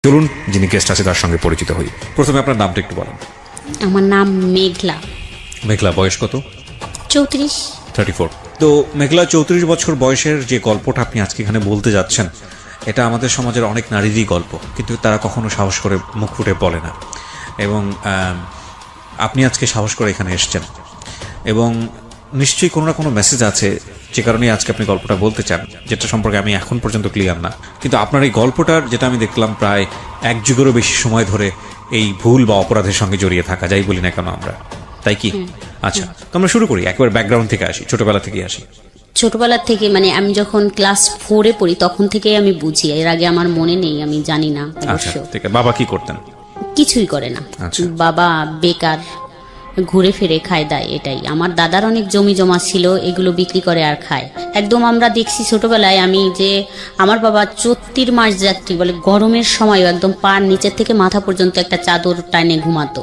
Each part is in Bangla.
চলুন যিনি গেস্ট আছে তার সঙ্গে পরিচিত হই। প্রথমে আপনার নামটা একটু বলেন। আমার নাম মেঘলা। মেঘলা, বয়স কত? 34। 34। তো মেঘলা, 34 বছর বয়সের যে গল্পটা আপনি আজকে এখানে বলতে যাচ্ছেন, এটা আমাদের সমাজের অনেক নারীরই গল্প, কিন্তু তারা কখনো সাহস করে মুখ ফুটে বলে না। এবং আপনি আজকে সাহস করে এখানে এসেছেন, এবং নিশ্চয়ই কোনো না কোনো মেসেজ আছে যে কারণে আজকে আপনি গল্পটা বলতে চান, যেটা সম্পর্কে আমি এখন পর্যন্ত ক্লিয়ার না। কিন্তু আপনার এই গল্পটার, যেটা আমি দেখলাম প্রায় 1 যুগেরও বেশি সময় ধরে এই ভুল বা অপরাধের সঙ্গে জড়িয়ে থাকা, যাই বলি না কেন আমরা, তাই কি? আচ্ছা, তো আমরা শুরু করি, একেবারে ব্যাকগ্রাউন্ড থেকে আসি, ছোটবেলা থেকে আসি। ছোটবেলা থেকে মানে আমি যখন ক্লাস 4-এ পড়ি তখন থেকেই আমি বুঝি, এর আগে আমার মনে নেই, আমি জানি না আচ্ছা, অবশ্য। ঠিক আছে। বাবা কি করতেন? কিছুই করে না। আচ্ছা। বাবা বেকার, ঘুরে ফিরে খায় দায়, এটাই। আমার দাদার অনেক জমি জমা ছিল, এগুলো বিক্রি করে আর খায়। একদম আমরা দেখছি ছোটবেলায় আমি, যে আমার বাবা 34 মাস যাত্রী বলে, গরমের সময় একদম পার নিচের থেকে মাথা পর্যন্ত একটা চাদর টাইনে ঘুমাতো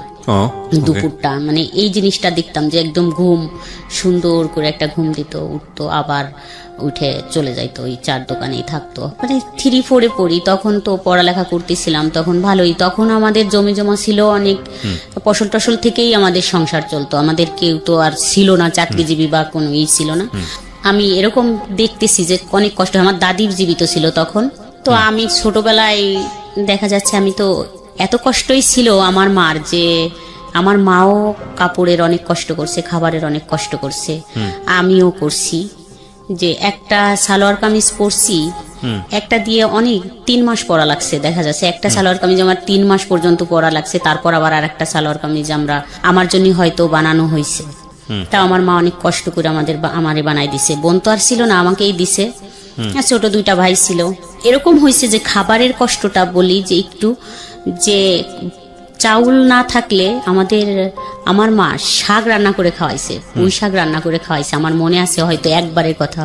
দুপুরটা। মানে এই জিনিসটা দেখতাম যে একদম ঘুম সুন্দর করে একটা ঘুম দিত, উঠতো, আবার উঠে চলে যাইতো, ওই চার দোকানেই থাকতো। মানে 3-4-এ পড়ি, তখন তো পড়ালেখা করতেছিলাম, তখন ভালোই। তখন আমাদের জমি জমা ছিল অনেক, ফসল টসল থেকেই আমাদের সংসার চলতো। আমাদের কেউ তো আর ছিল না চাকরিজীবী বা কোনো ছিল না। আমি এরকম দেখতেছি যে অনেক কষ্ট। আমার দাদির জীবিত ছিল তখন। তো আমি ছোটবেলায় দেখা যাচ্ছে, আমি তো এত কষ্টই ছিল আমার মার, যে আমার মাও কাপড়ের অনেক কষ্ট করছে, খাবারের অনেক কষ্ট করছে, আমিও করছি। যে একটা সালোয়ার কামিজ পরছি, একটা দিয়ে অনেক 3 মাস পরা লাগছে। দেখা যাচ্ছে একটা সালোয়ার কামিজ আমার 3 মাস পর্যন্ত পরা লাগছে, তারপর আবার আর একটা সালোয়ার কামিজ আমার জন্য হয়তো বানানো হয়েছে। তা আমার মা অনেক কষ্ট করে আমারে বানাই দিছে। বোন তো আর ছিল না, আমাকেই দিছে। ছোট 2টা ভাই ছিল। এরকম হয়েছে যে খাবারের কষ্টটা বলি, যে একটু, যে চাউল না থাকলে আমার মা শাক রান্না করে খাওয়াইছে, পুঁই শাক রান্না করে খাওয়াইছে। আমার মনে আছে হয়তো একবারের কথা,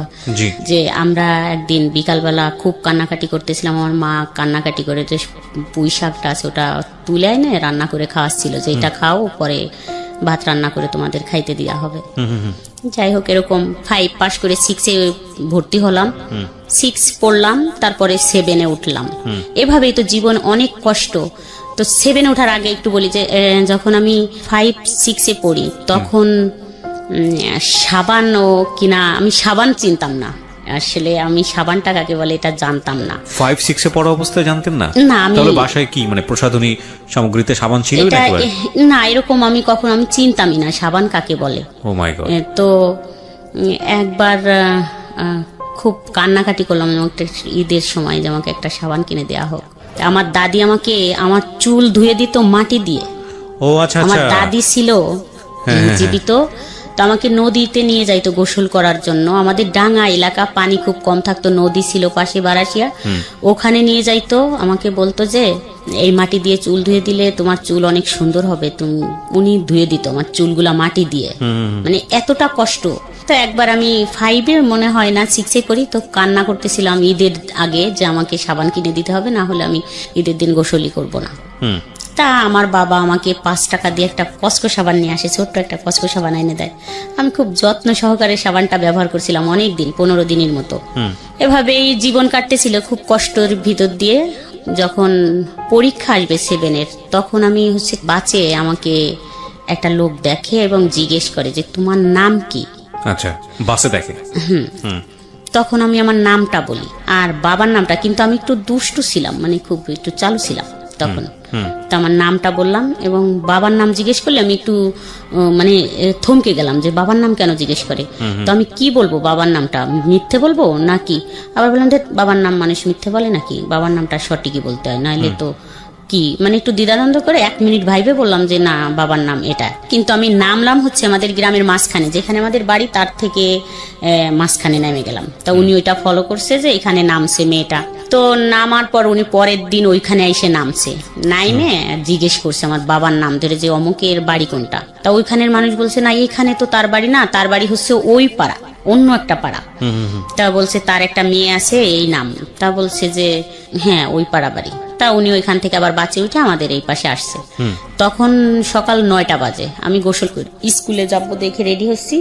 যে আমরা একদিন বিকালবেলা খুব কান্নাকাটি করতেছিলাম, আমার মা কান্নাকাটি করে যে পুঁই শাকটা আছে ওটা তুলে এনে রান্না করে খাওয়াচ্ছিল, যে এটা খাও, পরে ভাত রান্না করে তোমাদের খাইতে দেওয়া হবে। যাই হোক, এরকম 5 পাস করে 6-এ ভর্তি হলাম, 6 পড়লাম, তারপরে 7-এ উঠলাম। এভাবেই তো জীবন অনেক কষ্ট। তো 7-এ ওঠার আগে একটু বলি, যে যখন আমি 5-6-এ পড়ি তখন সাবান কিনা, আমি সাবান চিনতাম না আসলে। আমি সাবানটা কাকে বলে এটা জানতাম না। 5-6-এ পড়া অবস্থায় জানতেন না? না। আমি তাহলে বাসায় কি মানে প্রসাধনী সামগ্রীতে সাবান ছিল না, এরকম আমি চিনতামই না সাবান কাকে বলে। ও মাই গড। তো একবার খুব কান্নাকাটি করলাম একটা ঈদের সময়, যে আমাকে একটা সাবান কিনে দেওয়া হোক। আমার দাদি আমাকে আমার চুল ধুয়ে দিত মাটি দিয়ে। ও আচ্ছা। আমার দাদি ছিল জীবিত, তো আমাকে নদীতে নিয়ে যাইতো গোসল করার জন্য। আমাদের ডাঙা এলাকা, পানি খুব কম থাকতো, নদী ছিল পাশে বারাসিয়া, ওখানে নিয়ে যাইতো। আমাকে বলতো যে এই মাটি দিয়ে চুল ধুয়ে দিলে তোমার চুল অনেক সুন্দর হবে। উনি ধুয়ে দিত আমার চুলগুলা মাটি দিয়ে। মানে এতটা কষ্ট। তো একবার আমি 5-এ মনে হয় না 6-এ করি, তো কান্না করতেছিলাম ঈদের আগে, যে আমাকে সাবান কিনে দিতে হবে, না হলে আমি ঈদের দিন গোসলই করব না। তা আমার বাবা আমাকে 5 টাকা দিয়ে একটা কসকো সাবান নিয়ে আসে, ছোট্ট একটা কসকো সাবান এনে দেয়। আমি খুব যত্ন সহকারে সাবানটা ব্যবহার করছিলাম অনেক দিন, 15 দিনের মতো। এভাবেই জীবন কাটতেছিল খুব কষ্টের ভিতর দিয়ে। যখন পরীক্ষা আসবে 7-এর, তখন আমি বাসে আমাকে একটা লোক দেখে এবং জিজ্ঞেস করে যে তোমার নাম কি। আচ্ছা, বাসে দেখে? তখন আমি আমার নামটা বলি আর বাবার নামটা, কিন্তু আমি একটু দুষ্টু ছিলাম, মানে খুব একটু চালু ছিলাম তখন। তো আমার নামটা বললাম, এবং বাবার নাম জিজ্ঞেস করলে আমি একটু মানে থমকে গেলাম, যে বাবার নাম কেন জিজ্ঞেস করে। তো আমি কি বলবো, বাবার নামটা মিথ্যে বলবো নাকি? আবার বললাম যে বাবার নাম মানুষ মিথ্যে বলে নাকি, বাবার নামটা সঠিকই বলতে হয়, নাহলে তো কি, মানে একটু দ্বিধাদ্বন্দ্ব করে 1 মিনিট ভাইবে বললাম যে না, বাবার নাম এটা। কিন্তু আমি নামলাম আমাদের গ্রামের মাঝখানে, যেখানে আমাদের বাড়ি তার থেকে মাঝখানে নেমে গেলাম। তা উনি ওইটা ফলো করছে যে এখানে নামছে মেয়েটা। তো নামার পর উনি পরের দিন ওইখানে এসে নামছে, নাইমে জিজ্ঞেস করছে আমার বাবার নাম ধরে, যে অমুকের বাড়ি কোনটা। তা ওইখানের মানুষ বলছে না, এখানে তো তার বাড়ি না, তার বাড়ি হচ্ছে ওই পাড়া, অন্য একটা পাড়া। তা বলছে তার একটা মেয়ে আছে এই নাম। তা বলছে যে হ্যাঁ, ওই পাড়া বাড়ি। তা উনি ওইখান থেকে আবার বাঁচে উঠে আমাদের এই পাশে আসছে। তখন সকাল 9টা বাজে, আমি গোসল করি, স্কুলে যাবো দেখে রেডি হচ্ছি।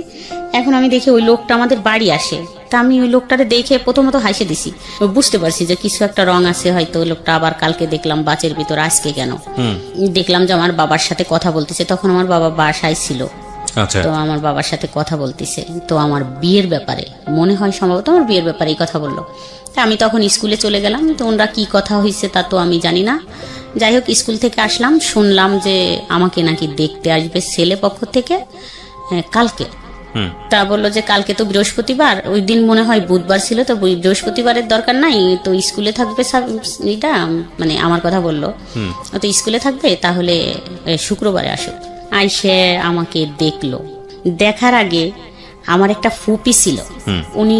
এখন আমি দেখি ওই লোকটা আমাদের বাড়ি আসে, তা আমি ওই লোকটারে দেখে প্রথমত হাসে দিছি, বুঝতে পারছি যে কিছু একটা রং আছে হয়তো। ওই লোকটা আবার কালকে দেখলাম বাসের ভিতর, আজকে কেন দেখলাম যে আমার বাবার সাথে কথা বলতেছে। তখন আমার বাবা বাসায় ছিল। আচ্ছা, তো আমার বাবার সাথে কথা বলতেছে, তো আমার বিয়ের ব্যাপারে মনে হয় সম্ভবত আমার বিয়ের ব্যাপারেই কথা বললো। তা আমি তখন স্কুলে চলে গেলাম, তো ওনারা কি কথা হয়েছে তা তো আমি জানি না। যাই হোক, স্কুল থেকে আসলাম, শুনলাম যে আমাকে নাকি দেখতে আসবে ছেলে পক্ষ থেকে কালকে। তা বললো যে কালকে তো বৃহস্পতিবার, ওই দিন মনে হয় বুধবার ছিল, তো বৃহস্পতিবারের দরকার নাই, তো স্কুলে থাকবে এটা মানে আমার কথা বললো, তো স্কুলে থাকবে তাহলে শুক্রবারে আসুক। আইসে আমাকে দেখলো। দেখার আগে আমার একটা ফুপি ছিল, উনি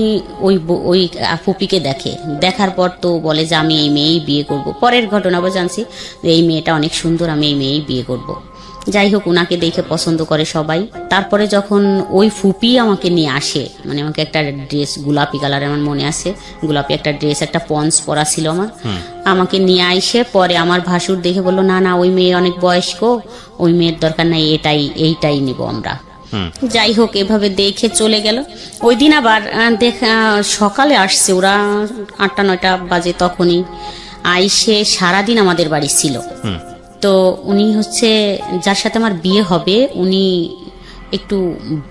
ওই ফুপিকে দেখে, দেখার পর তো বলে যে আমি এই মেয়েই বিয়ে করব। পরের ঘটনা জানছি এই মেয়েটা অনেক সুন্দর, আমি এই মেয়েই বিয়ে করব। যাই হোক, উনাকে দেখে পছন্দ করে সবাই। তারপরে যখন ওই ফুপি আমাকে নিয়ে আসে, মানে আমাকে একটা ড্রেস গোলাপি কালার, আমার মনে আছে, গোলাপি একটা ড্রেস, একটা পন্স পরা ছিল আমার, আমাকে নিয়ে আইসে পরে আমার ভাসুর দেখে বললো না না, ওই মেয়ে অনেক বয়স্ক, ওই মেয়ের দরকার নাই, এইটাই নিব আমরা। যাই হোক, এভাবে দেখে চলে গেল। ওই দিন আবার সকালে আসছে ওরা, 8টা-9টা বাজে, তখনই আইসে সারাদিন আমাদের বাড়ি ছিল। তো উনি হচ্ছে যার সাথে আমার বিয়ে হবে, উনি একটু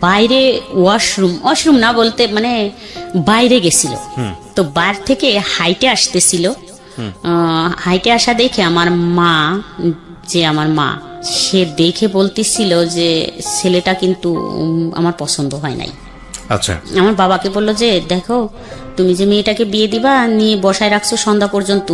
বাইরে ওয়াশরুম না বলতে মানে বাইরে গেছিল। তো বাইরে থেকে হাইটে আসতেছিল, হাইটে আসা দেখে আমার মা সে দেখে বলতেছিল যে ছেলেটা কিন্তু আমার পছন্দ হয় নাই। আচ্ছা, আমার বাবাকে বললো যে দেখো, তুমি যে মেয়েটাকে বিয়ে দিবা নিয়ে বসায় রাখছো সন্ধ্যা পর্যন্ত,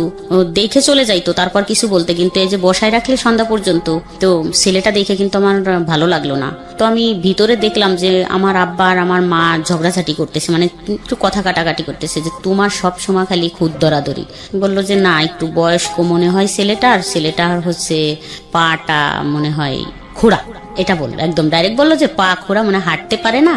দেখে চলে যাইতো তারপর কিছু বলতে, কিন্তু এই যে বসায় রাখলে সন্ধ্যা পর্যন্ত, তো ছেলেটা দেখে কিন্তু আমার ভালো লাগলো না। তো আমি ভিতরে দেখলাম যে আমার আব্বা আর আমার মা ঝগড়াঝাটি করতেছে, মানে একটু কথা কাটাকাটি করতেছে যে তোমার সব সময় খালি খুদ দরাদরি। বললো যে না, একটু বয়স্ক মনে হয় ছেলেটার হচ্ছে পাটা মনে হয় খোড়া, এটা বললো, একদম ডাইরেক্ট বললো যে পা খোড়া, মানে হাঁটতে পারে না,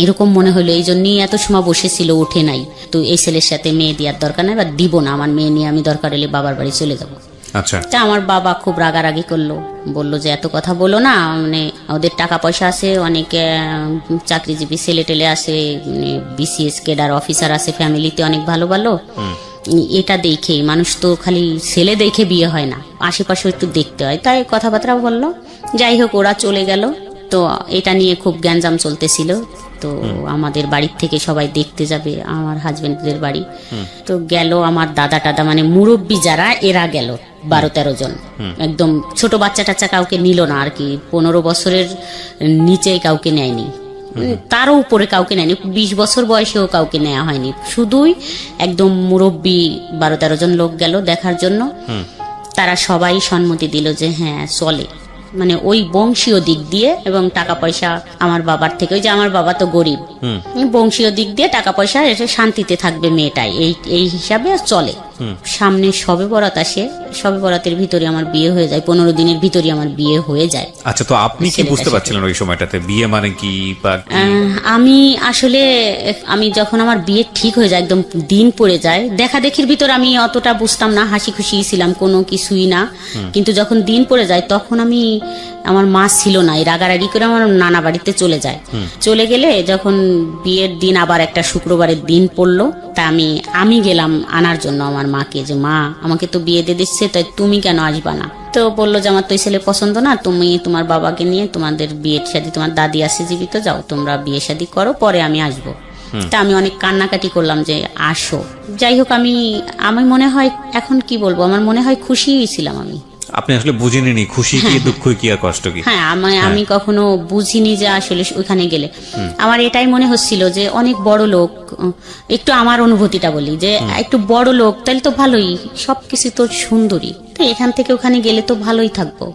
এরকম মনে হলো। এই জন্যই এত সময় বসেছিল, উঠে নাই। তো এই ছেলের সাথে মেয়ে দেওয়ার দরকার নাই, বা দিব না, আমার মেয়ে নিয়ে আমি দরকার হলে বাবার বাড়ি চলে যাবো। আচ্ছা, তা আমার বাবা খুব রাগারাগি করলো, বললো যে এত কথা বলো না, মানে ওদের টাকা পয়সা আছে, অনেক চাকরিজীবী ছেলে টেলে আছে, বিসিএস কেডার অফিসার আছে ফ্যামিলিতে, অনেক ভালো ভালো। এটা দেখে মানুষ তো খালি ছেলে দেখে বিয়ে হয় না, আশেপাশে একটু দেখতে হয়, তাই কথাবার্তা বললো। যাই হোক, ওরা চলে গেল। তো এটা নিয়ে খুব গ্যাঞ্জাম চলতেছিল। তো আমাদের বাড়ির থেকে সবাই দেখতে যাবে আমার হাজবেন্ডদের বাড়ি। তো গেল আমার দাদা টাদা, মানে মুরব্বী যারা, এরা গেল 12-13 জন। একদম ছোট বাচ্চা টাচ্চা কাউকে নিল না আর কি, 15 বছরের নিচে কাউকে নেয়নি, তারও উপরে কাউকে নেয়নি, 20 বছর বয়সেও কাউকে নেওয়া হয়নি, শুধুই একদম মুরব্বী 12-13 জন লোক গেল দেখার জন্য। তারা সবাই সম্মতি দিল যে হ্যাঁ চলে, মানে ওই বংশীয় দিক দিয়ে এবং টাকা পয়সা আমার বাবার থেকে, ওই যে আমার বাবা তো গরিব, বংশীয় দিক দিয়ে টাকা পয়সা এসে শান্তিতে থাকবে মেয়েটাই, এই হিসাবে চলে। সামনে সবে বরাত আসে, সবে বরাতের ভিতরে আমার বিয়ে হয়ে যায়, 15 দিনের ভিতরে আমার বিয়ে হয়ে যায়। আচ্ছা, তো আপনি কি বুঝতে পারছিলেন ওই সময়টাতে বিয়ে মানে কি? আমি আসলে যখন আমার বিয়ে ঠিক হয়ে যায়, একদম দিন পড়ে যায়, দেখা দেখির ভিতর আমি অতটা বুঝতাম না, হাসি খুশি ছিলাম, কোনো কিছুই না। কিন্তু যখন দিন পড়ে যায় তখন আমার মা ছিল না, এই রাগারাগি করে আমার নানা বাড়িতে চলে যায়। চলে গেলে যখন বিয়ের দিন আবার একটা শুক্রবারের দিন পড়লো, তা আমি গেলাম আনার জন্য আমার মাকে, যে মা আমাকে তো বিয়ে দিয়ে দিচ্ছে, তাই তুমি কেন আসবা না? তো বললো যে আমার তো এই ছেলে পছন্দ না, তুমি তোমার বাবাকে নিয়ে তোমাদের বিয়ের শাদী, তোমার দাদি আছে জীবিত, যাও তোমরা বিয়ে শাদী করো, পরে আমি আসবো। তা আমি অনেক কান্নাকাটি করলাম যে আসো। যাই হোক, আমি মনে হয় এখন কি বলবো, আমার মনে হয় খুশি ছিলাম আমি। আপনি আসলে বুঝিনি খুশি কি, দুঃখ কি, আর কষ্ট কি? হ্যাঁ, আমি কখনো বুঝিনি যে আসলে ওখানে গেলে আমার এটাই মনে হচ্ছিল যে অনেক বড় লোক, একটু আমার অনুভূতিটা বলি যে একটু বড় লোক, তাহলে তো ভালোই, সবকিছু তো সুন্দরী, তো এখান থেকে ওখানে গেলে তো ভালোই থাকবো।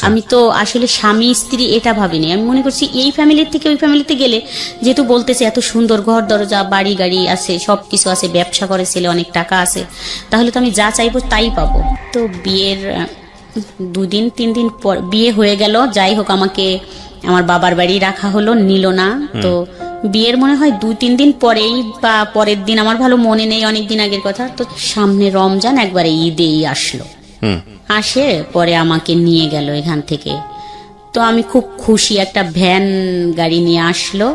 আমি তো আসলে স্বামী স্ত্রী এটা ভাবিনি, আমি মনে করছি এই ফ্যামিলির থেকে ওই ফ্যামিলিতে গেলে, যেহেতু বলতেছে এত সুন্দর ঘর দরজা বাড়ি গাড়ি আছে, সবকিছু আছে, ব্যবসা করে ছেলে, অনেক টাকা আছে, তাহলে তো আমি যা চাইবো তাই পাবো। তো বিয়ের 2-3 দিন পর বিয়ে হয়ে গেল। যাই হোক, আমাকে আমার বাবার বাড়ি রাখা হলো, নিল না। তো বিয়ের মনে হয় 2-3 দিন পরেই বা পরের দিন, আমার ভালো মনে নেই, অনেক দিন আগের কথা। তো সামনে রমজান, একবারে ঈদেই আসলো, আসে পরে আমাকে নিয়ে গেল এখান থেকে। তো আমি খুব খুশি, একটা ভ্যান গাড়ি নিয়ে আসলো,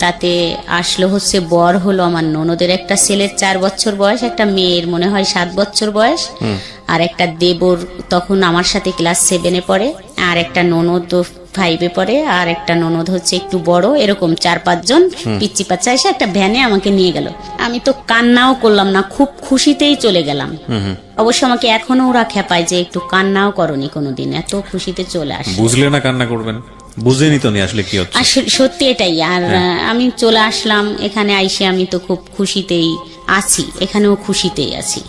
তাতে আসলো হচ্ছে বর হলো আমার ননদের একটা ছেলের 4 বছর বয়স, একটা মেয়ের মনে হয় 7 বছর বয়স, আর একটা দেবর তখন আমার সাথে ক্লাস 7-এ পড়ে, আর একটা ননদ 5-এ পড়ে, আর একটা ননদ হচ্ছে একটু বড়। এরকম 4-5 জন পিচ্চি বাচ্চা এসে একটা ভ্যানে আমাকে নিয়ে গেল। আমি তো কান্নাও করলাম না, খুব খুশিতেই চলে গেলাম। অবশ্য আমাকে এখনো ওরা খেপায় যে একটু কান্নাও করনি কোনোদিন, এত খুশিতে চলে আসে। বুঝলে না কান্না করবেন, বুঝেনি তো নি আসলে কি হচ্ছে। আসলে সত্যি এটাই। আর আমি চলে আসলাম এখানে, আইসে আমি তো খুব খুশিতেই আছি, এখানেও খুশিতেই আছি।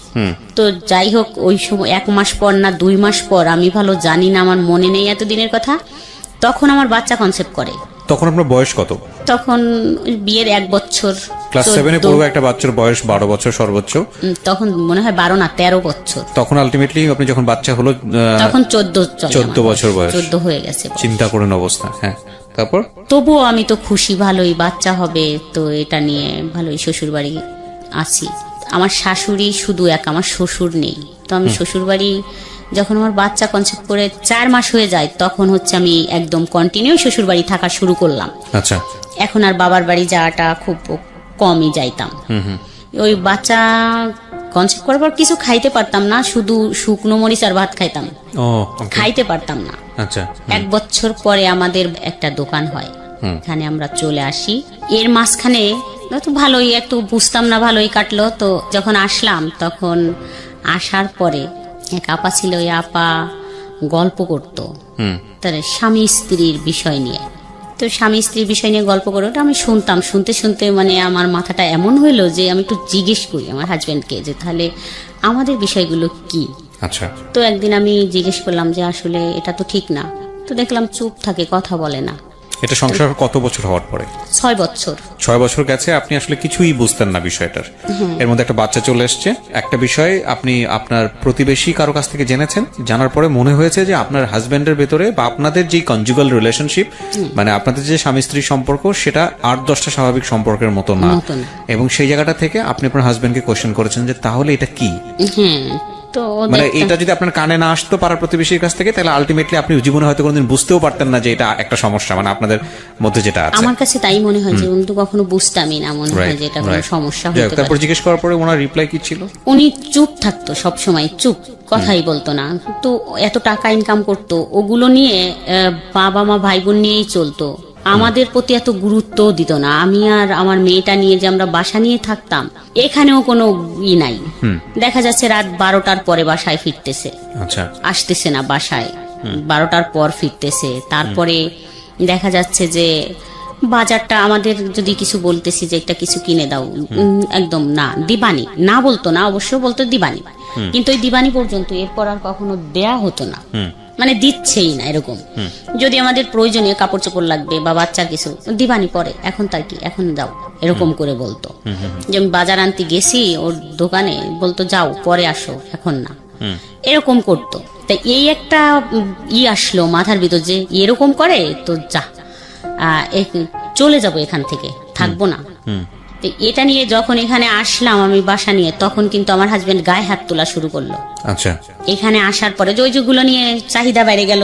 তো যাই হোক, ওই সময় 1 মাস পর না 2 মাস পর, আমি ভালো জানি না, আমার মনে নেই এতদিনের কথা, তখন আমার বাচ্চা কনসেপ্ট করে। তখন আপনার বয়স কত? তখন বিয়ের 1 বছর, ক্লাস 7-এ পড়বে একটা বাচ্চার বয়স 12 বছর সর্বোচ্চ। তখন মনে হয় 12 না 13 বছর। তখন আলটিমেটলি আপনি যখন বাচ্চা হলো তখন 14 বছর বয়স, 14 হয়ে গেছে। চিন্তা করেন অবস্থা। হ্যাঁ, তারপর? তবুও আমি তো খুশি, ভালোই বাচ্চা হবে, তো এটা নিয়ে ভালোই শ্বশুর বাড়ি আছি। আমার শাশুড়ি শুধু এক, আমার শ্বশুর নেই। তো আমি শ্বশুর বাড়ি যখন আমার বাচ্চা কনসেপ্ট করে 4 মাস হয়ে যায়, তখন হচ্ছে আমি একদম কন্টিনিউ শ্বশুর বাড়ি থাকা শুরু করলাম। আচ্ছা। এখন আর বাবার বাড়ি যাওয়াটা খুব কমই যাইতাম। ওই বাচ্চা কনসেপ্ট করার পর কিছু খাইতে পারতাম না, শুধু শুকনো মরিচ আর ভাত খাইতাম, খাইতে পারতাম না। আচ্ছা। 1 বছর পরে আমাদের একটা দোকান হয়, এখানে আমরা চলে আসি। এর মাঝখানে তো ভালোই একটু বুঝতাম না, ভালোই কাটলো। তো যখন আসলাম, তখন আসার পরে এক আপা ছিল, ওই আপা গল্প করতো তার স্বামী স্ত্রীর বিষয় নিয়ে। তো স্বামী স্ত্রীর বিষয় নিয়ে গল্প করে ওটা আমি শুনতাম, শুনতে শুনতে মানে আমার মাথাটা এমন হইলো যে আমি একটু জিজ্ঞেস করি আমার হাজবেন্ডকে যে তাহলে আমাদের বিষয়গুলো কি। আচ্ছা। তো একদিন আমি জিজ্ঞেস করলাম যে আসলে এটা তো ঠিক না। তো দেখলাম চুপ থাকে, কথা বলে না। এটা সংসার কত বছর হওয়ার পরে? 6 বছর। 6 বছর গেছে, আপনি আসলে কিছুই বুঝতেন না বিষয়টার। এর মধ্যে একটা বাচ্চা চলে এসছে, একটা বিষয় আপনি আপনার প্রতিবেশী কারো কাছ থেকে জেনেছেন, জানার পরে মনে হয়েছে যে আপনার হাজবেন্ডের ভেতরে বা আপনাদের যে কনজুগাল রিলেশনশিপ, মানে আপনাদের যে স্বামী স্ত্রীর সম্পর্ক, সেটা 8-10টা স্বাভাবিক সম্পর্কের মতো না। এবং সেই জায়গাটা থেকে আপনি আপনার হাজবেন্ডকে কোয়েশ্চেন করেছেন যে তাহলে এটা কি। তো মানে এটা যদি আপনার কানে না আসতো পাড়ার প্রতিবেশীর কাছ থেকে, তাহলে আলটিমেটলি আপনি জীবনে হয়তো কোনোদিন বুঝতেও পারতেন না যে এটা একটা সমস্যা, মানে আপনাদের মধ্যে যেটা আছে। আমার কাছে তাই মনে হয় যে উনি তো কখনো বুঝতামই না, মনে হয় যে এটা কোনো সমস্যা হতে পারে। তারপর জিজ্ঞেস করার পরে ওনার রিপ্লাই কি ছিল? উনি চুপ থাকতো, সব সময় চুপ, কথাই বলতো না। তো এত টাকা ইনকাম করতো, ওগুলো নিয়ে বাবা মা ভাই বোন নিয়েই চলতো, আমাদের প্রতি এত গুরুত্ব দিত না। আমি আর আমার মেয়েটা নিয়ে যে আমরা বাসা নিয়ে থাকতাম, এখানেও কোনো নাই। দেখা যাচ্ছে রাত 12টার পরে বাসায় ফিরতেছে, আসতেছে না বাসায়, 12টার পর ফিরতেছে। তারপরে দেখা যাচ্ছে যে বাজারটা আমাদের যদি কিছু বলতেছি যে একটা কিছু কিনে দাও, একদম না, দিবানি না বলতো না, অবশ্য বলতো দিবানি, কিন্তু ওই দিবানি পর্যন্ত, এরপর আর কখনো দেয়া হতো না, মানে দিচ্ছেই না এরকম। যদি আমাদের প্রয়োজনীয় কাপড় চোপড় লাগবে বা বাচ্চার কিছু, দিবানি পরে, এখন তার কি, এখন যাও, এরকম করে বলতো। যে আমি বাজার আনতে গেছি ওর দোকানে, বলতো যাও পরে আসো, এখন না, এরকম করতো। তাই এই একটা আসলো মাথার ভিতর যে এরকম করে, তো যা চলে যাব এখান থেকে, থাকবো না। এটা নিয়ে যখন এখানে আসলাম আমি বাসা নিয়ে, তখন কিন্তু আমার হাজবেন্ড গায়ে হাত তোলা শুরু করলো। আচ্ছা। এখানে আসার পরে যে যেগুলো নিয়ে চাহিদা বেড়ে গেল,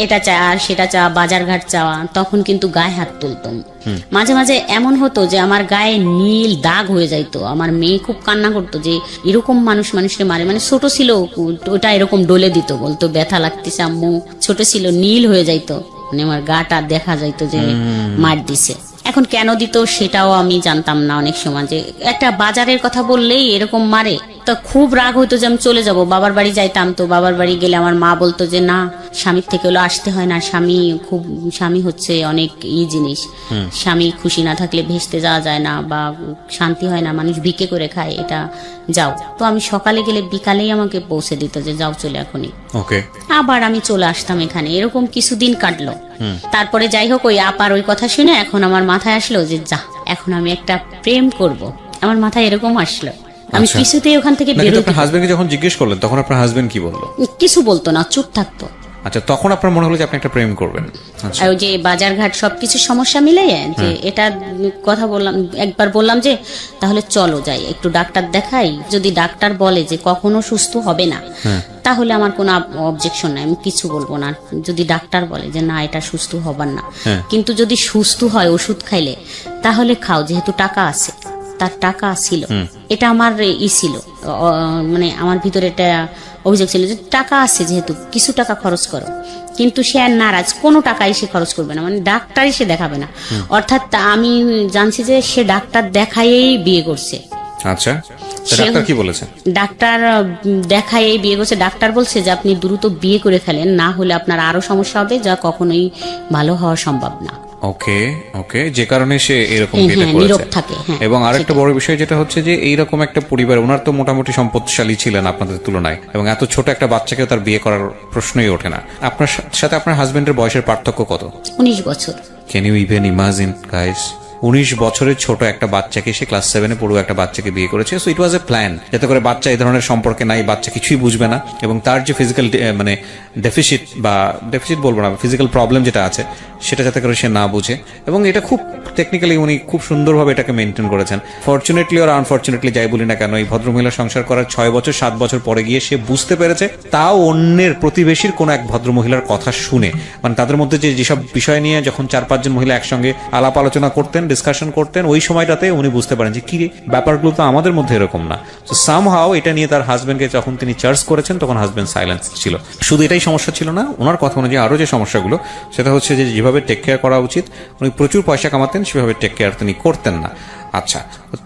এটা চা আর সেটা চা, বাজার ঘাট চাওয়া, তখন কিন্তু গায়ে হাত তুলতাম। মাঝে মাঝে এমন হতো যে আমার গায়ে নীল দাগ হয়ে যাইতো। আমার মেয়ে খুব কান্না করতো যে এরকম মানুষকে মারে, মানে ছোট ছিল ওটা এরকম ডলে দিত, বলতো ব্যথা লাগতেছে আম্মু, ছোট ছিল, নীল হয়ে যাইতো, মানে আমার গাটা দেখা যাইতো যে মার দিছে। এখন কেন দিত সেটাও আমি জানতাম না। অনেক সময় যে একটা বাজারের কথা বললেই এরকম মারে, তো খুব রাগ হইতো যে আমি চলে যাব, বাবার বাড়ি যাইতাম। তো বাবার বাড়ি গেলে আমার মা বলতো যে না, স্বামীর থেকে হলো আসতে হয় না, স্বামী হচ্ছে অনেক জিনিস, স্বামী খুশি না থাকলে ভেস্তে যাওয়া যায় না বা শান্তি হয় না, মানুষ ভিক্ষে করে খায়, এটা যাও। তো আমি সকালে গেলে বিকালেই আমাকে পৌঁছে দিত যে যাও চলে এখনই। আবার আমি চলে আসতাম এখানে, এরকম কিছুদিন কাটলো। তারপরে যাই হোক, ওই আপার ওই কথা শুনে এখন আমার মাথায় আসলো যে যা, এখন আমি একটা প্রেম করব, আমার মাথায় এরকম আসলো। আমি কিছুতেই ওখান থেকে বেরোতে। হাজবেন্ডকে যখন জিজ্ঞেস করলেন তখন আপনার হাজবেন্ড কি বললো? কিছু বলতো না, চুপ থাকতো। আচ্ছা, তখন আপনার মনে হলো যে আপনি একটা প্রেম করবেন। আচ্ছা, আর ওই যে বাজারঘাট সবকিছু সমস্যা মিলিয়ে যে এটা কথা বললাম, একবার বললাম যে তাহলে চলো যাই একটু ডাক্তার দেখাই, যদি ডাক্তার বলে যে কখনো সুস্থ হবে না তাহলে আমার কোনো অবজেকশন নাই, আমি কিছু বলবো না। যদি ডাক্তার বলে যে না এটা সুস্থ হবার না, কিন্তু যদি সুস্থ হয় ওষুধ খাইলে তাহলে খাও, যেহেতু টাকা আছে, তার টাকা ছিল, এটা আমার ছিল, মানে আমার ভিতরে এটা অভিযোগ ছিল যে টাকা আছে যেহেতু কিছু টাকা খরচ করো, কিন্তু সে আর নারাজ, কোনো টাকাই সে খরচ করবে না, মানে ডাক্তারই সে দেখাবে না। অর্থাৎ আমি জানছি যে সে ডাক্তার দেখাইয়েই বিয়ে করছে। আচ্ছা, ডাক্তার কি বলেছে? ডাক্তার দেখাইয়েই বিয়ে করছে। ডাক্তার বলছে যে আপনি দ্রুত বিয়ে করে ফেলেন, না হলে আপনার আরো সমস্যা হবে, যা কখনোই ভালো হওয়া সম্ভব না। ওকে ওকে, যে কারণে সে এরকম বিয়েটা নীরব করেছে। থাকে। এবং আরেকটা বড় বিষয় যেটা হচ্ছে যে এইরকম একটা পরিবার, ওনার তো মোটামুটি সম্পদশালী ছিলেন আপনাদের তুলনায়, এবং এত ছোট একটা বাচ্চাকেও তার বিয়ে করার প্রশ্নই ওঠে না। আপনার সাথে আপনার হাজবেন্ডের বয়সের পার্থক্য কত? 19 বছর। Can you even imagine guys, 19 বছরের ছোট একটা বাচ্চাকে, সে ক্লাস 7-এ পড়ুয়া একটা বাচ্চাকে বিয়ে করেছে। So it was A plan, যাতে করে বাচ্চা এই ধরনের সম্পর্কে নাই, বাচ্চা কিছুই বুঝবে না, এবং তার যে ফিজিক্যাল মানে ডেফিসিট বলবো না, ফিজিক্যাল প্রবলেম যেটা আছে সেটা যাতে করে সে না বুঝে। এবং এটা খুব টেকনিক্যালি উনি খুব সুন্দরভাবে এটাকে মেনটেন করেছেন। ফরচুনেটলি আর আনফরচুনেটলি যাই বলি না কেন, এই ভদ্রমহিলা সংসার করার 6 বছর 7 বছর পরে গিয়ে সে বুঝতে পেরেছে, তাও অন্যের প্রতিবেশীর কোনো এক ভদ্রমহিলার কথা শুনে, মানে তাদের মধ্যে যেসব বিষয় নিয়ে যখন 4-5 জন মহিলা একসঙ্গে আলাপ আলোচনা করতেন, ডিসকাশন করতেন, ওই সময়টাতে উনি বুঝতে পারেন যে কি রে, ব্যাপারগুলো তো আমাদের মধ্যে এরকম না। তো সামহাও এটা নিয়ে তার হাজবেন্ডকে যখন তিনি চার্জ করেছেন তখন হাজবেন্ড সাইলেন্স ছিল। শুধু এটাই সমস্যা ছিল না, ওনার কথা অনুযায়ী আরো যে সমস্যাগুলো, সেটা হচ্ছে যে যেভাবে টেক কেয়ার করা উচিত, উনি প্রচুর পয়সা কামাতেন, সেভাবে টেক কেয়ার তিনি করতেন না। আচ্ছা,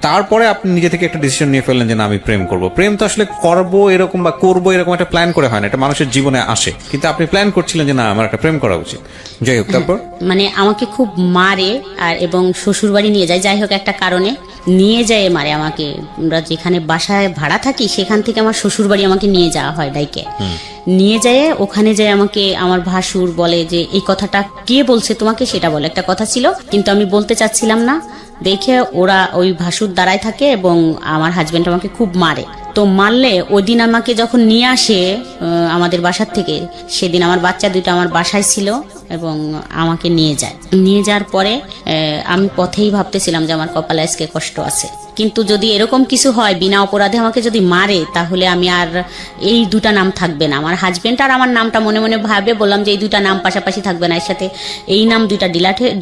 তারপরে আপনি নিজে থেকে একটা ডিসিশন নিয়ে ফেললেন যে না আমি প্রেম করব। প্রেম তো আসলে করবো এরকম বা করবো এরকম একটা প্ল্যান করে হয় না, এটা মানুষের জীবনে আসে, কিন্তু আপনি প্ল্যান করছিলেন যে না আমার একটা প্রেম করা উচিত। যাই হোক, তারপর মানে আমাকে খুব মারে আর এবং শ্বশুর বাড়ি নিয়ে যায়, যাই হোক একটা কারণে নিয়ে যায় মারে আমাকে। আমরা যেখানে বাসায় ভাড়া থাকি সেখান থেকে আমার শ্বশুর বাড়ি আমাকে নিয়ে যাওয়া হয় ডাইকে, নিয়ে যায় ওখানে যায় আমাকে আমার ভাসুর বলে যে এই কথাটা কে বলছে তোমাকে, সেটা বলে একটা কথা ছিল, কিন্তু আমি বলতে চাচ্ছিলাম না দেখে ওরা ওই ভাসুর দাঁড়ায় থাকে এবং আমার হাজবেন্ড আমাকে খুব মারে। তো মারলে ওই দিন আমাকে যখন নিয়ে আসে আমাদের বাসার থেকে, সেদিন আমার বাচ্চা দুটো আমার বাসায় ছিল এবং আমাকে নিয়ে যাওয়ার পরে আমি পথেই ভাবতেছিলাম যে আমার কপালে আজকে কষ্ট আছে, কিন্তু যদি এরকম কিছু হয় বিনা অপরাধে আমাকে যদি মারে তাহলে আমি আর এই দুটা নাম থাকবে না। আমার হাজবেন্ড আর আমার নামটা মনে মনে ভাবে বললাম যে এই দুটা নাম পাশাপাশি থাকবে না, এর সাথে এই নাম দুইটা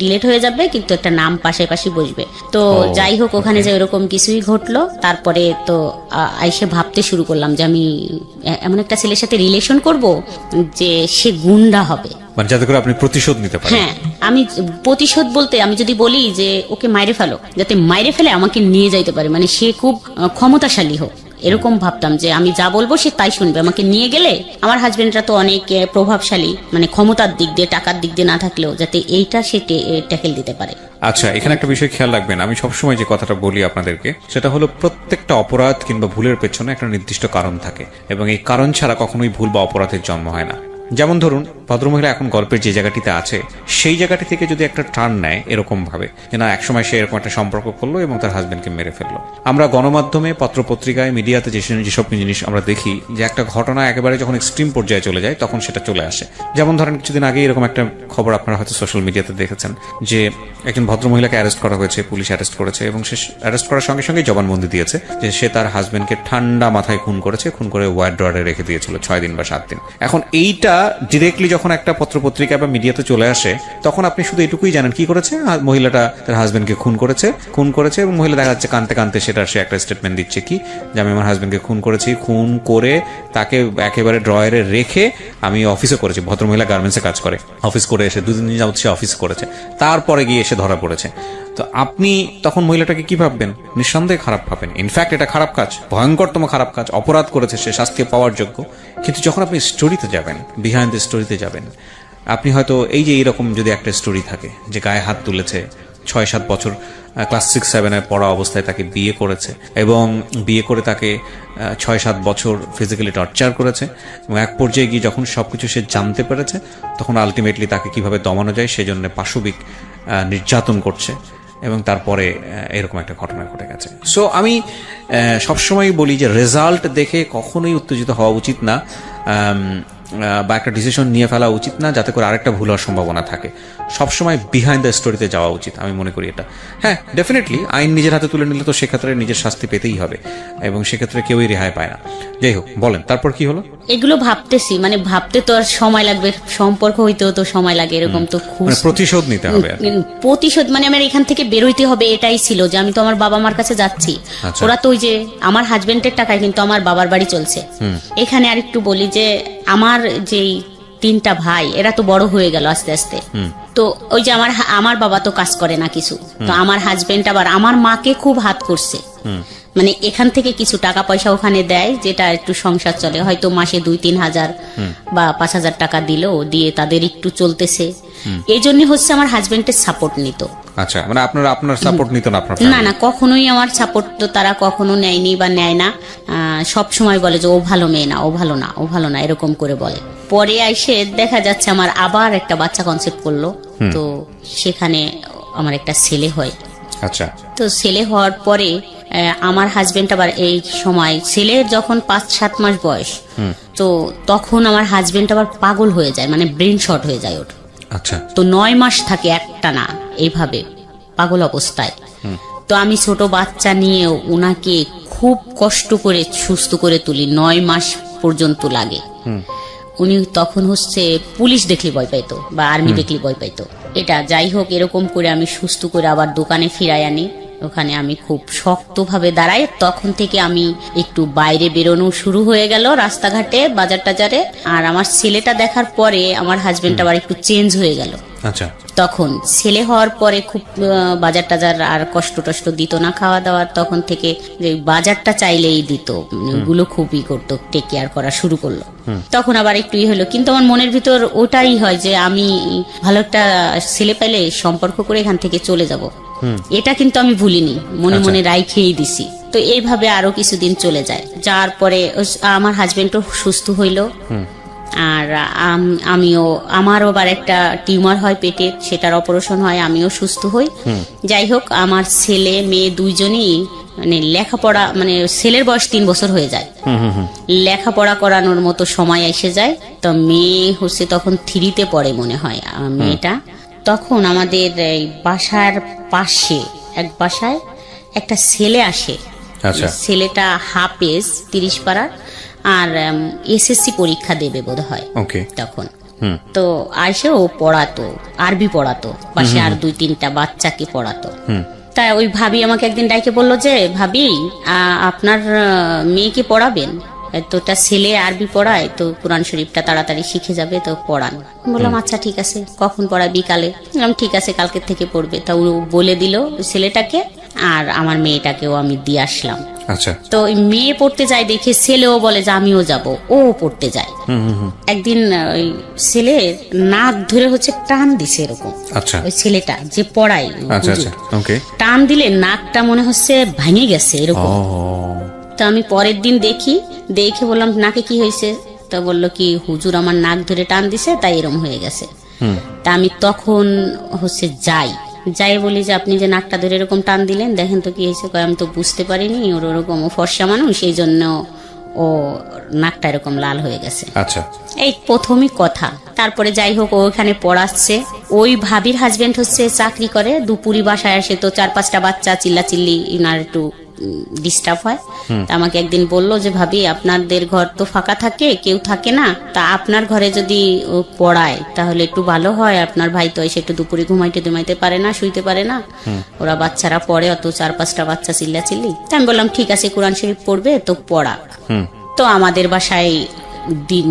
ডিলেট হয়ে যাবে, কিন্তু একটা নাম পাশাপাশি বসবে। তো যাই হোক ওখানে যে এরকম কিছুই ঘটলো। তারপরে তো আইসে ভাবতে শুরু করলাম যে আমি এমন একটা ছেলের সাথে রিলেশন করব যে সে গুন্ডা হবে, মানে যাতে করে আপনি প্রতিশোধ নিতে পারেন। হ্যাঁ, আমি প্রতিশোধ বলতে আমি যদি বলি যে ওকে মাইরে ফেলো, যাতে মাইরে ফেলে আমাকে নিয়ে যাইতে পারে, মানে সে খুব ক্ষমতাশালী হোক, এরকম ভাবতাম যে আমি যা বলবো সে তাই শুনবে। আমাকে নিয়ে গেলে আমার হাজবেন্ডরা তো অনেক প্রভাবশালী, মানে ক্ষমতার দিক দিয়ে টাকার দিক দিয়ে না থাকলেও যাতে এইটা সে ট্যাকেল দিতে পারে। আচ্ছা, এখানে একটা বিষয় খেয়াল রাখবেন, আমি সবসময় যে কথাটা বলি আপনাদেরকে সেটা হলো প্রত্যেকটা অপরাধ কিংবা ভুলের পেছনে একটা নির্দিষ্ট কারণ থাকে, এবং এই কারণ ছাড়া কখনোই ভুল বা অপরাধের জন্ম হয় না। যেমন ধরুন ভদ্রমহিলা এখন গল্পের যে জায়গাটিতে আছে সেই জায়গাটি থেকে যদি একটা টার্ন নেয় এরকম ভাবে যে না একসময় সে এরকম একটা সম্পর্ক করলো এবং তার হাজবেন্ডকে মেরে ফেললো। আমরা গণমাধ্যমে, পত্রপত্রিকায়, মিডিয়াতে যেসব জিনিস আমরা দেখি যে একটা ঘটনা একেবারে যখন এক্সট্রিম পর্যায়ে চলে যায় তখন সেটা চলে আসে। যেমন ধরেন কিছুদিন আগে এরকম একটা খবর আপনারা হয়তো সোশ্যাল মিডিয়াতে দেখেছেন যে একজন ভদ্রমহিলাকে অ্যারেস্ট করা হয়েছে, পুলিশ অ্যারেস্ট করেছে, এবং সে অ্যারেস্ট করার সঙ্গে সঙ্গে জবানবন্দি দিয়েছে যে সে তার হাজবেন্ডকে ঠান্ডা মাথায় খুন করে ওয়ার্ড ড্রয়ারে রেখে দিয়েছিল 6 দিন বা 7 দিন। এখন এইটা ডিরেক্টলি যখন একটা পত্রপত্রিকা বা মিডিয়াতে চলে আসে তখন আপনি শুধু এটুকুই জানেন কি করেছে, মহিলাটা তার হাজবেন্ডকে খুন করেছে এবং মহিলা দেখা যাচ্ছে কানতে কানতে সেটা সে একটা স্টেটমেন্ট দিচ্ছে কি যে আমি আমার হাজবেন্ডকে খুন করেছি, খুন করে তাকে একেবারে ড্রয়ারে রেখে আমি অফিসে করেছি। ভদ্রমহিলা গার্মেন্টসে কাজ করে, অফিস করে এসে 2 দিন যাবত সে অফিস করেছে, তারপরে গিয়ে এসে ধরা পড়েছে। তো আপনি তখন মহিলাটাকে কি ভাববেন? নিঃসন্দেহে খারাপ ভাবেন। ইনফ্যাক্ট এটা খারাপ কাজ, ভয়ঙ্করতম খারাপ কাজ, অপরাধ করেছে সে, শাস্তি পাওয়ার যোগ্য। কিন্তু যখন আপনি স্টোরিতে যাবেন, বিহাইন্ড দ্য স্টোরিতে যাবেন, আপনি হয়তো এই যে এইরকম যদি একটা স্টোরি থাকে যে গায়ে হাত তুলেছে, 6-7 বছর ক্লাস 6-7-এ পড়া অবস্থায় তাকে বিয়ে করেছে এবং বিয়ে করে তাকে 6-7 বছর ফিজিক্যালি টর্চার করেছে, এবং এক পর্যায়ে গিয়ে যখন সবকিছু সে জানতে পেরেছে তখন আলটিমেটলি তাকে কিভাবে দমানো যায় সেজন্য পাশবিক নির্যাতন করছে, এবং তারপরে এরকম একটা ঘটনা ঘটে গেছে। সো আমি সবসময় বলি যে রেজাল্ট দেখে কখনোই উত্তেজিত হওয়া উচিত না। বা একটা ডিসিশন নিয়ে ফেলা উচিত না যাতে করে আরেকটা ভুল হওয়ার সম্ভাবনা থাকে। সবসময় বিহাইন্ড দ্য স্টোরিতে যাওয়া উচিত, আমি মনে করি এটা। হ্যাঁ, ডেফিনেটলি আইন নিজের হাতে তুলে নিলে তো সেক্ষেত্রে নিজের শাস্তি পেতেই হবে, এবং সেক্ষেত্রে কেউই রেহাই পায় না। যাই হোক, বলেন তারপর কি হলো? এগুলো ভাবতেছি, মানে ভাবতে তো আর সময় লাগবে, সম্পর্ক হইতেও তো সময় লাগে, এরকম তো খুব প্রতিশোধ নিতে হবে আর কি। প্রতিশোধ মানে আমার এখান থেকে বেরোইতে হবে, এটাই ছিল যে আমি তো আমার বাবা মার কাছে যাচ্ছি। আচ্ছা। ওরা তো ওই যে আমার হাজবেন্ডের টাকায় কিন্তু আমার বাবার বাড়ি চলছে। এখানে আর একটু বলি যে আমার যেই 3টা ভাই, এরা তো বড় হয়ে গেল আস্তে আস্তে। তো ওই যে আমার বাবা তো কাজ করে না কিছু, তো আমার হাজবেন্ড আবার আমার মাকে খুব হাত করছে। মানে এখান থেকে কিছু টাকা পয়সা ওখানে দেয়, যেটা একটু সংসার চলে, হয়তো মাসে 2-3 হাজার বা 5,000 টাকা দিলেও দিয়ে তাদের একটু চলতেছে। এই জন্য হচ্ছে আমার হাজবেন্ডের সাপোর্ট নিত। আচ্ছা, মানে আপনার সাপোর্ট নিত না আপনার? না না, কখনোই আমার সাপোর্ট তো তারা কখনো নেয়নি বা নেয় না। সব সময় বলে যে ও ভালো মেয়ে না, ও ভালো না, ও ভালো না, এরকম করে বলে। পরে এসে দেখা যাচ্ছে আমার আবার একটা বাচ্চা কনসেপ্ট করলো, তো সেখানে আমার একটা ছেলে হয়। আচ্ছা। তো ছেলে হওয়ার পরে আমার হাজবেন্ড আবার এই সময়, ছেলের যখন 5-7 মাস বয়স, তো তখন আমার হাজবেন্ড আবার পাগল হয়ে যায়, মানে ব্রেন শর্ট হয়ে যায় ওর। আচ্ছা। তো 9 মাস থাকে একটানা এইভাবে পাগল অবস্থায়। তো আমি ছোট বাচ্চা নিয়ে ওনাকে খুব কষ্ট করে সুস্থ করে তুলি, 9 মাস পর্যন্ত লাগে। উনি তখন হচ্ছে পুলিশ দেখলে ভয় পাইতো বা আর্মি দেখলে ভয় পাইতো। এটা যাই হোক, এরকম করে আমি সুস্থ করে আবার দোকানে ফিরাই আনি। ওখানে আমি খুব শক্তভাবে দাঁড়াই। তখন থেকে আমি একটু বাইরে বেরোনো শুরু হয়ে গেল, রাস্তাঘাটে, বাজার টাজারে। আর আমার ছেলেটা দেখার পরে আমার হাজবেন্ড আবার একটু চেঞ্জ হয়ে গেল। আচ্ছা। তখন ছেলে হওয়ার পরে খুব বাজার টাজার আর কষ্ট টষ্ট দিত না, খাওয়া দাওয়ার তখন থেকে যে বাজারটা চাইলেই দিত, ওগুলো খুবই করতো, টেক কেয়ার করা শুরু করলো। তখন আবার একটু হলো, কিন্তু আমার মনের ভিতর ওটাই হয় যে আমি ভালো একটা ছেলে পেলে সম্পর্ক করে এখান থেকে চলে যাব। এটা কিন্তু আমি ভুলিনি, মনে মনে রাইখেই দিছি। তো এইভাবে আরো কিছুদিন চলে যায়, যার পরে আমার হাজবেন্ডও সুস্থ হইলো। আর আমিও, আমারও আবার একটা টিউমার হয় পেটে, সেটার অপারেশন হয়, আমিও সুস্থ হই। যাই হোক, আমার ছেলে মেয়ে দুইজনই মানে লেখাপড়া, মানে ছেলের বয়স 3 বছর হয়ে যায়, লেখাপড়া করানোর মতো সময় এসে যায়। তো মেয়ে হচ্ছে তখন 3তে পড়ে মনে হয় মেয়েটা। তখন আমাদের এই বাসার পাশে এক বাসায় একটা ছেলে আসে। ছেলেটা হাফেজ, 30 পাড়ার, আর এসএসসি পরীক্ষা দেবে বোধ হয় তখন। তো আসে ও পড়াতো, আরবি পড়াতো, পাশে আর 2-3টা বাচ্চাকে পড়াতো। তাই ওই ভাবি আমাকে একদিন ডাইকে বললো যে, ভাবি আপনার মেয়েকে পড়াবেন? তো একটা ছেলে আরবি পড়ায়, তো কোরআন শরীফটা তাড়াতাড়ি শিখে যাবে, তো পড়ান। বললাম আচ্ছা ঠিক আছে, কখন পড়ায়? বিকালে। বললাম ঠিক আছে, কালকে থেকে পড়বে। তা ও বলে দিল ছেলেটাকে, আর আমার মেয়েটাকেও আমি দিয়ে আসলাম। আচ্ছা। তো মেয়ে পড়তে যায় দেখে ছেলেও বলে যে আমিও যাব, ও পড়তে যায়। একদিন ওই ছেলে নাক ধরে হচ্ছে টান দিছে এরকম। আচ্ছা। ওই ছেলেটা যে পড়ায়, টান দিলে নাকটা মনে হচ্ছে ভেঙে গেছে এরকম। তো আমি পরের দিন দেখে বললাম নাকে কি হয়েছে? তা বললো কি, হুজুর আমার নাক ধরে টান দিছে, তাই এরকম হয়ে গেছে। তা আমি তখন হচ্ছে যাই বলি যে আপনি যে নাকটা ধরে এরকম টান দিলেন, দেখেন তো কি হয়েছে? আমি তো বুঝতে পারিনি, ওর ওরকম ফর্সা মানুষ, এই জন্য ও নাকটা এরকম লাল হয়ে গেছে। আচ্ছা। এই প্রথমই কথা। তারপরে যাই হোক, ও ওখানে পড়াচ্ছে। ওই ভাবির হাজবেন্ড হচ্ছে চাকরি করে, দুপুরি বাসায় আসে, তো 4-5টা বাচ্চা চিল্লাচিল্লি, ইনার একটু ডিস্টার্ব হয়। তা আমাকে একদিন বললো যে, ভাবি আপনাদের ঘর তো ফাঁকা থাকে, কেউ থাকে না, তা আপনার ঘরে যদি ও পড়ায় তাহলে একটু ভালো হয়। আপনার ভাই তো এসে একটু দুপুরে ঘুমাইতে পারে না, শুইতে পারে না, ওরা বাচ্চারা পড়ে, অত 4-5টা বাচ্চা চিল্লাচিল্লি। তা আমি বললাম ঠিক আছে, কোরআন শরীফ পড়বে তো পড়াক। তো আমাদের বাসায়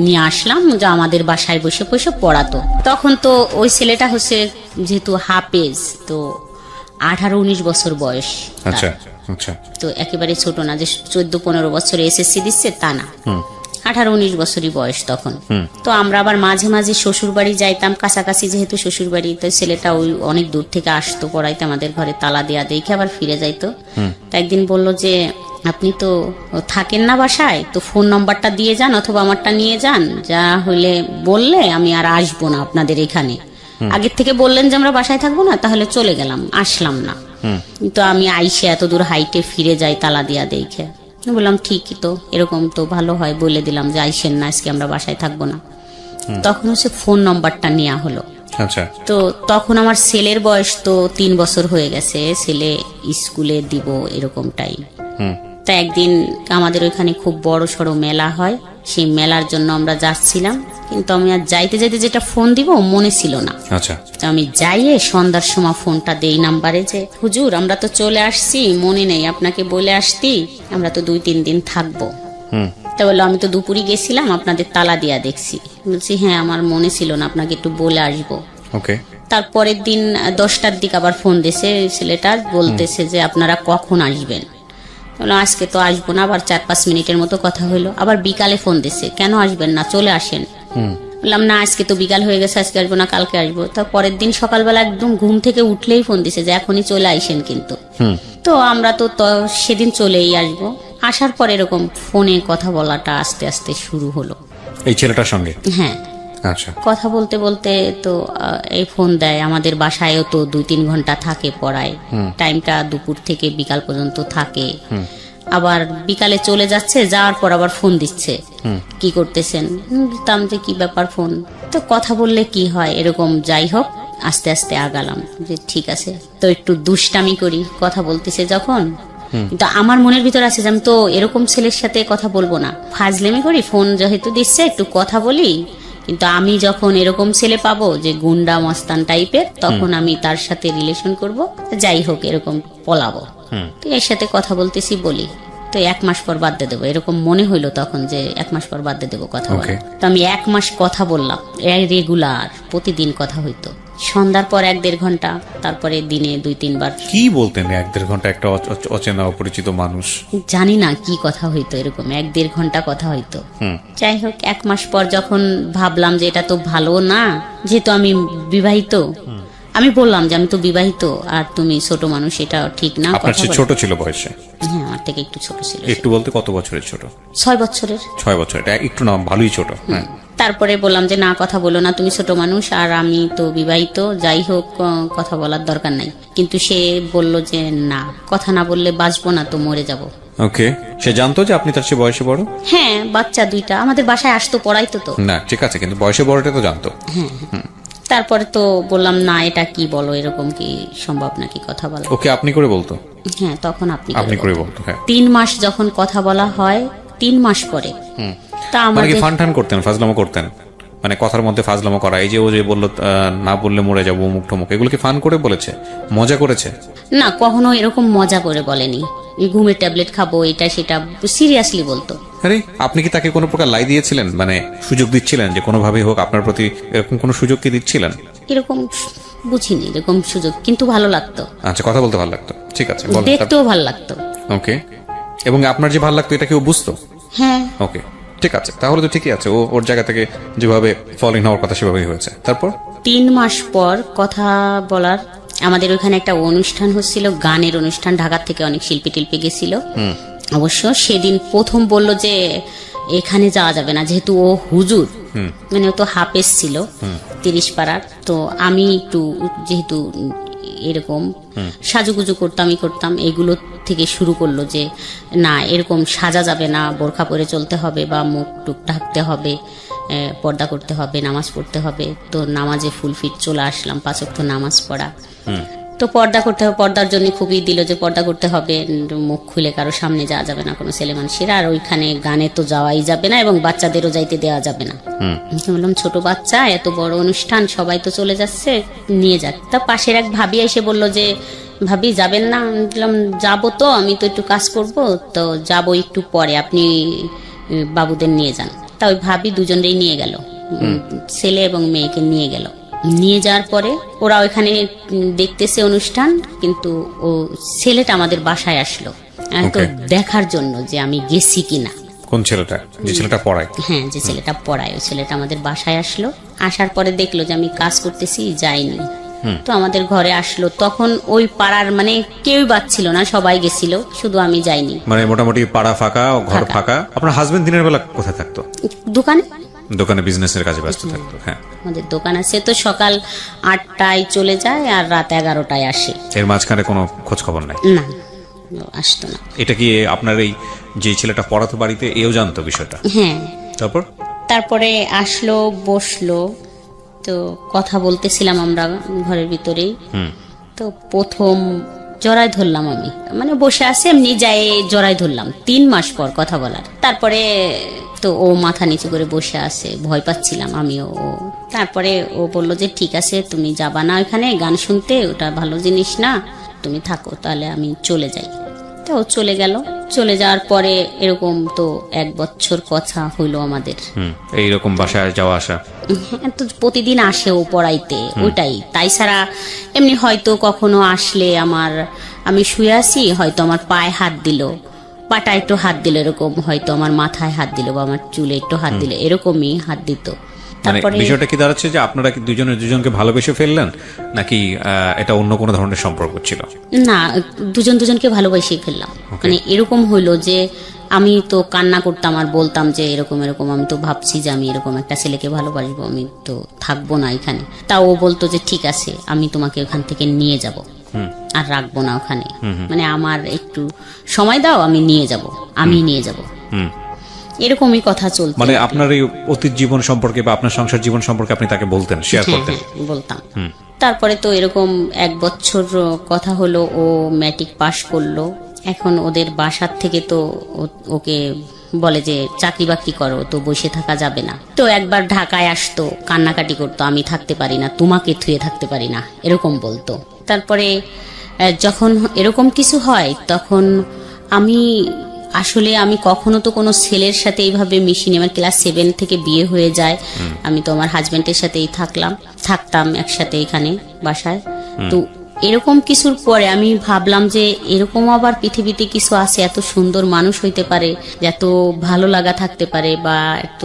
নিয়ে আসলাম, যে আমাদের বাসায় বসে বসে পড়াতো। তখন তো ওই ছেলেটা হচ্ছে যেহেতু হাফেজ, তো 18-19 বছর বয়স। আচ্ছা। তো একেবারে ছোট না যে 14-15 বছরে এসএসসি দিচ্ছে, তা না, 18-19 বছরই বয়স তখন। তো আমরা আবার মাঝে মাঝে শ্বশুর বাড়ি যাইতাম, কাছাকাছি যেহেতু শ্বশুর বাড়ি, তো ছেলেটা ওই অনেক দূর থেকে আসতো পড়াইতে, আমাদের ঘরে তালা দেয়া দেখে আবার ফিরে যাইতো। তো একদিন বললো যে, আপনি তো থাকেন না বাসায়, তো ফোন নাম্বারটা দিয়ে যান অথবা আমারটা নিয়ে যান, যা হইলে বললে আমি আর আসবো না আপনাদের এখানে। আগের থেকে বললেন যে আমরা বাসায় থাকবো না, তাহলে চলে গেলাম, আসলাম না। তো আমি আইসে এত দূর হাইটে ফিরে যাই তালা দিয়া দেখে। বললাম ঠিকই তো, এরকম তো ভালো হয়, বলে দিলাম যে আইসেন না, আজকে আমরা বাসায় থাকবো না। তখন হচ্ছে ফোন নম্বরটা নেওয়া হলো। আচ্ছা, তো তখন আমার ছেলের বয়স তো 3 বছর হয়ে গেছে, ছেলে স্কুলে দিব এরকম টাইম। তা একদিন আমাদের ওইখানে খুব বড় সড়ো মেলা হয়, সেই মেলার জন্য আমরা যাচ্ছিলাম, কিন্তু আমি আর যাইতে যাইতে যেটা ফোন দিব মনে ছিল না। আচ্ছা, তো আমি যাইয়ে সন্ধ্যার সময় ফোনটা দেই নাম্বারে যে হুজুর আমরা তো চলে আসছি, মনে নেই আপনাকে বলে আসতি আমরা তো 2-3 দিন থাকবো। তা বললো আমি তো দুপুরে গেছিলাম, আপনাদের তালা দিয়া দেখছি। বলছি হ্যাঁ আমার মনে ছিল না, আপনাকে একটু বলে আসবো। ওকে। তারপরের দিন 10টার দিকে আবার ফোন দিছে ছেলেটার, বলতেছে যে আপনারা কখন আসবেন। বললাম আজকে তো আসবো না। আবার 4-5 মিনিটের মতো কথা হলো, আবার বিকালে ফোন দিছে, কেন আসবেন না, চলে আসেন। বললাম না আজকে তো বিকাল হয়ে গেছে, আজকে আসবো না, কালকে আসবো। তা পরের দিন সকালবেলা একদম ঘুম থেকে উঠলেই ফোন দিছে যে এখনই চলে আইসেন কিন্তু। তো আমরা তো সেদিন চলেই আসবো। আসার পর এরকম ফোনে কথা বলাটা আস্তে আস্তে শুরু হলো এই ছেলেটার সঙ্গে? হ্যাঁ। আচ্ছা, কথা বলতে বলতে তো এই ফোন দেয়, আমাদের বাসায়ও তো 2-3 ঘন্টা থাকে পড়ায়, টাইমটা দুপুর থেকে বিকাল পর্যন্ত থাকে। আবার বিকালে চলে যাচ্ছে, যাওয়ার পর আবার ফোন দিচ্ছে, কি করতেছেন। বলতাম যে কি ব্যাপার ফোন, তো কথা বললে কি হয় এরকম। যাই হোক আস্তে আস্তে আগালাম যে ঠিক আছে, তো একটু দুষ্টামি করি কথা বলতেছে যখন। কিন্তু আমার মনের ভিতর আছে যে আমি তো এরকম ছেলের সাথে কথা বলবো না, ফাজলেমি করি, ফোন যেহেতু দিচ্ছে একটু কথা বলি। কিন্তু আমি যখন এরকম ছেলে পাবো যে গুন্ডা মস্তান টাইপের, তখন আমি তার সাথে রিলেশন করব, যাই হোক এরকম পলাবো। তো এর সাথে কথা বলতেছি বলি, তো 1 মাস পর বাদ দিয়ে দেবো এরকম মনে হইলো তখন, যে 1 মাস পর বাদ দিয়ে দেবো কথা বলা। তো আমি 1 মাস কথা বললাম, রেগুলার প্রতিদিন কথা হইতো, সন্ধ্যার পর 1-1.5 ঘন্টা, তারপরে দিনে 2-3 বার। কি বলতেন 1-1.5 ঘন্টা একটা অচেনা অপরিচিত মানুষ? জানি না কি কথা হইতো, এরকম 1-1.5 ঘন্টা কথা হইতো। যাই হোক 1 মাস পর যখন ভাবলাম যে এটা তো ভালো না, যেহেতু আমি বিবাহিত, আমি বললাম যে আমি তো বিবাহিত আর তুমি ছোট মানুষ, এটা ঠিক না। আপনার চেয়ে ছোট ছিল বয়সে? হ্যাঁ আমার থেকে একটু ছোট ছিল। একটু বলতে কত বছরের ছোট? 6 বছরের। 6 বছর, এটা একটু না ভালোই ছোট। হ্যাঁ। তারপরে বললাম যে না কথা বলো না, তুমি ছোট মানুষ আর আমি তো বিবাহিত, যাই হোক কথা বলার দরকার নাই। কিন্তু সে বলল যে না, কথা না বললে বাঁচবো না, তো মরে যাব। ওকে। সে জানতো যে আপনি তার চেয়ে বয়সে বড়? হ্যাঁ, বাচ্চা 2টা আমাদের বাসায় আসতো, পড়াইতো তো। না ঠিক আছে, কিন্তু বয়সে বড়টা তো জানতো। হ্যাঁ। তারপরে তো বললাম না এটা কি বলো, এরকম কি সম্ভব নাকি কথা বলা। ওকে আপনি করে বলতো? হ্যাঁ তখন আপনি করে বলতো। হ্যাঁ। 3 মাস যখন কথা বলা হয়, 3 মাস পরে তা মানে আমাদের কি ফান করতেন, ফাজলামো করতেন? মানে কথার মধ্যে ফাজলামো করা, এই যে ও যে বললো না বললে মরে যাবো মুখ টুমুক, এগুলো কি ফান করে বলেছে, মজা করেছে? না কখনো এরকম মজা করে বলেনি, ঘুমের ট্যাবলেট খাবো এটা সেটা সিরিয়াসলি বলতো। আরে আপনি কি তাকে কোনো প্রকার লাই দিয়েছিলেন, মানে সুযোগ দিচ্ছিলেন যে কোনোভাবেই হোক আপনার প্রতি এরকম কোনো সুযোগ কি দিচ্ছিলেন? এরকম বুঝিনি এরকম সুযোগ, কিন্তু ভালো লাগতো। আচ্ছা, কথা বলতে ভালো লাগতো, ঠিক আছে, দেখতেও ভালো লাগতো। ওকে। এবং আপনার যে ভালো লাগতো এটা কেউ বুঝতো? হ্যাঁ। ওকে, ঠিক আছে, তাহলে তো ঠিকই আছে, ও ওর জায়গা থেকে যেভাবে ফলিং হওয়ার কথা সেভাবেই হয়েছে। তারপর 3 মাস পর কথা বলার, আমাদের ওখানে একটা অনুষ্ঠান হচ্ছিল, গানের অনুষ্ঠান, ঢাকা থেকে অনেক শিল্পী টিল্পী গেছিল। অবশ্য সেদিন প্রথম বলল যে এখানে যাওয়া যাবে না, যেহেতু ও হুজুর, মানে ও তো হাফেজ ছিল 30 পাড়ার। তো আমি একটু যেহেতু এরকম সাজুগুজু করতাম, এগুলো থেকে শুরু করলো যে না এরকম সাজা যাবে না, বোরখা পরে চলতে হবে বা মুখ টুক ঢাকতে হবে, পর্দা করতে হবে, নামাজ পড়তে হবে। তো নামাজে ফুল ফিট চলে আসলাম, 5 ওয়াক্ত নামাজ পড়া। তো পর্দা করতে হবে, পর্দার জন্য খুবই দিল যে পর্দা করতে হবে, মুখ খুলে কারো সামনে যাওয়া যাবে না কোনো ছেলে মানুষের, আর ওইখানে গানে তো যাওয়াই যাবে না এবং বাচ্চাদেরও যাইতে দেওয়া যাবে না। বললাম ছোট বাচ্চা, এত বড় অনুষ্ঠান, সবাই তো চলে যাচ্ছে, নিয়ে যাক। তা পাশের এক ভাবি এসে বলল যে ভাবি যাবেন না? বললাম যাবো তো, আমি তো একটু কাজ করব, তো যাবো একটু পরে, আপনি বাবুদের নিয়ে যান। তা ওই ভাবি দুজনেই নিয়ে গেল, ছেলে এবং মেয়েকে নিয়ে গেল। নিয়ে যাওয়ার পরে ওরা ওইখানে দেখতেছে অনুষ্ঠান, কিন্তু ও ছেলেটা আমাদের বাসায় আসলো তো দেখার জন্য যে আমি গেছি কিনা। কোন ছেলেটা? যে ছেলেটা পড়ায়? হ্যাঁ, যে ছেলেটা পড়ায়, ওই ছেলেটা আমাদের বাসায় আসলো। আসার পরে দেখলো যে আমি কাজ করতেছি, যাইনি। তো আমাদের ঘরে আসলো, তখন ওই পাড়ার মানে কেউই বাচ্ছিল না, সবাই গেছিল, শুধু আমি যাইনি। মানে মোটামুটি পাড়া ফাঁকা, ঘর ফাঁকা। আপনার হাজবেন্ড দিনের বেলা কোথায় থাকতো? দোকানে বিজনেসের কাজে ব্যস্ত থাকতো। হ্যাঁ, আমাদের দোকান আছে, তো সকাল 8টায় চলে যায় আর রাত 11টায় আসে। এর মাঝখানে কোনো খোঁজ খবর নাই? না, আসতো না। এটা কি আপনার এই যে ছেলেটা পড়াতো বাড়িতে, এও জানতো বিষয়টা? হ্যাঁ। তারপরে আসলো, বসলো, তো কথা বলতেছিলাম আমরা ঘরের ভিতরেই। তো প্রথম জড়াই ধরলাম আমি, মানে বসে আছে এমনি যাই জড়াই ধরলাম 3 মাস পর কথা বলার। তারপরে তো ও মাথা নিচু করে বসে আছে, ভয় পাচ্ছিলাম আমিও। তারপরে ও বলল যে ঠিক আছে তুমি যাবা না ওখানে গান শুনতে, ওটা ভালো জিনিস না, তুমি থাকো, তাহলে আমি চলে যাই। তো ও চলে গেল। চলে যাওয়ার পরে এরকম তো 1 বছর কথা হইলো আমাদের। এইরকম বাসায় যাওয়া আসা? হ্যাঁ, তো প্রতিদিন আসে ও পড়াইতে, ওইটাই। তাই ছাড়া এমনি হয়তো কখনো আসলে আমি শুয়ে আছি, হয়তো আমার পায়ে হাত দিল, পাটা একটু হাত দিল, এরকম হয়তো আমার মাথায় হাত দিল বা আমার চুলে একটু হাত দিল, এরকমই হাত দিত। মানে বিষয়টা কি দাঁড়াচ্ছে যে আপনারা কি দুজনকে ভালোবেসে ফেললেন, নাকি এটা অন্য কোনো ধরনের সম্পর্ক ছিল? না, দুজনকে ভালোবেসে ফেললাম। মানে এরকম হইলো যে আমি তো কান্না করতাম আর বলতাম যে এরকম এরকম, আমি তো ভাবছি যে আমি এরকম একটা ছেলেকে ভালোবাসবো, আমি তো থাকবো না এখানে। তা ও বলতো যে ঠিক আছে আমি তোমাকে ওখান থেকে নিয়ে যাব, আর রাখবো না ওখানে, মানে আমার একটু সময় দাও, আমি নিয়ে যাব। এরকমই কথা চলতো। মানে আপনার এই অতীত জীবন সম্পর্কে বা আপনার সংসার জীবন সম্পর্কে আপনি তাকে বলতেন, শেয়ার করতেন? বলতাম। তারপরে তো এরকম 1 বছর কথা হলো, ও ম্যাট্রিক পাশ করলো। এখন ওদের বাসার থেকে তো ওকে বলে যে চাকরি বাকরি করো, তো বসে থাকা যাবে না। তো একবার ঢাকায় আসতো, কান্নাকাটি করতো, আমি থাকতে পারি না, তোমাকে থুয়ে থাকতে পারি না, এরকম বলতো। তারপরে যখন এরকম কিছু হয় তখন আমি কখনো তো কোনো ছেলের সাথে এইভাবে মিশিনি। আমার ক্লাস 7 থেকে বিয়ে হয়ে যায়, আমি তো আমার হাজবেন্ডের সাথেই থাকতাম একসাথে এখানে বাসায়। তো এরকম কিছুর পরে আমি ভাবলাম যে এরকম আবার পৃথিবীতে কিছু আছে, এত সুন্দর মানুষ হইতে পারে, এত ভালো লাগা থাকতে পারে, বা এত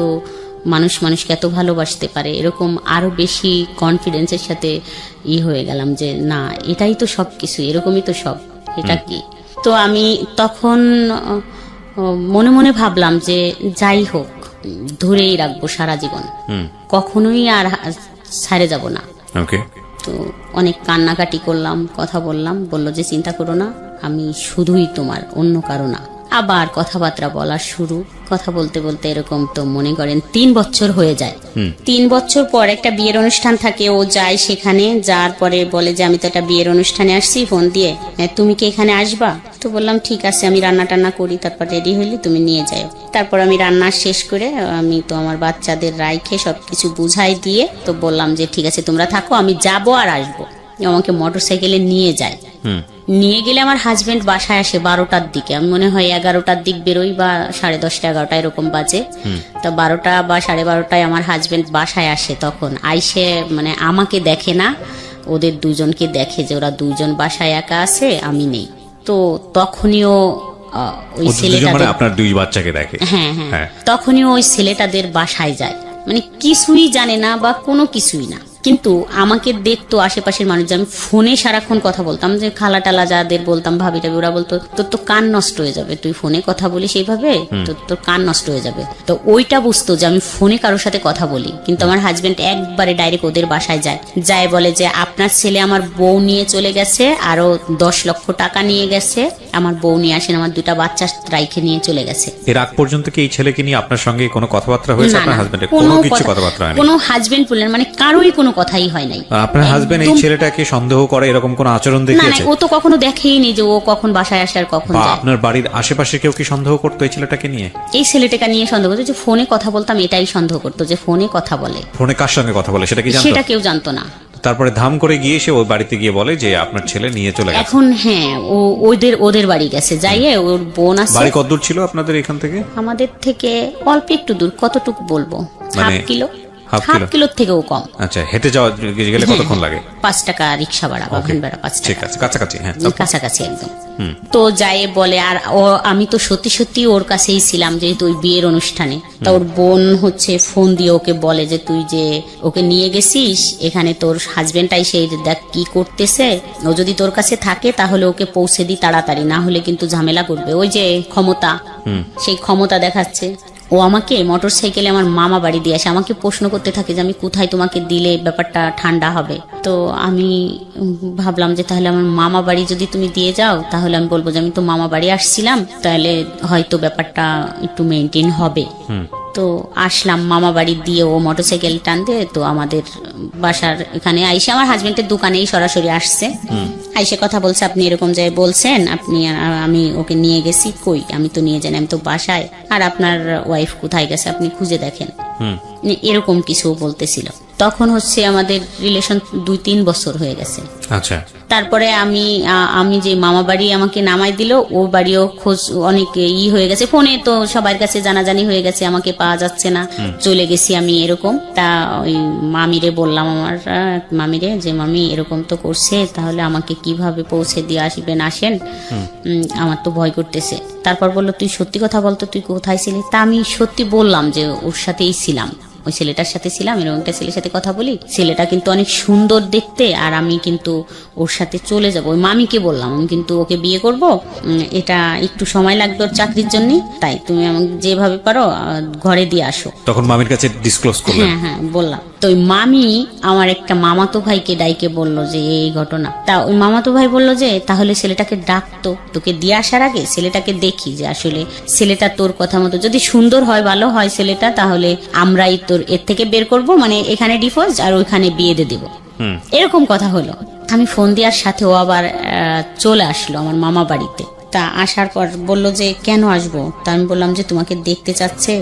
মানুষকে এত ভালোবাসতে পারে, এরকম আরো বেশি কনফিডেন্সের সাথে হয়ে গেলাম যে না, এটাই তো সব কিছু, এরকমই তো সব, এটা কি। তো আমি তখন মনে মনে ভাবলাম যে যাই হোক, ধরেই রাখবো সারা জীবন, কখনোই আর ছাড়ে যাব না। তো অনেক কান্নাকাটি করলাম, কথা বললাম, বললো যে চিন্তা করো না, আমি শুধুই তোমার, অন্য কারো না। আবার কথাবার্তা বলা শুরু, কথা বলতে বলতে এরকম তো মনে করেন 3 বছর হয়ে যায়। 3 বছর পর একটা বিয়ের অনুষ্ঠান থাকে, ও যায় সেখানে। যাওয়ার পরে বলে যে আমি তো একটা বিয়ের অনুষ্ঠানে আসছি, ফোন দিয়ে তুমি কি এখানে আসবা? তো বললাম ঠিক আছে, আমি রান্না টান্না করি, তারপর রেডি হইলে তুমি নিয়ে যাও। তারপর আমি রান্না শেষ করে আমি তো আমার বাচ্চাদের রাইখে সবকিছু বুঝাই দিয়ে তো বললাম যে ঠিক আছে তোমরা থাকো, আমি যাবো আর আসবো। আমাকে মোটরসাইকেলে নিয়ে যায়। নিয়ে গেলে আমার হাজবেন্ড বাসায় আসে 12টার দিকে, আমি মনে হয় 11টার দিক বেরোই, বা 10:30 11টা এরকম বাজে। তো 12টা বা 12:30টায় আমার হাজবেন্ড বাসায় আসে। তখন আইসে মানে আমাকে দেখে না, ওদের দুজনকে দেখে যে ওরা দুজন বাসায় একা আছে, আমি নেই। তো তখনইও ওই ছেলেটা আপনার 2 বাচ্চাকে দেখে। হ্যাঁ, তখনই ওই ছেলেটাদের বাসায় যায়, মানে কিছুই জানে না বা কোনো কিছুই না, কিন্তু আমাকে দেখতো আশেপাশের মানুষ। আমি ফোনে সারাক্ষণ কথা বলতাম, যে খালা টালা যাদের বলতাম, ভাবি টাবি, ওরা বলতো তোর তো কান নষ্ট হয়ে যাবে, তুই ফোনে কথা বলিস এইভাবে, তোর কান নষ্ট হয়ে যাবে। তো ওইটা বুঝতো যে আমি ফোনে কারোর সাথে কথা বলি। কিন্তু আমার হাজবেন্ড একবারে ডাইরেক্ট ওদের বাসায় যায় বলে যে আপনার ছেলে আমার বউ নিয়ে চলে গেছে, আরো 10 লক্ষ টাকা নিয়ে গেছে, আমার বউ নিয়ে আসেন, আমার 2টা বাচ্চা রাইখে নিয়ে চলে গেছে। এর আগ পর্যন্ত কি এই ছেলেকে নিয়ে আপনার সঙ্গে কোনো কথাবার্তা হয়েছে? আপনার হাজবেন্ডের কোনো কিছু কথাবার্তা হয়নি? কোনো হাজবেন্ড বললেন মানে কারোই কোনো কথাই হয় নাই। আপনার হাজবেন্ড এই ছেলেটাকে সন্দেহ করে এরকম কোন আচরণ দেখিয়েছে? না, ও তো কখনো দেখেইনি যে ও কখন বাসায় আসে আর কখন যায়। আপনার বাড়ির আশেপাশে কেউ কি সন্দেহ করতো এই ছেলেটাকে নিয়ে? এই ছেলেটাকে নিয়ে সন্দেহ করতো, যে ফোনে কথা বলতাম এটাই সন্দেহ করতো, যে ফোনে কথা বলে। ফোনে কার সঙ্গে কথা বলে সেটা কি জানতো? সেটা কেউ জানতো না। তারপরে ধাম করে গিয়ে সে ওই বাড়িতে গিয়ে বলে যে আপনার ছেলে নিয়ে চলে গেছে। এখন হ্যাঁ, ও ওদের বাড়ি গেছে, যাইয়ে ওর বোন আছে। বাড়ি কত দূর ছিল আপনাদের এখান থেকে? আমাদের থেকে অল্প একটু দূর, কতটুকু বলবো, মানে হাফ কিলোর থেকেও কম। আচ্ছা, হেঁটে যাওয়া গেলে কতক্ষণ লাগে? 5 টাকা রিক্সা ভাড়া বা ভ্যান ভাড়া 5 টাকা। ঠিক আছে, কাছাকাছি। হ্যাঁ, কাছাকাছি একদম। তো যাই বলে, আর আমি তো সত্যি ওর কাছেই ছিলাম, যেহেতু ওই বিয়ের অনুষ্ঠানে। তা ওর বোন হচ্ছে ফোন দিয়ে ওকে বলে যে তুই যে ওকে নিয়ে গেছিস, এখানে তোর হাজবেন্ডটাই সেই দেখ কি করতেছে, ও যদি তোর কাছে থাকে তাহলে ওকে পৌঁছে দি তাড়াতাড়ি, না হলে কিন্তু ঝামেলা করবে। ওই যে ক্ষমতা, সেই ক্ষমতা দেখাচ্ছে। ও আমাকে মোটরসাইকেলে আমার মামা বাড়ি দিয়ে আসে, আমাকে প্রশ্ন করতে থাকে যে আমি কোথায় তোমাকে দিলে ব্যাপারটা ঠান্ডা হবে। তো আমি ভাবলাম যে তাহলে আমার মামা বাড়ি যদি তুমি দিয়ে যাও, তাহলে আমি বলবো যে আমি তো মামা বাড়ি আসছিলাম, তাহলে হয়তো ব্যাপারটা একটু মেনটেন হবে। তো আসলাম মামা বাড়ি দিয়ে, ও মোটরসাইকেল টানতে, তো আমাদের বাসার এখানে আইসে আমার হাজবেন্ডের দোকানেই সরাসরি আসছে, আইসে কথা বলছে, আপনি এরকম যে বলছেন আপনি, আমি ওকে নিয়ে গেছি, কই আমি তো নিয়ে যাই, আমি তো বাসায়, আর আপনার ওয়াইফ কোথায় গেছে আপনি খুঁজে দেখেন, এরকম কিছু বলতেছিল। তখন হচ্ছে আমাদের রিলেশন 2-3 বছর হয়ে গেছে। আচ্ছা, তারপরে আমি যে মামা বাড়ি আমাকে নামাই দিল, ও বাড়িও খোঁজ অনেক হয়ে গেছে, ফোনে তো সবার কাছে জানাজানি হয়ে গেছে, আমাকে পাওয়া যাচ্ছে না, চলে গেছি আমি এরকম। তা ওই মামিরে বললাম, আমার মামিরে, যে মামি এরকম তো করছে, তাহলে আমাকে কিভাবে পৌঁছে দিয়ে আসবেন, আসেন, আমার তো ভয় করতেছে। তারপর বললো, তুই সত্যি কথা বলতো, তুই কোথায় ছিলি? তা আমি সত্যি বললাম যে ওর সাথেই ছিলাম, ওই ছেলেটার সাথে ছিলাম, এরকম একটা ছেলের সাথে কথা বলি, ছেলেটা কিন্তু অনেক সুন্দর দেখতে, আর আমি কিন্তু ওর সাথে চলে যাব। ওই মামিকে বললাম, আমি কিন্তু ওকে বিয়ে করব, এটা একটু সময় লাগবে ওর চাকরির জন্য, তাই তুমি আমাকে যেভাবে পারো ঘরে দিয়ে আসো। তখন মামির কাছে ডিসক্লোজ করলেন? হ্যাঁ বললাম। তো ওই মামি আমার একটা মামাতো ভাইকে ডাইকে বলল যে এই ঘটনা। তা ওই মামাতো ভাই বলল যে তাহলে ছেলেটাকে ডাকতো, তোকে দিয়ে আসার আগে ছেলেটাকে দেখি, যে আসলে ছেলেটা তোর কথা মতো যদি সুন্দর হয়, ভালো হয় ছেলেটা, তাহলে আমরাই তোর এর থেকে বের করব, মানে এখানে ডিভোর্স আর ওইখানে বিয়ে দিয়ে দেবো, এরকম কথা হলো। আমি ফোন দেওয়ার সাথে ও আবার চলে আসলো আমার মামা বাড়িতে। তা আসার পর বলল যে কেন আসবো? তা আমি বললাম যে তোমাকে দেখতে চাচ্ছে,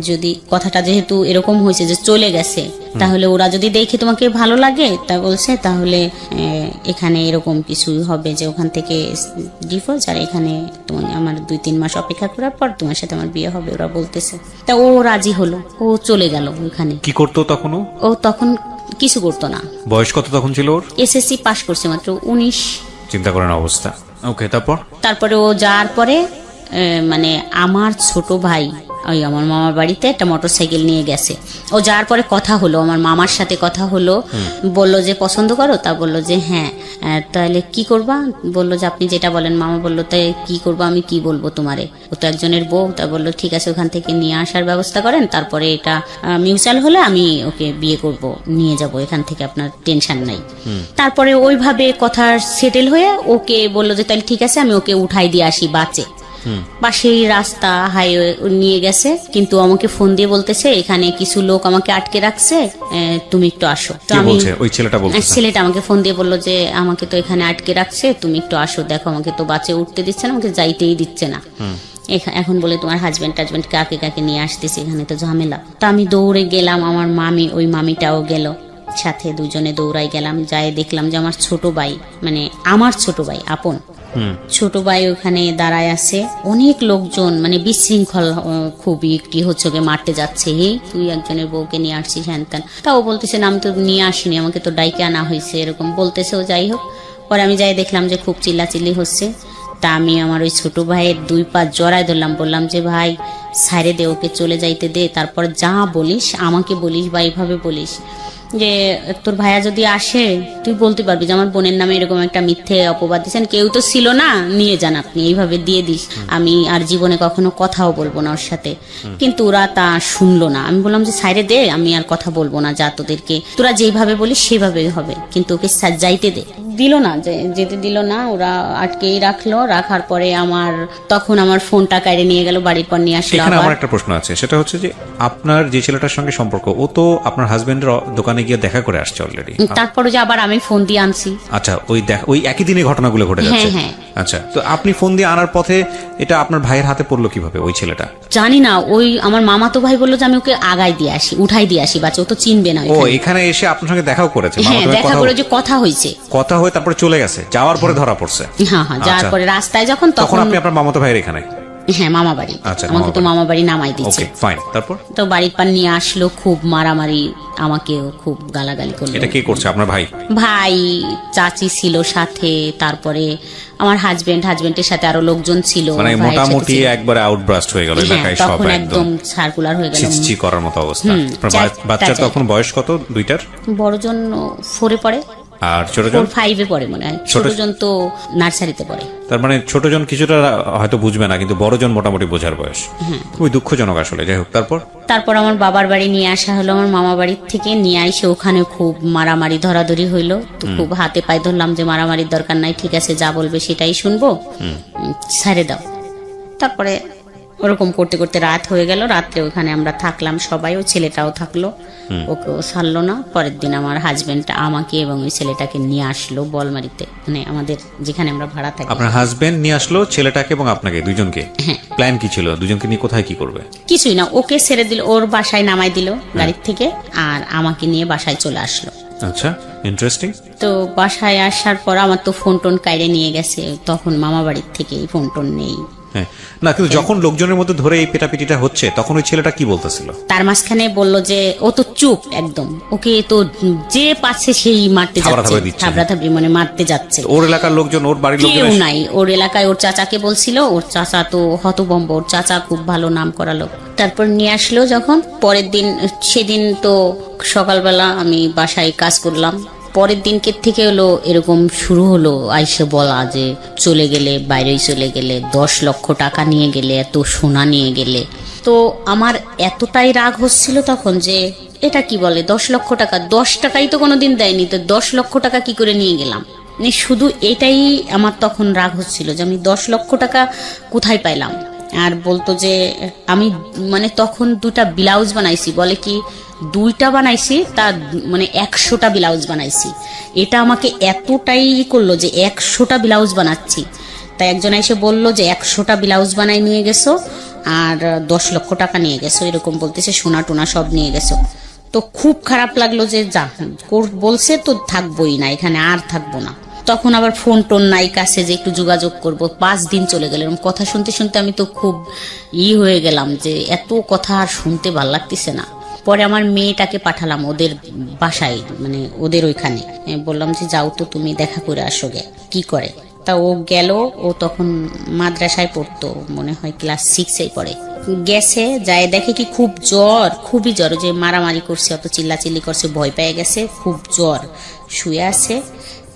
যদি কথাটা যেহেতু এরকম হয়েছে যে চলে গেছে, তাহলে ওরা যদি দেখে তোমাকে ভালো লাগে, তা বলছে তাহলে এখানে এরকম কিছুই হবে, যে ওখান থেকে ডিভোর্স, আর এখানে তুমি আমার 2-3 মাস অপেক্ষা করার পর তোমার সাথে আমার বিয়ে হবে, ওরা বলতেছে। তা ও রাজি হলো, ও চলে গেল ওখানে। কি করতো তখন ও তখন কিছু করতো না। বয়স কত তখন ছিল ওর? এসএসসি পাস করছে মাত্র, 19। চিন্তা করেন অবস্থা। ওকে, তারপরে ও যাওয়ার পরে মানে আমার ছোট ভাই ওই আমার মামার বাড়িতে একটা মোটরসাইকেল নিয়ে গেছে। ও যাওয়ার পরে কথা হলো, আমার মামার সাথে কথা হলো, বলল যে পছন্দ করো? তা বললো যে হ্যাঁ। তাহলে কি করবা? বললো যে আপনি যেটা বলেন। মামা বললো তাই কি করবো, আমি কি বলবো তোমারে, ও তো একজনের বউ। তা বললো ঠিক আছে, ওখান থেকে নিয়ে আসার ব্যবস্থা করেন, তারপরে এটা মিউচুয়াল হলে আমি ওকে বিয়ে করব, নিয়ে যাব এখান থেকে, আপনার টেনশন নাই। তারপরে ওইভাবে কথা সেটেল হয়ে ওকে বললো যে তাহলে ঠিক আছে, আমি ওকে উঠাই দিয়ে আসি বাসে। বা সেই রাস্তা হাইওয়ে নিয়ে গেছে, কিন্তু আমাকে ফোন দিয়ে বলতেছে এখানে কিছু লোক আমাকে আটকে রাখছে, তুমি একটু আসো। তো আমি ছেলেটা আমাকে ফোন দিয়ে বললো যে আমাকে তো এখানে আটকে রাখছে, তুমি একটু আসো, দেখো আমাকে তো বাসে উঠতে দিচ্ছে না, আমাকে যাইতেই দিচ্ছে না, এখন বলে তোমার হাজবেন্ড কাকে কাকে নিয়ে আসতেছে, এখানে তো ঝামেলা। তো আমি দৌড়ে গেলাম, আমার মামি, ওই মামিটাও গেল সাথে, দুজনে দৌড়াই গেলাম, যাই দেখলাম যে আমার ছোট ভাই, মানে আমার ছোট ভাই আপন ছোট ভাই ওখানে দাঁড়ায় আছে, অনেক লোকজন, মানে বিশৃঙ্খল খুবই, একটি হচ্ছে ওকে মারতে যাচ্ছে, হে তুই একজনের বউকে নিয়ে আসছিস হ্যান ত্যান। তাও বলতেছে না আমি তো নিয়ে আসিনি, আমাকে তো ডাইকে আনা হয়েছে, এরকম বলতেছে। ও যাই হোক, পরে আমি যাই দেখলাম যে খুব চিল্লাচিল্লি হচ্ছে। তা আমি আমার ওই ছোট ভাইয়ের 2 পা জড়ায় ধরলাম, বললাম যে ভাই সাইরে দে, ওকে চলে যাইতে দে, তারপর যা বলিস আমাকে বলিস বা এইভাবে বলিস যে তোর ভাইয়া যদি আসে তুই বলতে পারবি যে আমার বোনের নামে এরকম একটা মিথ্যে অপবাদ দিচ্ছেন, কেউ তো ছিল না, নিয়ে যান আপনি, এইভাবে দিয়ে দিস, আমি আর জীবনে কখনো কথাও বলবো না ওর সাথে। কিন্তু ওরা তা শুনলো না। আমি বললাম যে সাইরে দে, আমি আর কথা বলবো না, যা তোদেরকে তোরা যেভাবে বলিস সেভাবেই হবে, কিন্তু ওকে যাইতে দে। দিল না, যেতে দিল না, ওরা আটকেই রাখলো। রাখার পরে তখন আমার ফোনটা কাইরে নিয়ে গেল, বাড়ির পর নিয়ে আসলো। এখানে আমার একটা প্রশ্ন আছে, সেটা হচ্ছে যে আপনার যে ছেলেটার সঙ্গে সম্পর্ক, ও তো আপনার হাজবেন্ডের দোকানে গিয়ে দেখা করে আসছে অলরেডি, তারপরে যে আবার আমি ফোন দিয়ে আনছি। আচ্ছা, ওই একই দিনে ঘটনাগুলো ঘটে যাচ্ছে? হ্যাঁ। আচ্ছা, তো আপনি ফোন দিয়ে আনার পথে এটা আপনার ভাইয়ের হাতে পড়লো কিভাবে ওই ছেলেটা? জানি না, ওই আমার মামাতো ভাই বললো যে আমি ওকে আগায় দিয়ে আসি, উঠাই দিয়ে আসি, বাচ্চা ও তো চিনবে না। ও এখানে এসে আপনার সঙ্গে দেখাও করেছে? হ্যাঁ, দেখা করে যে কথা হয়েছে, কথা হয়ে তারপরে চলে গেছে, যাওয়ার পরে ধরা পড়ছে? হ্যাঁ, যাওয়ার পরে রাস্তায় যখন, তখন আপনি আপনার মামাতো ভাইয়ের এখানে? হ্যাঁ, মামা বাড়ি। আমাকে তো মামা বাড়ি নামাই দিচ্ছে। তারপর তো বাড়ির পান নিয়ে আসলো, খুব মারামারি, আমাকেও খুব গালাগালি করলো। এটা কে করছে? আপনার ভাই, চাচি ছিল সাথে, তারপরে আমার হাজবেন্ডের সাথে আরো লোকজন ছিল, মানে মোটামুটি একবারে আউটব্রাস্ট হয়ে গেল এলাকায়, সব একদম সার্কুলার হয়ে গেল, ছিচি করার মতো অবস্থা। বাচ্চার তখন বয়স কত? 2টার? বড়জন 4-এ পড়ে, আর ছোটজন 5-এ পড়ে মনে হয়, ছোটজন তো নার্সারিতে পড়ে। তার মানে ছোটজন কিছুটা হয়তো বুঝবে না, কিন্তু বড়জন মোটামুটি বোঝার বয়স। খুবই দুঃখজনক আসলে। যাই হোক, তারপর আমার বাবার বাড়ি নিয়ে আসা হলো, আমার মামা বাড়ির থেকে নিয়ে আসে, ওখানে খুব মারামারি ধরাধরি হইলো। তো খুব হাতে পায়ে ধরলাম যে মারামারির দরকার নাই, ঠিক আছে যা বলবে সেটাই শুনবো, ছেড়ে দাও। তারপরে ওরকম করতে করতে রাত হয়ে গেল। রাত্রে ওখানে আমরা থাকলাম সবাই, ও ছেলেটাও থাকলো, ওকেও ছাড়লো না। পরের দিন আমার হাজবেন্ড আমাকে এবং ওই ছেলেটাকে নিয়ে আসলো বলমারিতে, মানে আমাদের যেখানে আমরা ভাড়া থাকি। আপনার হাজবেন্ড নিয়ে আসলো ছেলেটাকে এবং আপনাকে দুজনকে? হ্যাঁ। প্ল্যান কি ছিল দুজনকে নিয়ে কোথায় কি করবে? কিছুই না, ওকে ছেড়ে দিল, ওর বাসায় নামাই দিল গাড়ির থেকে, আর আমাকে নিয়ে বাসায় চলে আসলো। আচ্ছা, ইন্টারেস্টিং। তো বাসায় আসার পর আমার তো ফোন টোন কাইরে নিয়ে গেছে, তখন মামা বাড়ির থেকে ফোন টোন নেই। হ্যাঁ, না কিন্তু যখন লোকজনের মধ্যে ধরে এই পেটাপিটিটা হচ্ছে তখন ওই ছেলেটা কি বলতেছিল? তার মাঝখানে বলল যে ও তো চুপ একদম, ওকে তো যে পাচ্ছে সেই মারতে যাচ্ছে, থাবড়াথাবড়ি মানে মারতে যাচ্ছে। ওর এলাকার লোকজন, ওর বাড়ির লোকজন কেউ নাই ওর এলাকায়। ওর চাচাকে বলছিল, ওর চাচা তো হতভম্ব, ওর চাচা খুব ভালো নাম করা লোক। তারপর নিয়ে আসলো যখন, পরের দিন, সেদিন তো সকালবেলা আমি বাসায় কাজ করলাম। পরের দিনকে থেকে হলো এরকম শুরু হলো আইসে বলা যে চলে গেলে, বাইরে চলে গেলে, 10 লক্ষ টাকা নিয়ে গেলে, এত সোনা নিয়ে গেলে। তো আমার এতটাই রাগ হচ্ছিল তখন যে এটা কি বলে 10 লক্ষ টাকা, 10 টাকাই তো কোনোদিন দেয়নি, তো 10 লক্ষ টাকা কি করে নিয়ে গেলাম। মানে শুধু এটাই আমার তখন রাগ হচ্ছিল যে আমি 10 লক্ষ টাকা কোথায় পাইলাম। আর বলতো যে আমি মানে তখন 2টা ব্লাউজ বানাইছি, বলে কি 2টা বানাইছি, তা মানে 100টা ব্লাউজ বানাইছি। এটা আমাকে এতটাই করলো যে 100টা ব্লাউজ বানাচ্ছি। তাই একজন এসে বলল যে 100টা ব্লাউজ বানাই নিয়ে গেছো আর 10 লক্ষ টাকা নিয়ে গেছো, এরকম বলতেছে, সোনা টোনা সব নিয়ে গেছো। তো খুব খারাপ লাগলো যে যা বলছে তো থাকবোই না এখানে, আর থাকবো না। তখন আবার ফোন টোন নাই কাছে যে একটু যোগাযোগ করব। 5 দিন চলে গেল এরকম কথা শুনতে শুনতে। আমি তো খুব হয়ে গেলাম যে এত কথা আর শুনতে ভাল লাগতেছে না। পরে আমার মেয়েটাকে পাঠালাম ওদের বাসায়, মানে ওদের ওইখানে, বললাম যে যাও তো তুমি দেখা করে আসো গে কি করে। তা ও গেল, ও তখন মাদ্রাসায় পড়তো, মনে হয় ক্লাস 6-এ পড়ে। গেছে, যায় দেখে কি খুব জ্বর, খুবই জ্বর, যে মারামারি করছে, অত চিল্লাচিল্লি করছে, ভয় পেয়ে গেছে, খুব জ্বর, শুয়ে আছে।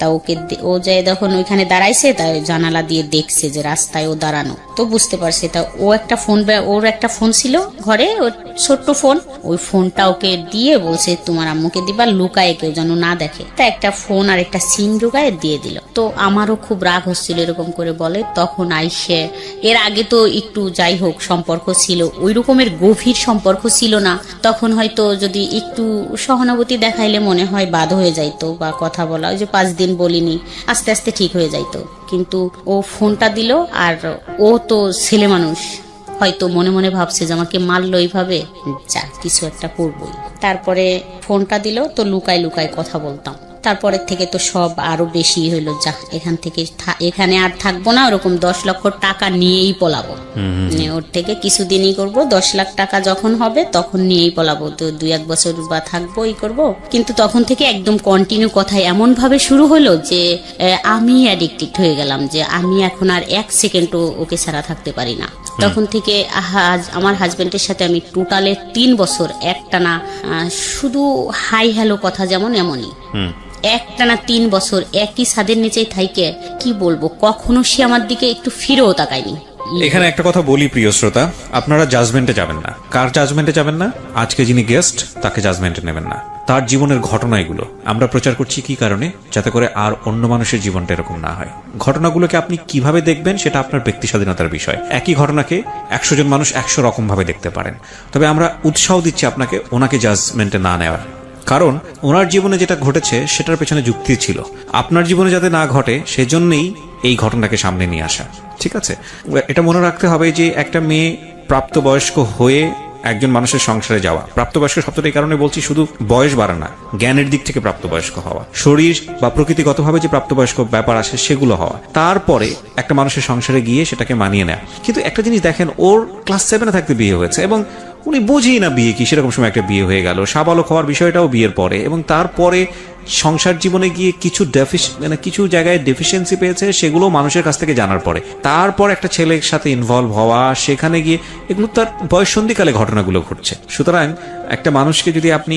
তা ওকে ও যায় যখন ওইখানে দাঁড়াইছে, তাই জানালা দিয়ে দেখছে যে রাস্তায় ও দাঁড়ানো, তো বুঝতে পারছে। তা ও একটা ফোন, ওর একটা ফোন ছিল ঘরে, ওর ছোট্ট ফোন, ওই ফোনটা ওকে দিয়ে বলছে তোমার আম্মুকে দিবা, লুকায় কেউ যেন না দেখে। তা একটা ফোন আর একটা সিম ঢুকায় দিয়ে দিল। তো আমারও খুব রাগ হচ্ছিল এরকম করে বলে। তখন আইসে, এর আগে তো একটু যাই হোক সম্পর্ক ছিল, ওই রকমের গভীর সম্পর্ক ছিল না, তখন হয়তো যদি একটু সহানুভূতি দেখাইলে মনে হয় বাদ হয়ে যাইতো বা কথা বলা, ওই যে 5 দিন বলিনি, আস্তে আস্তে ঠিক হয়ে যাইতো। কিন্তু ও ফোনটা দিল, আর ও তো ছেলে মানুষ, হয়তো মনে মনে ভাবছে যে আমাকে মারলো এইভাবে, যা কিছু একটা করবই। তারপরে ফোনটা দিল, তো লুকায় লুকায় কথা বলতাম। তারপরের থেকে তো সব আরো বেশি হইলো, যা এখান থেকে এখানে আর থাকবো না, ওরকম 10 লক্ষ টাকা নিয়েই পলাবো। ওর থেকে কিছুদিনই করব, 10 লাখ টাকা যখন হবে তখন নিয়েই পলাবো, তো 2-1 বছর বা থাকবো, এই করবো। কিন্তু তখন থেকে একদম কন্টিনিউ কথা এমন ভাবে শুরু হলো যে আমি অ্যাডিক্টেড হয়ে গেলাম, যে আমি এখন আর 1 সেকেন্ডও ওকে ছাড়া থাকতে পারি না। তখন থেকে আমার হাজবেন্ডের সাথে আমি টোটালে 3 বছর একটানা শুধু হাই হ্যালো কথা যেমন এমনই একটানা 3 বছর একই ছাদের নিচেই থাইকে, কি বলবো, কখনো সে আমার দিকে একটু ফিরেও তাকায়নি। এখানে একটা কথা বলি প্রিয় শ্রোতা, আপনারা জাজমেন্টে যাবেন না। কার জাজমেন্টে যাবেন না? আজকে যিনি গেস্ট তাকে জাজমেন্টে নেবেন না। তার জীবনের ঘটনা এগুলো আমরা প্রচার করছি কি কারণে? যাতে করে আর অন্য মানুষের জীবনটা এরকম না হয়। ঘটনাগুলোকে আপনি কিভাবে দেখবেন সেটা আপনার ব্যক্তি স্বাধীনতার বিষয়। একই ঘটনাকে 100 জন মানুষ 100 রকম ভাবে দেখতে পারেন। তবে আমরা উৎসাহ দিচ্ছি আপনাকে ওনাকে জাজমেন্টে না নেওয়ার, কারণ ওনার জীবনে যেটা ঘটেছে সেটার পেছনে যুক্তি ছিল। আপনার জীবনে যাতে না ঘটে সেজন্যই এই ঘটনাকে সামনে নিয়ে আসা, ঠিক আছে? এটা মনে রাখতে হবে যে একটা মেয়ে প্রাপ্তবয়স্ক হয়ে একজন মানুষের সংসারে যাওয়া, প্রাপ্তবয়স্ক শব্দটা এই কারণে বলছি, শুধু বয়স বাড়া না, জ্ঞানের দিক থেকে প্রাপ্তবয়স্ক হওয়া, শরীর বা প্রকৃতিগতভাবে যে প্রাপ্তবয়স্ক ব্যাপার আসে সেগুলো হওয়া, তারপরে একটা মানুষের সংসারে গিয়ে সেটাকে মানিয়ে নেয়। কিন্তু একটা জিনিস দেখেন, ওর ক্লাস 7-এ থাকতে বিয়ে হয়েছে এবং উনি বুঝেই না বিয়ে কি, সেরকম সময় একটা বিয়ে হয়ে গেল। সাবালক হওয়ার বিষয়টাও বিয়ের পরে, এবং তারপরে সংসার জীবনে গিয়ে কিছু জায়গায় ডেফিসিয়েন্সি পেয়েছে, সেগুলো মানুষের কাছ থেকে জানার পরে তারপর একটা ছেলের সাথে ইনভলভ হওয়া, সেখানে গিয়ে এগুলো তার বয়ঃসন্ধিকালে ঘটনাগুলো ঘটছে। সুতরাং একটা মানুষকে যদি আপনি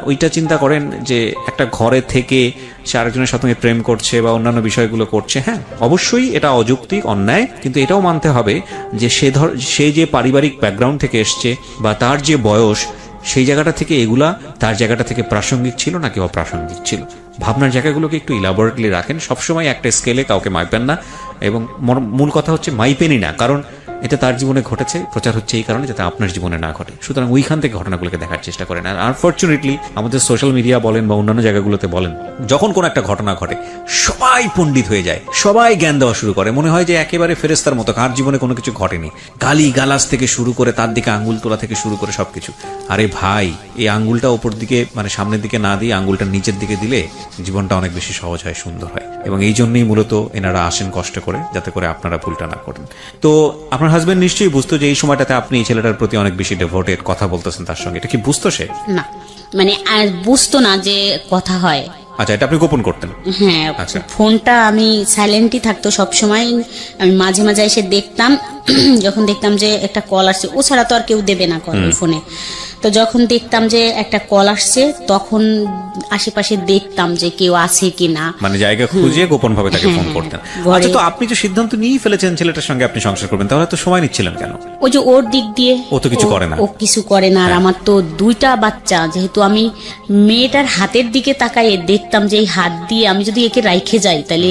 ওইটা চিন্তা করেন যে একটা ঘরে থেকে সে আরেকজনের সাথে প্রেম করছে বা অন্যান্য বিষয়গুলো করছে, হ্যাঁ অবশ্যই এটা অযৌক্তিক, অন্যায়, কিন্তু এটাও মানতে হবে যে সে যে পারিবারিক ব্যাকগ্রাউন্ড থেকে এসছে বা তার যে বয়স, সেই জায়গাটা থেকে এগুলা তার জায়গাটা থেকে প্রাসঙ্গিক ছিল নাকি অপ্রাসঙ্গিক ছিল। ভাবনার জায়গাগুলোকে একটু ইলাবোরেটলি রাখেন, সবসময় একটা স্কেলে কাউকে মাইপেন না, এবং মূল কথা হচ্ছে মাইপেনই না, কারণ এটা তার জীবনে ঘটেছে, প্রচার হচ্ছে এই কারণে যাতে আপনার জীবনে না ঘটে। সুতরাং ওইখান থেকে ঘটনাগুলোকে দেখার চেষ্টা করেন। আর আনফর্চুনেটলি আমাদের সোশ্যাল মিডিয়া বলেন বা অন্যান্য জায়গাগুলোতে বলেন, যখন কোনো একটা ঘটনা ঘটে সবাই পণ্ডিত হয়ে যায়, সবাই জ্ঞান দেওয়া শুরু করে, মনে হয় যে একেবারে ফেরেস্তার মতো, কার জীবনে কোনো কিছু ঘটেনি। গালি গালাজ থেকে শুরু করে তার দিকে আঙ্গুল তোলা থেকে শুরু করে সবকিছু। আরে ভাই, এই আঙ্গুলটা ওপর দিকে মানে সামনের দিকে না দিয়ে আঙ্গুলটা নিচের দিকে দিলে জীবনটা অনেক বেশি সহজ হয়, সুন্দর হয়। এবং এই জন্যই মূলত এনারা আসেন কষ্ট করে, যাতে করে আপনারা ভুলটা না করেন। তো আপনার হাজবেন্ড নিশ্চয়ই বুঝতো যে এই সময়টাতে আপনি এই ছেলেটার প্রতি অনেক বেশি ডেভোটেড, কথা বলতেছেন তার সঙ্গে। এটা কি বুঝতো সে? না, মানে আর বুঝতো না যে কথা হয়। আচ্ছা, এটা আপনি গোপন করতেন? হ্যাঁ, আচ্ছা। ফোনটা আমি সাইলেন্টই থাকতো সবসময়। আমি মাঝে মাঝে এসে দেখতাম, যখন দেখতাম যে একটা কল আসছে, ও ছাড়া তো আর কেউ দেবে না কল ফোনে। তো যখন দেখতাম যে একটা কল আসছে, তখন আশেপাশে দেখতাম যে কেউ আছে কিনা, মানে জায়গা খুঁজে গোপন ভাবে তাকে ফোন করতেন। আচ্ছা, তো আপনি যে সিদ্ধান্ত নিয়েই ফেলেছেন ছেলেটার সঙ্গে আপনি সংসার করবেন, তাহলে তো সময় নিচ্ছিলেন কেন? ওই যে ওর দিক দিয়ে ও তো কিছু করে না। ও কিছু করে না। আর আমার তো 2টা বাচ্চা, যেহেতু আমি মেয়েটার হাতের দিকে তাকাই দেখতাম যে এই হাত দিয়ে আমি যদি একে রাইখে যাই, তাহলে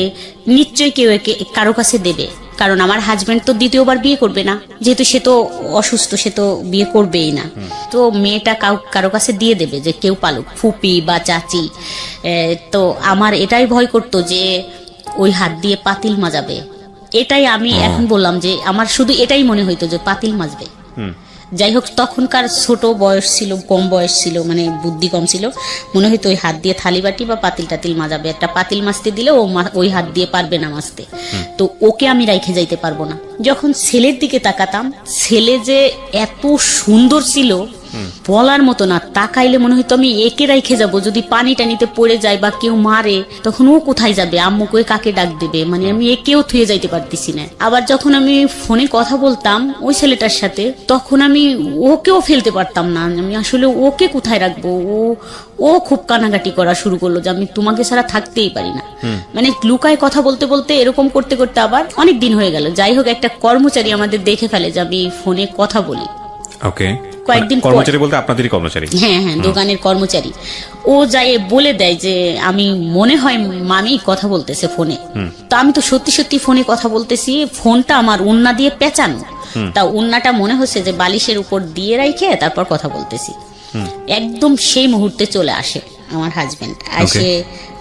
নিশ্চয়ই কেউ একে কারো কাছে দেবে। কারণ আমার হাজবেন্ড তো দ্বিতীয়বার বিয়ে করবে না, যেহেতু সে তো অসুস্থ, সে তো বিয়ে করবেই না। তো মেয়েটা কারো কাছে দিয়ে দেবে, যে কেউ পালুক, ফুপি বা চাচি। তো আমার এটাই ভয় করতো যে ওই হাত দিয়ে পাতিল মাজাবে। এটাই আমি এখন বললাম যে আমার শুধু এটাই মনে হইতো যে পাতিল মাজবে। যাই হোক, তখনকার ছোট বয়স ছিল, কম বয়স ছিল, মানে বুদ্ধি কম ছিল। মনে হইতো ওই হাত দিয়ে থালি বাটি বা পাতিল টাতিল মাজাবে। একটা পাতিল মাজতে দিলে ও ওই হাত দিয়ে পারবে না মাজতে, তো ওকে আমি রাইখে যাইতে পারবো না। যখন ছেলের দিকে তাকাতাম, ছেলে যে এত সুন্দর ছিল বলার মতো না। তাকাইলে মনে হইতো আমি একে রাইখে যাব, যদি পানি টানিতে পড়ে যায় বা কেউ মারে তখন ও কোথায় যাবে, আম্মুকে কাকে ডাক দেবে, মানে আমি একেও থুয়ে যাইতে পারতেছি না। আবার যখন আমি ফোনে কথা বলতাম ওই ছেলেটার সাথে, তখন আমি ওকেও ফেলতে পারতাম না। আমি আসলে ওকে কোথায় রাখবো? ও খুব কানাকাটি করা শুরু করলো যে আমি তোমাকে ছাড়া থাকতেই পারি না। মানে লুকায় কথা বলতে বলতে এরকম করতে করতে আবার অনেক দিন হয়ে গেল। যাই হোক, একটা কর্মচারী আমাদের দেখে ফেলে যে আমি ফোনে কথা বলি। ওকে, কয়েকদিন কর্মচারী বলতে আপনাদেরই কর্মচারী? হ্যাঁ হ্যাঁ, দোকানের কর্মচারী। ও যাই বলে দেয় যে আমি মনে হয় মামি কথা বলতেছে ফোনে। তো আমি তো সত্যি সত্যি ফোনে কথা বলতেছি, ফোনটা আমার উন্না দিয়ে পেঁচানো। তা উন্নাটা মনে হচ্ছে যে বালিশের উপর দিয়ে রাইখে তারপর কথা বলতেছি। একদম সেই মুহূর্তে চলে আসে আমার হাজবেন্ড, এসে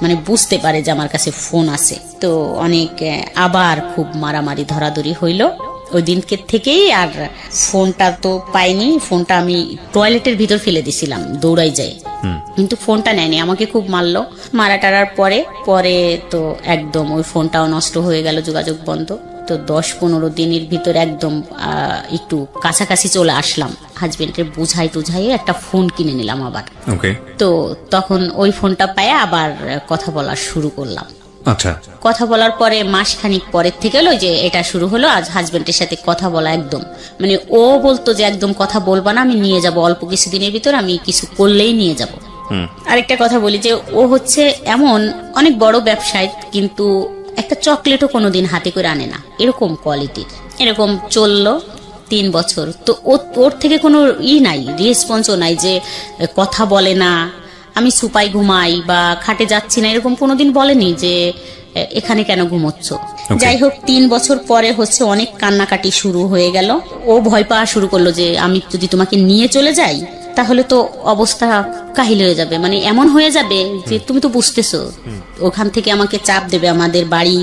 মানে বুঝতে পারে যে আমার কাছে ফোন আছে। তো অনেক আবার খুব মারামারি ধরাধরি হইলো ওই দিনকে থেকেই। আর ফোনটা তো পাইনি, ফোনটা আমি টয়লেটের ভিতর ফেলে দিছিলাম দৌড়াই যাই, কিন্তু ফোনটা নেয়নি, আমাকে খুব মারলো। মারা টারার পরে তো একদম ওই ফোনটাও নষ্ট হয়ে গেল, যোগাযোগ বন্ধ। তো 10-15 দিনের ভিতর একদম একটু কাছাকাছি চলে আসলাম, হাজবেন্ডের বুঝাই টুঝাই একটা ফোন কিনে নিলাম আবার। তো তখন ওই ফোনটা পায়ে আবার কথা বলা শুরু করলাম। আচ্ছা, কথা বলার পরে মাসখানিক পরের থেকে হলো যে এটা শুরু হলো আজ হাজবেন্ডের সাথে কথা বলা। একদম মানে ও বলতো যে একদম কথা বলবা না, আমি নিয়ে যাব অল্প কিছুদিনের ভিতর, আমি কিছু করলেই নিয়ে যাব। আরেকটা কথা বলি যে ও হচ্ছে এমন অনেক বড় ব্যবসায়ী, কিন্তু একটা চকলেটও কোনোদিন হাতে করে আনে না, এরকম কোয়ালিটির। এরকম চললো 3 বছর। তো ওর থেকে কোনো নাই, রেসপন্সও নাই, যে কথা বলে না, আমি সুপাই ঘুমাই বা খাটে যাচ্ছি না, এরকম কোনোদিন বলেনি যে এখানে কেন ঘুমোচ্ছ। যাই হোক, 3 বছর পরে হচ্ছে অনেক কান্নাকাটি শুরু হয়ে গেল। ও ভয় পাওয়া শুরু করলো যে আমি যদি তোমাকে নিয়ে চলে যাই তাহলে তো অবস্থা কাহিল হয়ে যাবে, মানে এমন হয়ে যাবে যে তুমি তো বুঝতেছো, ওখান থেকে আমাকে চাপ দেবে, আমাদের বাড়ি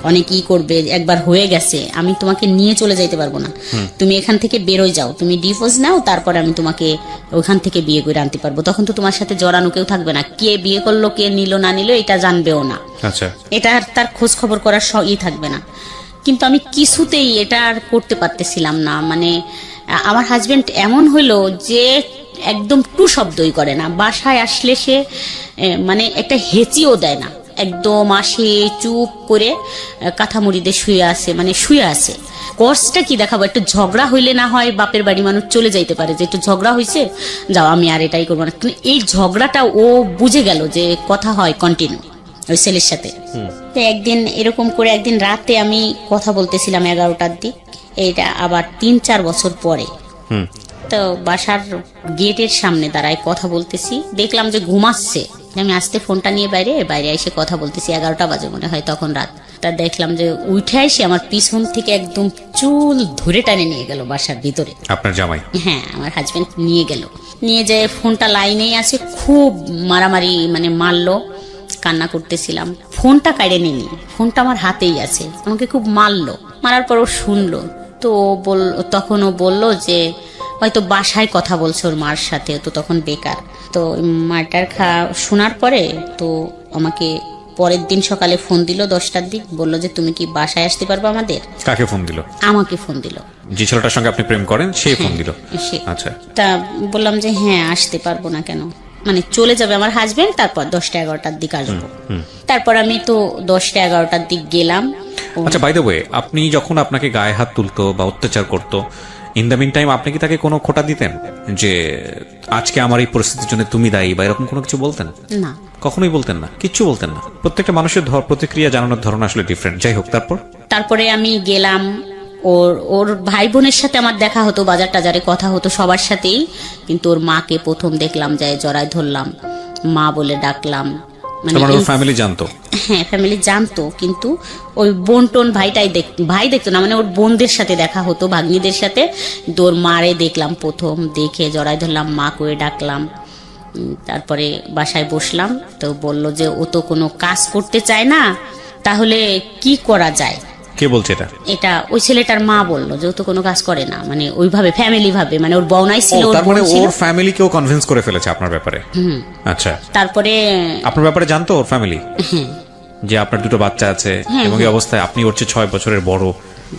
অনেকই করবে, একবার হয়ে গেছে, আমি তোমাকে নিয়ে চলে যাইতে পারবো না, তুমি এখান থেকে বেরোয় যাও, তুমি ডিভোর্স নাও, তারপরে আমি তোমাকে ওখান থেকে বিয়ে করে আনতে পারবো, তখন তো তোমার সাথে জড়ানো কেউ থাকবে না, কে বিয়ে করলো কে নিল না নিল এটা জানবেও না। আচ্ছা, এটা তার খোঁজ খবর করার থাকবে না। কিন্তু আমি কিছুতেই এটা আর করতে পারতেছিলাম না। মানে আমার হাজবেন্ড এমন হইলো যে একদম টু শব্দই করে না, বাসায় আসলে সে মানে একটা হেঁচিও দেয় না, একদম আসে চুপ করে কাঁথামুড়িতে শুয়ে আছে, মানে শুয়ে আছে। কষ্টটা কি দেখাবো, একটু ঝগড়া হইলে না হয় বাপের বাড়ি মানুষ চলে যাইতে পারে যে একটু ঝগড়া হয়েছে যাও আমি আর এটাই করবো না, কিন্তু এই ঝগড়াটা ও বুঝে গেল যে কথা হয় কন্টিনিউ ওই ছেলের সাথে। তো একদিন এরকম করে একদিন রাতে আমি কথা বলতেছিলাম 11টার দিক, এইটা আবার 3-4 বছর পরে। তো বাসার গেটের সামনে দাঁড়ায় কথা বলতেছি, দেখলাম যে ঘুমাচ্ছে, আমি আসতে ফোনটা নিয়ে বাইরে এসে কথা বলতেছি, 11টা বাজে মনে হয় তখন রাত। তা দেখলাম যে উঠে এসে আমার পিছন থেকে একদম চুল ধরে টানে নিয়ে গেল বাসার ভিতরে। আপনার জামাই? হ্যাঁ, আমার হাজবেন্ড নিয়ে গেল, নিয়ে যায় ফোনটা লাইনেই আছে, খুব মারামারি মানে মারলো, কান্না করতেছিলাম, ফোনটা কাড়ে নিনি, ফোনটা আমার হাতেই আছে, আমাকে খুব মারলো, মারার পর ও শুনলো, তো তখন ও বললো যে হয়তো বাসায় কথা বলছে ওর মার সাথে, তো তখন বেকার। তো মারটার শোনার পরে তো আমাকে পরের দিন সকালে ফোন দিল 10টার দিক, বললো যে তুমি কি বাসায় আসতে পারবে আমাদের। কাকে ফোন দিল? আমাকে ফোন দিল। যে ছেলেটার সঙ্গে আপনি প্রেম করেন সেই ফোন দিল? সে। আচ্ছা। তা বললাম যে হ্যাঁ আসতে পারবো না কেন, মানে চলে যাবে আমার হাজবেন্ড, তারপর 10টা-11টার দিক আসবো। তারপর আমি তো 10টা-11টার দিক গেলাম। আচ্ছা, বাই দ্য ওয়ে, আপনি যখন আপনাকে গায়ে হাত তুলতো বা অত্যাচার করতো, ইন দ্য মিন টাইম আপনি কি তাকে কোনো খোঁটা দিতেন যে আজকে আমার এই পরিস্থিতির জন্য তুমি দায়ী বা এরকম কোনো কিছু বলতেন? না, কখনোই বলতেন না, কিচ্ছু বলতেন না। প্রত্যেকটা মানুষের প্রতিক্রিয়া জানানোর ধরন আসলে ডিফারেন্ট। যাই হোক, তারপরে আমি গেলাম, ওর ভাই বোনের সাথে আমার দেখা হতো, বাজার টাজারে কথা হতো সবার সাথেই, কিন্তু ওর মাকে প্রথম দেখলাম, যায় জড়ায় ধরলাম, মা বলে ডাকলাম। মানে ওর ফ্যামিলি জানতো? হ্যাঁ, ফ্যামিলি জানতো, কিন্তু ওই বোন টোন ভাই দেখতো না, মানে ওর বোনদের সাথে দেখা হতো, ভাগ্নিদের সাথে। তোর মারে দেখলাম প্রথম, দেখে জড়ায় ধরলাম, মা করে ডাকলাম। তারপরে বাসায় বসলাম, তো বলল যে ও তো কোনো কাজ করতে চায় না, তাহলে কি করা যায়। কে বলছে এটা? এটা ওই ছেলেটার মা বললো যে ও তো কোনো কাজ করে না, মানে ওইভাবে ফ্যামিলি ভাবে, মানে ওর বউনাই ছিল, তার মানে ওর ফ্যামিলিকেও কনভিন্স করে ফেলেছে আপনার ব্যাপারে? আচ্ছা। তারপরে আপনার ব্যাপারে জানতো ওর ফ্যামিলি যে আপনার দুটো বাচ্চা আছে এবং এই অবস্থায় আপনি ওর চেয়ে 6 বছরের বড়,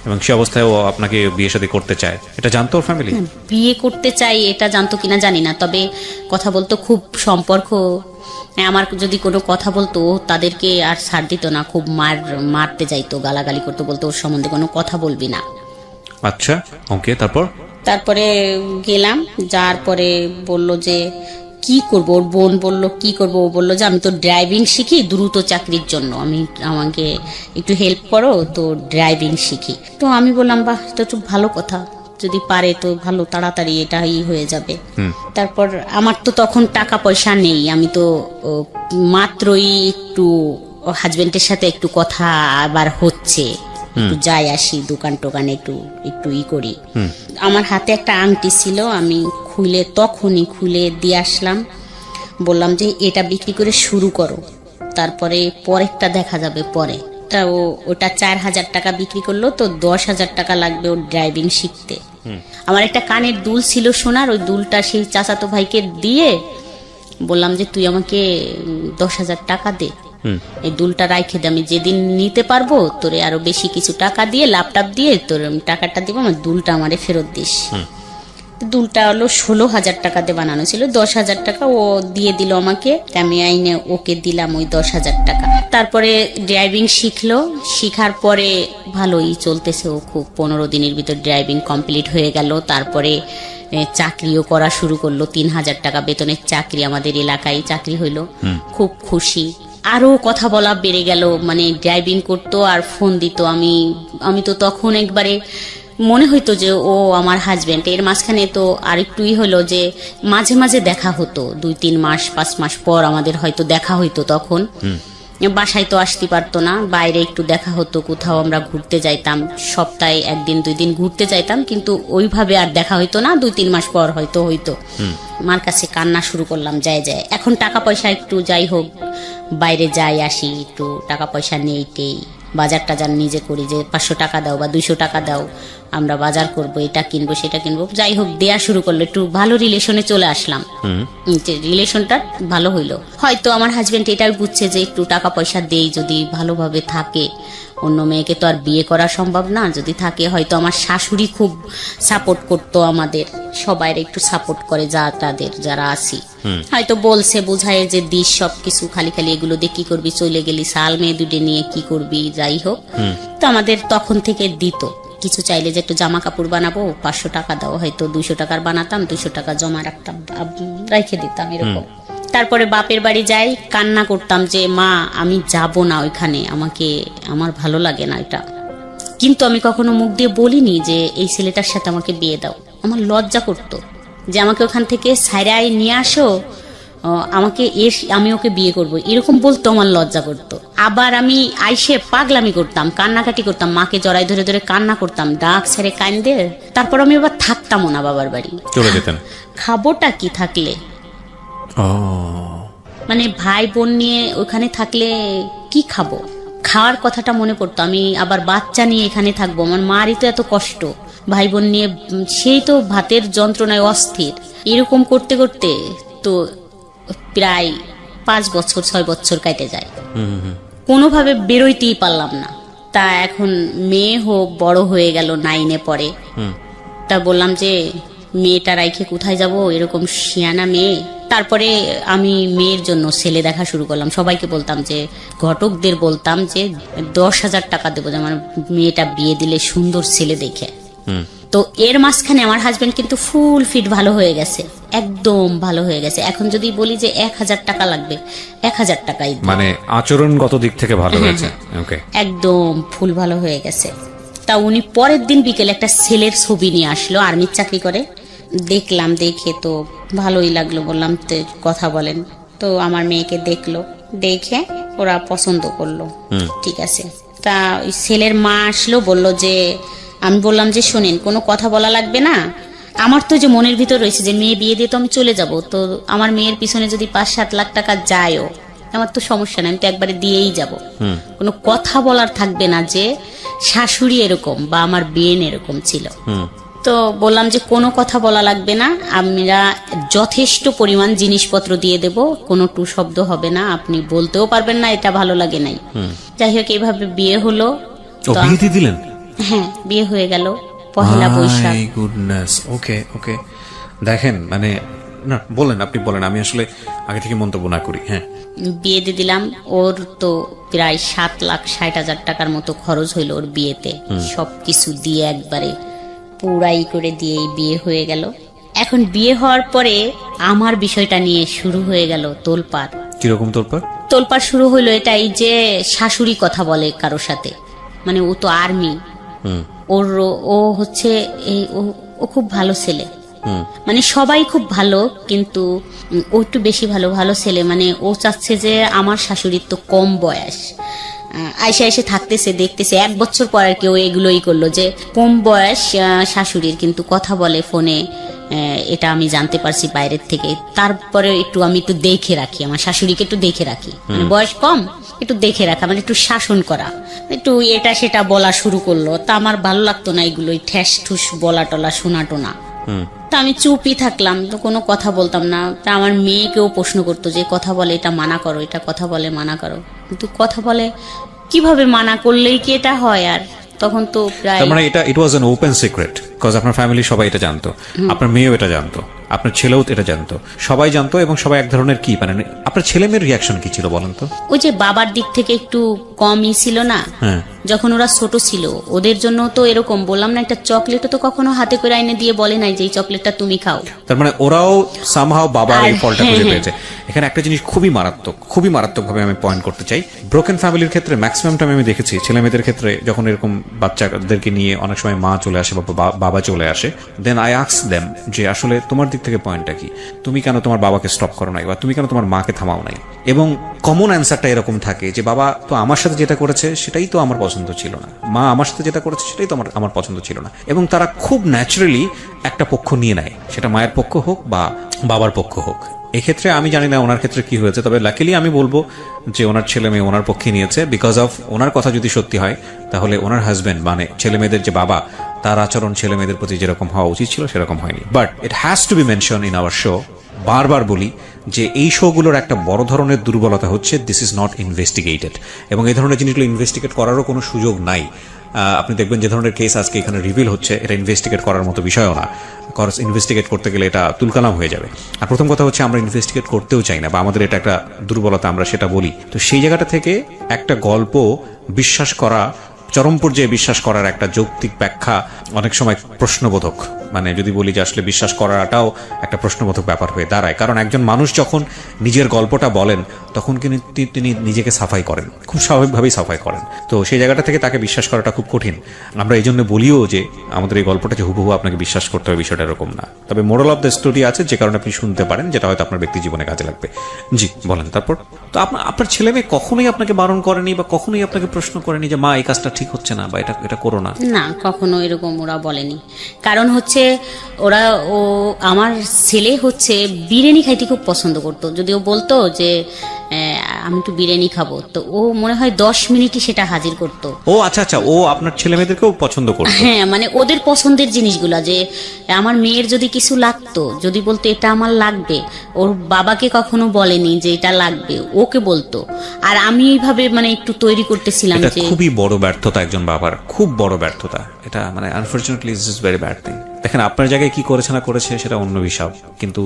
এবং সে অবস্থায় ও আপনাকে বিয়ে শাদী করতে চায়, এটা জানতো ওর ফ্যামিলি? বিয়ে করতে চাই এটা জানতো কিনা জানি না, তবে কথা বলতো, খুব সম্পর্ক। আমার যদি কোনো কথা বলতো তাদেরকে আর ছাড় দিত না, খুব মারতে যাইতো, গালাগালি করতো, বলতো ওর সম্বন্ধে কোনো কথা বলবি না। আচ্ছা, ওকে। তারপরে গেলাম, যার পরে বলল যে কি করব, ওর বোন বলল কি করব, ও বললো যে আমি তো ড্রাইভিং শিখি দ্রুত চাকরির জন্য, আমাকে একটু হেল্প করো, তো ড্রাইভিং শিখি। তো আমি বললাম বাহ, এটা তো ভালো কথা, যদি পারে তো ভালো, তাড়াতাড়ি এটাই হয়ে যাবে। তারপর আমার তো তখন টাকা পয়সা নেই, আমি তো মাত্রই একটু হাজবেন্ডের সাথে একটু কথা আবার হচ্ছে, একটু যাই আসি দোকান টোকানে, একটু করি। আমার হাতে একটা আংটি ছিল, আমি তখনই খুলে দিয়ে আসলাম, বললাম যে এটা বিক্রি করে শুরু করো, তারপরে পরেরটা দেখা যাবে পরে। ওটা 4,000 টাকা বিক্রি করলো, তো 10,000 টাকা লাগবে ওর ড্রাইভিং শিখতে। আমার একটা কানের দুল ছিল সোনার, ওই দুলটা সেই চাচাতো ভাইকে দিয়ে বললাম যে তুই আমাকে 10,000 টাকা দে, এই দুলটা রাইখে দে, আমি যেদিন নিতে পারবো তোরে আরো বেশি কিছু টাকা দিয়ে, ল্যাপটপ দিয়ে তোর টাকাটা দিব, আমার দুলটা আমারে ফেরত দিস। দুলটা হলো 16,000 টাকা দিয়ে বানানো ছিল, 10,000 টাকা ও দিয়ে দিল আমাকে, আমি আইনে ওকে দিলাম ওই 10,000 টাকা। তারপরে ড্রাইভিং শিখলো, শিখার পরে ভালোই চলতেছে, ও খুব 15 দিনের ভিতর ড্রাইভিং কমপ্লিট হয়ে গেল। তারপরে চাকরিও করা শুরু করলো, 3,000 টাকা বেতনের চাকরি, আমাদের এলাকায় চাকরি হইলো, খুব খুশি। আরো কথা বলা বেড়ে গেল, মানে ড্রাইভিং করতো আর ফোন দিত, আমি তো তখন একবারে মনে হইতো যে ও আমার হাজবেন্ড। এর মাঝখানে তো আরেকটুই হলো যে মাঝে মাঝে দেখা হতো, 2-3 মাস 5 মাস পর আমাদের হয়তো দেখা হইতো। তখন বাসায় তো আসতে পারতো না, বাইরে একটু দেখা হতো, কোথাও আমরা ঘুরতে যাইতাম, সপ্তাহে 1-2 দিন ঘুরতে যাইতাম, কিন্তু ওইভাবে আর দেখা হইতো না, 2-3 মাস পর হয়তো। মার কাছে কান্না শুরু করলাম, যায় এখন টাকা পয়সা একটু যাই হোক বাইরে যাই আসি, একটু টাকা পয়সা নেই, বাজার টাজার নিজে করি, যে 500 টাকা দাও বা 200 টাকা দাও, আমরা বাজার করব, এটা কিনবো সেটা কিনবো, যাই হোক দেয়া শুরু করলো, একটু ভালো রিলেশনে চলে আসলাম। রিলেশনটা ভালো হইলো, হয়তো আমার হাজবেন্ড এটাই বুঝছে যে একটু টাকা পয়সা দেই, যদি ভালোভাবে থাকে, অন্য মেয়েকে তো আর বিয়ে করা সম্ভব না, যদি থাকে হয়তো। আমার শাশুড়ি খুব সাপোর্ট করতো, আমাদের সবাই একটু সাপোর্ট করে, যারা আছি, হয়তো বলছে বুঝায় যে দিস সবকিছু, খালি এগুলো দিয়ে কি করবি, চলে গেলি সাল মেয়ে দুটো নিয়ে কি করবি, যাই হোক। তো আমাদের তখন থেকে দিত, কিছু চাইলে যে একটু জামা কাপড় বানাবো, 500 টাকা দাও, হয়তো 200 টাকার বানাতাম, 200 টাকা জমা রাখতাম, রেখে দিতাম, এরকম। তারপরে বাপের বাড়ি যাই, কান্না করতাম যে মা আমি যাব না ওইখানে, আমার ভালো লাগে না এটা। কিন্তু আমি কখনো মুখ দিয়ে বলিনি যে এই ছেলেটার সাথে আমাকে বিয়ে দাও, আমার লজ্জা করতো যে আমাকে ওখান থেকে ছাইরাই নিয়ে আসো, আমাকে আমি ওকে বিয়ে করব, এরকম বলতো আমার লজ্জা করতো। আবার আমি আইসে পাগলামি করতাম, কান্নাকাটি করতাম, মাকে জড়াই ধরে ধরে কান্না করতাম, ডাক ছেড়ে কান্দে। তারপর আমি আবার থাকতামও না বাবার বাড়ি, চলে যেতেন। খাবোটা কি থাকলে, মানে ভাই বোন নিয়ে ওখানে থাকলে কি খাবো, খাওয়ার কথাটা মনে পড়তো। আমি আবার বাচ্চা নিয়ে এখানে থাকবো, আমার মারই তো এত কষ্ট, ভাই বোন নিয়ে সেই তো ভাতের যন্ত্রণায় অস্থির। এরকম করতে করতে তো প্রায় 5 বছর 6 বছর কেটে যায়, কোনোভাবে বেরোইতেই পারলাম না। তা এখন মেয়ে হোক বড় হয়ে গেল, 9-এ পড়ে। তা বললাম যে মেয়েটা রাইখে কোথায় যাব, এরকম শিয়ানা মেয়ে। তারপরে আমি মেয়ের জন্য ছেলে দেখা শুরু করলাম। সবাইকে বলতাম যে, ঘটকদের বলতাম যে 10,000 টাকা দেবো যে আমার মেয়েটা বিয়ে দিলে সুন্দর ছেলে দেখে। তো এর মাঝখানে আমার হাজবেন্ড কিন্তু ফুল ফিট ভালো হয়ে গেছে, একদম ভালো হয়ে গেছে। এখন যদি বলি যে 1,000 টাকা লাগবে, 1,000 টাকাই, মানে আচরণগত দিক থেকে ভালো হয়েছে, একদম ফুল ভালো হয়ে গেছে। তা উনি পরের দিন বিকেলে একটা ছেলের ছবি নিয়ে আসলো, আর্মির চাকরি করে। দেখলাম, দেখে তো ভালোই লাগলো, বললাম তো কথা বলেন। তো আমার মেয়েকে দেখলো, দেখে ওরা পছন্দ করলো, ঠিক আছে। তা ওই ছেলের মা আসলো, বলল যে, আমি বললাম যে শোনেন, কোনো কথা বলা লাগবে না, আমার তো যে মনের ভিতর রয়েছে যে মেয়ে বিয়ে দিয়ে তো আমি চলে যাব, তো আমার মেয়ের পিছনে যদি 5-7 লাখ টাকা যায়ও আমার তো সমস্যা নাই, আমি তো একবারে দিয়েই যাব, কোনো কথা বলার থাকবে না যে শাশুড়ি এরকম বা আমার বেন এরকম ছিল। তো বললাম যে কোনো কথা বলা লাগবে না, আমরা যথেষ্ট পরিমাণ জিনিসপত্র দিয়ে দেব, কোনো টু শব্দ হবে না, আপনি বলতেও পারবেন না এটা ভালো লাগে নাই। যাই হোক, এইভাবে বিয়ে হলো। বিয়ে দিয়ে দিলেন? হ্যাঁ, বিয়ে হয়ে গেল পহেলা বৈশাখ। গুডনেস, ওকে ওকে। দেখেন, মানে না বলেন, আপনি বলেন, আমি আসলে আগে থেকে মন্তব্য না করি। হ্যাঁ, বিয়ে দিয়ে দিলাম। ওর তো প্রায় 7,60,000 টাকার মতো খরচ হইলো ওর বিয়েতে, সবকিছু দিয়ে একবারে পুরাই করে দিয়েই বিয়ে হয়ে গেল। এখন বিয়ে হওয়ার পরে আমার বিষয়টা নিয়ে শুরু হয়ে গেল তোলপাড়। কিরকম তোলপাড়? তোলপাড় শুরু হইলো এটাই যে শাশুড়ি কথা বলে কারোর সাথে, মানে ও তো আর্মি, ও হচ্ছে ও খুব ভালো ছেলে, মানে সবাই খুব ভালো, কিন্তু ও একটু বেশি ভালো, ভালো ছেলে। মানে ও চাচ্ছে যে আমার শাশুড়ির তো কম বয়স, আইসে আইসে থাকতেছে, দেখতেছে। 1 বছর পর আর কি ও এগুলোই করলো যে কম বয়স শাশুড়ির, কিন্তু কথা বলে ফোনে, এটা আমি জানতে পারছি বাইরের থেকে। তারপরে আমি একটু দেখে রাখি, আমার শাশুড়িকে একটু দেখে রাখি, মানে বয়স কম, একটু দেখে রাখা, মানে একটু শাসন করা, একটু এটা সেটা বলা শুরু করলো। তা আমার ভালো লাগতো না এগুলোই ঠ্যাস ঠুস বলা টলা শোনা টোনা। তা আমি চুপই থাকলাম, তো কোনো কথা বলতাম না। তা আমার মেয়েকেও প্রশ্ন করতো যে কথা বলে এটা মানা করো, এটা কথা বলে মানা করো, কিন্তু কথা বলে কিভাবে মানা করলেই কি এটা হয়? আর তখন তো প্রায়, তার মানে it was an open secret, because আপনার ফ্যামিলি সবাই এটা জানতো, আপনার মেয়েও এটা জানতো, আপনার ছেলেও এটা জানতো, সবাই জানতো। এবং সবাই এক ধরনের কি, মানে আপনার ছেলে মেয়ের রিয়াকশন কি ছিল বলেন তো? ওই যে বাবার দিক থেকে একটু কমই ছিল না, যখন ওরা ছোট ছিল ওদের জন্য তো এরকম, বললাম না, একটা চকলেটও তো কখনো হাতে করে আইনে দিয়ে বলে নাই যে এই চকলেটটা তুমি খাও। তার মানে ওরাও সামহাও বাবার এই ফলটা খুঁজে পেয়েছে। এখানে একটা জিনিস খুবই মারাত্মক ভাবে আমি পয়েন্ট করতে চাই। ব্রোকেন ফ্যামিলির ক্ষেত্রে ম্যাক্সিমাম টাইম আমি দেখেছি ছেলে মেয়েদের ক্ষেত্রে, যখন এরকম বাচ্চাদেরকে নিয়ে অনেক সময় মা চলে আসে বা বাবা চলে আসে, দেন আই আস্ক দেম যে আসলে তোমার দিক থেকে পয়েন্টটা কি, তুমি কেন তোমার বাবাকে স্টপ করো নাই, বা তুমি কেন তোমার মাকে থামাও নাই? এবং কমন অ্যান্সারটা এরকম থাকে যে বাবা তো আমার সাথে যেটা করেছে সেটাই তো আমার পছন্দ ছিল না, মা আমার সাথে যেটা করেছে সেটাই তো আমার পছন্দ ছিল না। এবং তারা খুব ন্যাচারালি একটা পক্ষ নিয়ে নেয়, সেটা মায়ের পক্ষ হোক বা বাবার পক্ষ হোক। এক্ষেত্রে আমি জানি না ওনার ক্ষেত্রে কি হয়েছে, তবে লাকিলি আমি বলবো যে ওনার ছেলে মেয়ে ওনার পক্ষে নিয়েছে, বিকজ অফ ওনার কথা যদি সত্যি হয় তাহলে ওনার হাজবেন্ড মানে ছেলে মেয়েদের যে বাবা, তার আচরণ ছেলে মেয়েদের প্রতি যেরকম হওয়া উচিত ছিল সেরকম হয়নি। But it has to B mention in our show, বারবার বলি যে এই শোগুলোর একটা বড় ধরনের দুর্বলতা হচ্ছে দিস ইজ নট ইনভেস্টিগেটেড, এবং এই ধরনের জিনিসগুলো ইনভেস্টিগেট করারও কোনো সুযোগ নাই। আপনি দেখবেন যে ধরনের কেস আজকে এখানে রিভিল হচ্ছে, এটা ইনভেস্টিগেট করার মতো বিষয়ও না, কজ ইনভেস্টিগেট করতে গেলে এটা তুলকালাম হয়ে যাবে। আর প্রথম কথা হচ্ছে আমরা ইনভেস্টিগেট করতেও চাই না, বা আমাদের এটা একটা দুর্বলতা, আমরা সেটা বলি। তো সেই জায়গাটা থেকে একটা গল্প বিশ্বাস করা, চরম পর্যায়ে বিশ্বাস করার একটা যৌক্তিক ব্যাখ্যা অনেক সময় প্রশ্নবোধক, মানে যদি বলি যে আসলে বিশ্বাস করাটাও একটা প্রশ্নবোধক ব্যাপার হয়ে দাঁড়ায়। কারণ একজন মানুষ যখন নিজের গল্পটা বলেন তখন কিন্তু তিনি নিজেকে সাফাই করেন, খুব স্বাভাবিকভাবেই সাফাই করেন। তো সেই জায়গাটা থেকে তাকে বিশ্বাস করাটা খুব কঠিন। আমরা এই জন্য বলিও যে আমাদের এই গল্পটা যে হুবহু আপনাকে বিশ্বাস করতে হবে, বিষয়টা এরকম না। তবে মোরাল অফ দ্য স্টোরি আছে, যে কারণে আপনি শুনতে পারেন, যেটা হয়তো আপনার ব্যক্তি জীবনে কাজে লাগবে। জি বলেন। তারপর তো আপনার ছেলে মেয়ে কখনোই আপনাকে বারণ করেনি বা কখনোই আপনাকে প্রশ্ন করেনি যে মা এই কাজটা ঠিক হচ্ছে না বা এটা করো না? না, কখনো এরকম ওরা বলেনি। কারণ হচ্ছে ও আমার ছেলে হচ্ছে বিরিয়ানি খাইতে খুব পছন্দ করতো। যদি ও বলতো যে আমি একটু বিরিয়ানি খাবো, তো ও মনে হয় 10 মিনিটই সেটা হাজির করতো। ও আচ্ছা, ও আপনার ছেলে মেয়েদেরকেও পছন্দ করতো? হ্যাঁ, মানে ওদের পছন্দের জিনিসগুলা, যে আমার মেয়ের যদি কিছু লাগতো, যদি বলতো এটা আমার লাগবে, ওর বাবাকে কখনো বলেনি যে এটা লাগবে, ওকে বলতো। আর আমি এইভাবে মানে একটু তৈরি করতেছিলাম এটা যে খুবই বড় ব্যর্থতা, একজন বাবার খুব বড় ব্যর্থতা এটা। মানে unfortunately it's is very bad thing. দেখেন আপনার জায়গায় কি করেছে না করেছে সেটা অন্য বিষয়, কিন্তু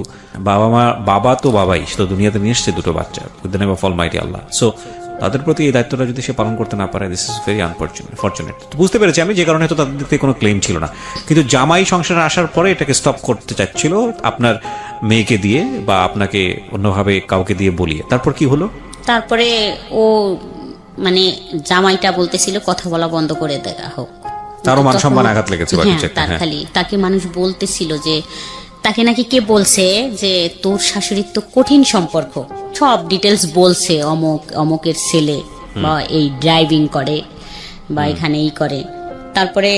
বাবা তো বাবাই, সে তো দুনিয়াতে নিয়ে এসছে দুটো বাচ্চা, with the name of Almighty Allah. So তাদের প্রতি এই দায়িত্বটা যদি সে পালন করতে না পারে, দিস ইজ ভেরি আনফরচুনেট। বুঝতে পেরেছি আমি, যে কারণে তো তাদের দিক থেকে কোনো ক্লেম ছিল না। কিন্তু জামাই সংসারে আসার পরে এটাকে স্টপ করতে চাচ্ছিল আপনার মেয়েকে দিয়ে বা আপনাকে অন্যভাবে কাউকে দিয়ে বলিয়ে। তারপর কি হলো? তারপরে ও মানে জামাইটা বলতেছিল কথা বলা বন্ধ করে দেওয়া হোক। তারও মান সম্মান আঘাত লেগেছে। তার খালি তাকে মানুষ বলতেছিল যে তাকে নাকি কে বলছে যে তোর শাশুড়ির তো কঠিন সম্পর্ক, সব ডিটেলস বলছে, অমকের ছেলে বা এই ড্রাইভিং করে বা এখানে এই করে। তারপরে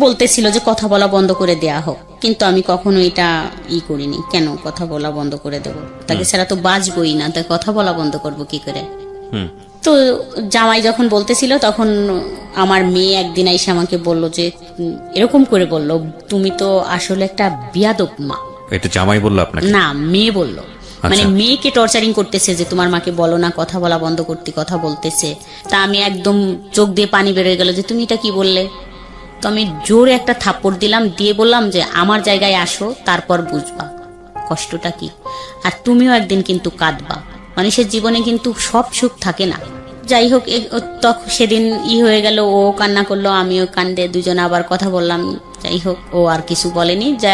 বলতেছিল যে কথা বলা বন্ধ করে দেয়া হোক, কিন্তু আমি কখনো এটা করিনি। কেন কথা বলা বন্ধ করে দেব? তাকে ছাড়া তো বাঁচবই না, তাই কথা বলা বন্ধ করব কি করে? তো জামাই যখন বলতেছিল তখন আমার মেয়ে একদিন এসে আমাকে বলল যে এরকম করে বলল, তুমি তো আসলে একটা বিয়াদব মা। এটা জামাই বললো আপনাকে? না, মেয়ে বলল। মানে মেয়েকে টর্চারিং করতেছে যে তোমার মাকে বলো না কথা বলা বন্ধ করতে, কথা বলতেছে। তা আমি একদম চোখ দিয়ে পানি বেরোয় গেল যে তুমি এটা কি বললে। তো আমি জোরে একটা থাপ্পড় দিলাম, দিয়ে বললাম যে আমার জায়গায় আসো, তারপর বুঝবা কষ্টটা কি। আর তুমিও একদিন কিন্তু কাঁদবা, মানুষের জীবনে কিন্তু সব সুখ থাকে না। যাই হোক, তখন সেদিন হয়ে গেল, ও কান্না করলো, আমিও কান্দে, দুজনে আবার কথা বললাম। যাই হোক, ও আর কিছু বলেনি। যে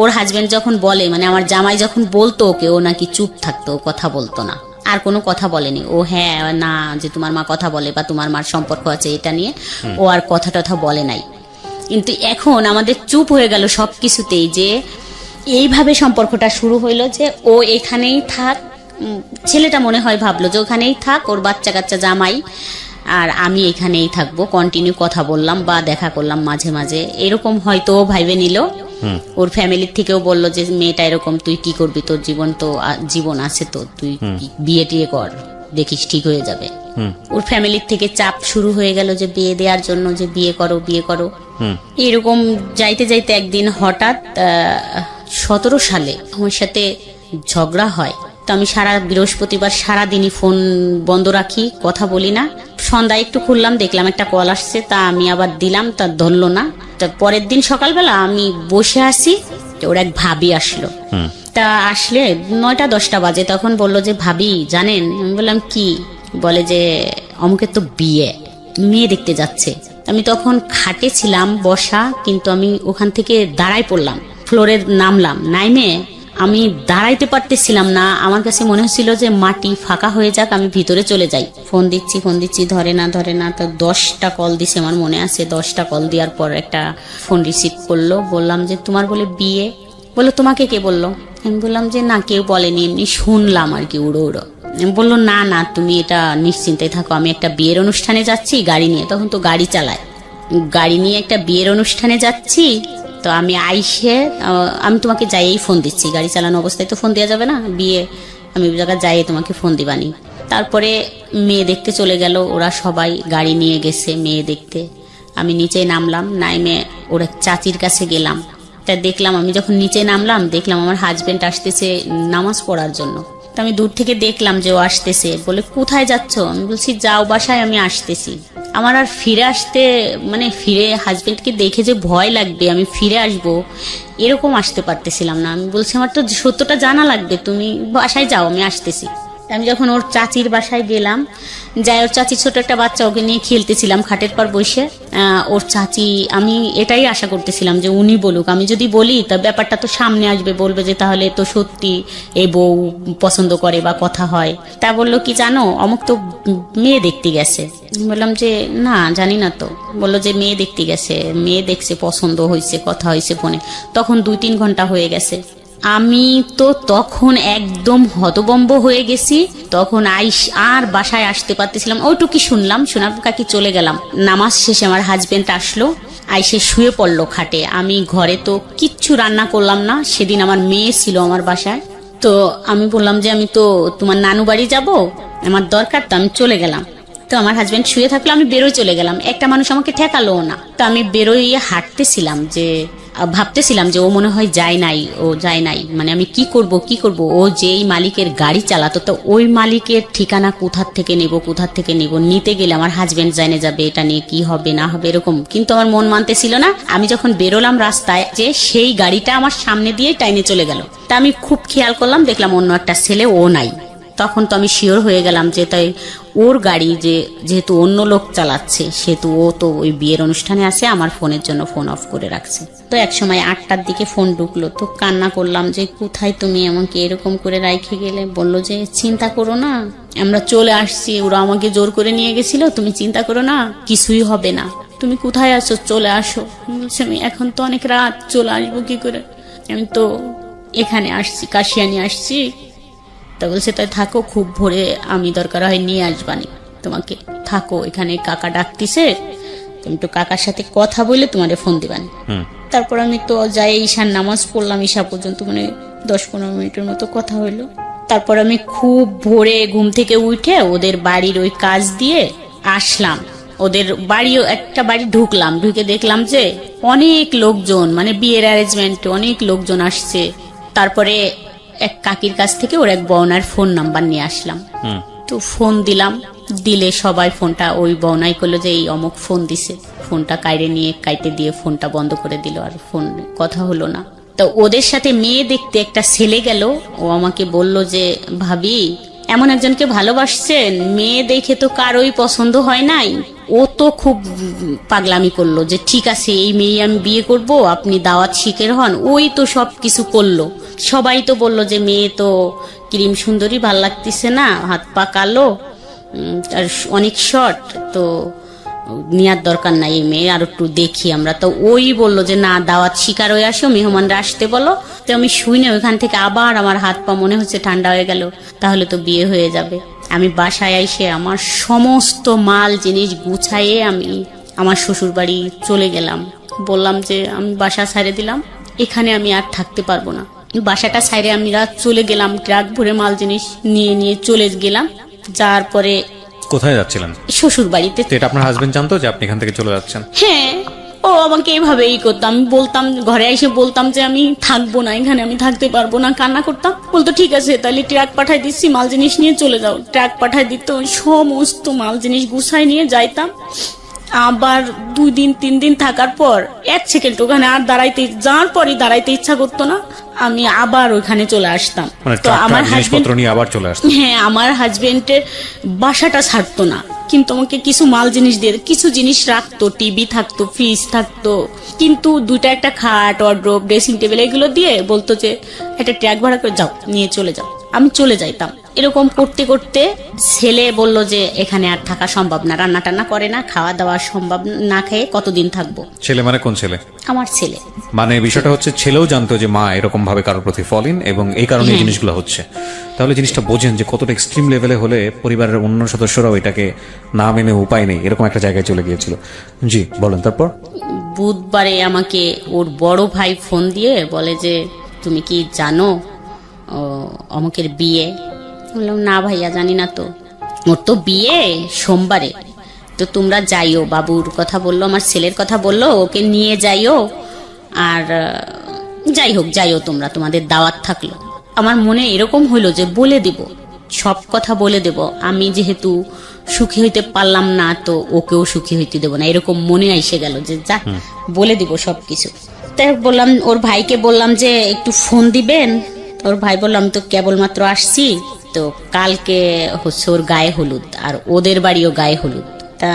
ওর হাজবেন্ড যখন বলে, মানে আমার জামাই যখন বলতো ওকে, ও নাকি চুপ থাকতো, কথা বলতো না, আর কোনো কথা বলেনি। ও হ্যাঁ না যে তোমার মা কথা বলে বা তোমার মার সম্পর্ক আছে এটা নিয়ে ও আর কথা টথা বলে নাই। কিন্তু এখন আমাদের চুপ হয়ে গেল সবকিছুতেই, যে এইভাবে সম্পর্কটা শুরু হইলো যে ও এখানেই থাক। ছেলেটা মনে হয় ভাবলো যে ওখানেই থাক, ওর বাচ্চা কাচ্চা জামাই, আর আমি এখানেই থাকবো। কন্টিনিউ কথা বললাম বা দেখা করলাম মাঝে মাঝে, এরকম হয়তো ও ভাইবে নিল। ওর ফ্যামিলির থেকেও বললো যে মেয়েটা এরকম, তুই কি করবি, তোর জীবন আছে তো, তুই বিয়ে টিয়ে কর, দেখিস ঠিক হয়ে যাবে। ওর ফ্যামিলির থেকে চাপ শুরু হয়ে গেল যে বিয়ে দেওয়ার জন্য, যে বিয়ে করো। এরকম যাইতে যাইতে একদিন হঠাৎ 17 সালে আমার সাথে ঝগড়া হয়। তো আমি বৃহস্পতিবার সারাদিনই ফোন বন্ধ রাখি, কথা বলি না। সন্ধ্যায় একটু খুললাম, দেখলাম একটা কল আসছে, তা আমি আবার দিলাম, তা ধরলো না। তা পরের দিন সকালবেলা আমি বসে আছি, ওর এক ভাবি আসলো। তা আসলে 9টা-10টা বাজে, তখন বললো যে ভাবি জানেন। আমি বললাম কি? বলে যে অমুকের তো বিয়ে, মেয়ে দেখতে যাচ্ছে। আমি তখন খাটে ছিলাম বসা, কিন্তু আমি ওখান থেকে দাঁড়াই পড়লাম, ফ্লোরে নামলাম। নাইমে আমি দাঁড়াইতে পারতেছিলাম না, আমার কাছে মনে হচ্ছিল যে মাটি ফাঁকা হয়ে যাক, আমি ভিতরে চলে যাই। ফোন দিচ্ছি, ধরে না। তো 10টা কল দিছে, আমার মনে আছে। 10টা কল দেওয়ার পর একটা ফোন রিসিভ করলো। বললাম যে তোমার বলে বিয়ে। বললো তোমাকে কে বললো? আমি বললাম যে না, কেউ বলেনি, এমনি শুনলাম আর কি, উড়ো। বললো না তুমি এটা নিশ্চিন্তে থাকো, আমি একটা বিয়ের অনুষ্ঠানে যাচ্ছি গাড়ি নিয়ে। তখন তো গাড়ি চালায়, গাড়ি নিয়ে একটা বিয়ের অনুষ্ঠানে যাচ্ছি। তো আমি আমি তোমাকে যাইয়েই ফোন দিচ্ছি, গাড়ি চালানো অবস্থায় তো ফোন দেওয়া যাবে না, বিয়ে আমি জায়গায় যাইয়ে তোমাকে ফোন দিবানি। তারপরে মেয়ে দেখতে চলে গেল, ওরা সবাই গাড়ি নিয়ে গেছে মেয়ে দেখতে। আমি নিচে নামলাম, নাইমে ওরা চাচির কাছে গেলাম। তা দেখলাম, আমি যখন নিচে নামলাম দেখলাম আমার হাজবেন্ড আসতেছে নামাজ পড়ার জন্য। তো আমি দূর থেকে দেখলাম যে ও আসতেছে। বলে কোথায় যাচ্ছ? আমি বলছি যাও বাসায়, আমি আসতেছি। আমার আর ফিরে আসতে, মানে ফিরে হাজবেন্ডকে দেখে যে ভয় লাগবে, আমি ফিরে আসবো এরকম আসতে পারতেছিলাম না। আমি বলছি আমার তো সত্যটা জানা লাগবে, তুমি বাসায় যাও, আমি আসতেছি। আমি যখন ওর চাচির বাসায় গেলাম, যাই ওর চাচির ছোট একটা বাচ্চা, ওকে নিয়ে খেলতেছিলাম খাটের পর বসে। ওর চাচি, আমি এটাই আশা করতেছিলাম যে উনি বলুক, আমি যদি বলি তা ব্যাপারটা তো সামনে আসবে, বলবে যে তাহলে তো সত্যি এই বউ পছন্দ করে বা কথা হয়। তা বললো কি জানো, অমুক তো মেয়ে দেখতে গেছে। বললাম যে না জানি না তো। বললো যে মেয়ে দেখতে গেছে, মেয়ে দেখছে, পছন্দ হয়েছে, কথা হয়েছে ফোনে। তখন 2-3 ঘন্টা হয়ে গেছে। আমি তো তখন একদম হতবম্ব হয়ে গেছি। তখন আর বাসায় আসতে পারতেছিলাম, ওইটুকু শুনলাম, শোনার কাকি চলে গেলাম। নামাজ শেষে আমার হাজবেন্ড আসলো, আইসে শুয়ে পড়লো খাটে। আমি ঘরে তো কিচ্ছু রান্না করলাম না, সেদিন আমার মেয়ে ছিল আমার বাসায়। তো আমি বললাম যে আমি তো তোমার নানু বাড়ি যাবো, আমার দরকার, তো আমি চলে গেলাম। তো আমার হাজবেন্ড শুয়ে থাকলো, আমি বেরোয় চলে গেলাম। একটা মানুষ আমাকে ঠেকালো না। তো আমি বেরোয় হাঁটতেছিলাম, যে ভাবতেছিলাম যে ও মনে হয় যায় নাই, মানে আমি কি করব। ও যেই মালিকের গাড়ি চালাতো, তো ওই মালিকের ঠিকানা কোথার থেকে নেব, নিতে গেলে আমার হাজবেন্ড জানে যাবে, এটা নিয়ে কি হবে না হবে এরকম। কিন্তু আমার মন মানতেছিল না। আমি যখন বেরোলাম রাস্তায়, যে সেই গাড়িটা আমার সামনে দিয়ে টাইনে চলে গেল। তা আমি খুব খেয়াল করলাম, দেখলাম অন্য একটা ছেলে, ও নাই। তখন তো আমি শিওর হয়ে গেলাম যে তাই ওর গাড়ি, যেহেতু অন্য লোক চালাচ্ছে, সেহেতু ও তো ওই বিয়ের অনুষ্ঠানে আছে, আমার ফোনের জন্য ফোন অফ করে রাখছে। তো এক সময় 8টার দিকে ফোন ঢুকলো, তো কান্না করলাম যে কোথায় তুমি আমাকে এরকম করে রাইখে গেলে। বললো যে চিন্তা করো না, আমরা চলে আসছি, ওরা আমাকে জোর করে নিয়ে গেছিল, তুমি চিন্তা করো না, কিছুই হবে না, তুমি কোথায় আছো, চলে আসো। বলছি আমি এখন তো অনেক রাত, চলে আসবো কি করে, আমি তো এখানে আসছি, কাশিয়ানি আসছি। তা বলছে তাই থাকো, খুব ভোরে আমি দরকার হয় নিয়ে আসবানি তোমাকে, থাকো এখানে, কাকা ডাকতিছে, তুমি তো কাকার সাথে কথা বলে তোমারে ফোন দিবানি। তারপর আমি তো যাই ঈশার নামাজ পড়লাম, ঈশা পর্যন্ত মানে 10-15 মিনিটের মতো কথা হইলো। তারপর আমি খুব ভোরে ঘুম থেকে উঠে ওদের বাড়ির ওই কাজ দিয়ে আসলাম। ওদের বাড়িও একটা বাড়ি ঢুকলাম, ঢুকে দেখলাম যে অনেক লোকজন, মানে বিয়ের অ্যারেঞ্জমেন্ট, অনেক লোকজন আসছে। তারপরে এক কাকির কাছ থেকে ওর এক বউনার ফোন নাম্বার নিয়ে আসলাম। তো ফোন দিলাম, দিলে সবাই ফোনটা ওই বউনাই করলো যে এই অমুক ফোন দিছে। ফোনটা কাইটে দিয়ে ফোনটা বন্ধ করে দিল, আর ফোন কথা হলো না। তো ওদের সাথে মেয়ে দেখতে একটা ছেলে গেল, ও আমাকে বলল যে ভাবি এমন একজনকে ভালোবাসছেন, মেয়ে দেখে তো কারোই পছন্দ হয় নাই। ও তো খুব পাগলামি করলো যে ঠিক আছে এই মেয়ে আমি বিয়ে করব, আপনি দাওয়াত শিখের হন। ওই তো সব কিছু করলো, সবাই তো বললো যে মেয়ে তো ক্রিম সুন্দরী, ভাল লাগতেছে না, হাত পা কালো, আর অনেক শর্ট, তো নেওয়ার দরকার নাই এই মেয়ে, আর একটু দেখি আমরা। তো ওই বললো যে না, দাওয়াত শিকার হয়ে আসো, মেহমানরা আসতে বলো। তো আমি শুই না, ওইখান থেকে আবার আমার হাত পা মনে হচ্ছে ঠান্ডা হয়ে গেল, তাহলে তো বিয়ে হয়ে যাবে। আমি বাসায় এসে আমার সমস্ত মাল জিনিস গুছাইয়ে আমি আমার শ্বশুর বাড়ি চলে গেলাম। বললাম যে আমি বাসা ছাড়ে দিলাম, এখানে আমি আর থাকতে পারবো না। বাসাটা ছাইরে আমি রাত চলে গেলাম, ট্রাক ভরে মাল জিনিস নিয়ে চলে গেলাম। যার পরে কোথায় যাচ্ছিলেন? শ্বশুর বাড়িতে। এটা আপনার হাজবেন্ড জানতো যে আপনি এখান থেকে চলে যাচ্ছেন? হ্যাঁ, ও আমাকে এইভাবেই করতো। আমি বলতাম, ঘরে এসে বলতাম যে আমি থাকবো না এখানে, আমি থাকতে পারবো না, কান্না করতাম। বলতো ঠিক আছে তাহলে ট্রাক পাঠাই দিচ্ছি, মাল জিনিস নিয়ে চলে যাও। ট্রাক পাঠাই দিত, সমস্ত মাল জিনিস গুছাই নিয়ে যাইতাম। আবার 2 দিন 3 দিন থাকার পর 1 সেকেন্ড ওখানে আর দাঁড়াইতে ইচ্ছা করতো না, আমি আবার ওখানে চলে আসতাম। তো আমার জিনিসপত্র নিয়ে আবার চলে আসতাম। হ্যাঁ, আমার হাজবেন্ডের বাসাটা ছাড়তো না, কিন্তু আমাকে কিছু মাল জিনিস দিয়ে, কিছু জিনিস রাখতো, টিভি থাকতো, ফ্রিজ থাকতো, কিন্তু 2টা একটা খাট, ওয়ার্ড্রোব, ড্রেসিং টেবিল এগুলো দিয়ে বলতো যে একটা ট্রাক ভাড়া করে যাও, নিয়ে চলে যাও। আমি চলে যাইতাম। এরকম করতে করতে ছেলে বলল যে এখানে আর থাকা সম্ভব না, রান্না টান্না করে না, খাওয়া দাওয়া সম্ভব না, খেয়ে কতদিন থাকবো। ছেলে মানে কোন ছেলে? আমার ছেলে। মানে বিষয়টা হচ্ছে ছেলেও জানতো যে মা এরকম ভাবে কারোর প্রতি ফলিন, এবং এই কারণে এই জিনিসগুলো হচ্ছে। তাহলে জিনিসটা বোঝেন যে কতটা এক্সট্রিম লেভেলে হলে পরিবারের অন্য সদস্যরাও এটাকে না মেনে উপায় নেই, এরকম একটা জায়গায় চলে গিয়েছিল। জি বলেন। তারপর বুধবারে আমাকে ওর বড় ভাই ফোন দিয়ে বলে যে তুমি কি জানো অমুকের বিয়ে? বললাম না ভাইয়া জানি না তো, ওর তো বিয়ে সোমবারে, তো তোমরা যাইও। বাবুর কথা বললো, আমার ছেলের কথা বললো, ওকে নিয়ে যাইও, আর যাই হোক যাইও তোমরা, তোমাদের দাওয়াত থাকলো। আমার মনে এরকম হইলো যে বলে দেব, সব কথা বলে দেব, আমি যেহেতু সুখী হইতে পারলাম না, তো ওকেও সুখী হইতে দেবো না, এরকম মনে এসে গেল যে যা বলে দিব সবকিছু। তাই বললাম, ওর ভাইকে বললাম যে একটু ফোন দিবেন। ওর ভাই বললাম তো কেবলমাত্র আসছি, তো কালকে হচ্ছে ওর গায়ে হলুদ, আর ওদের বাড়িও গায়ে হলুদ। তা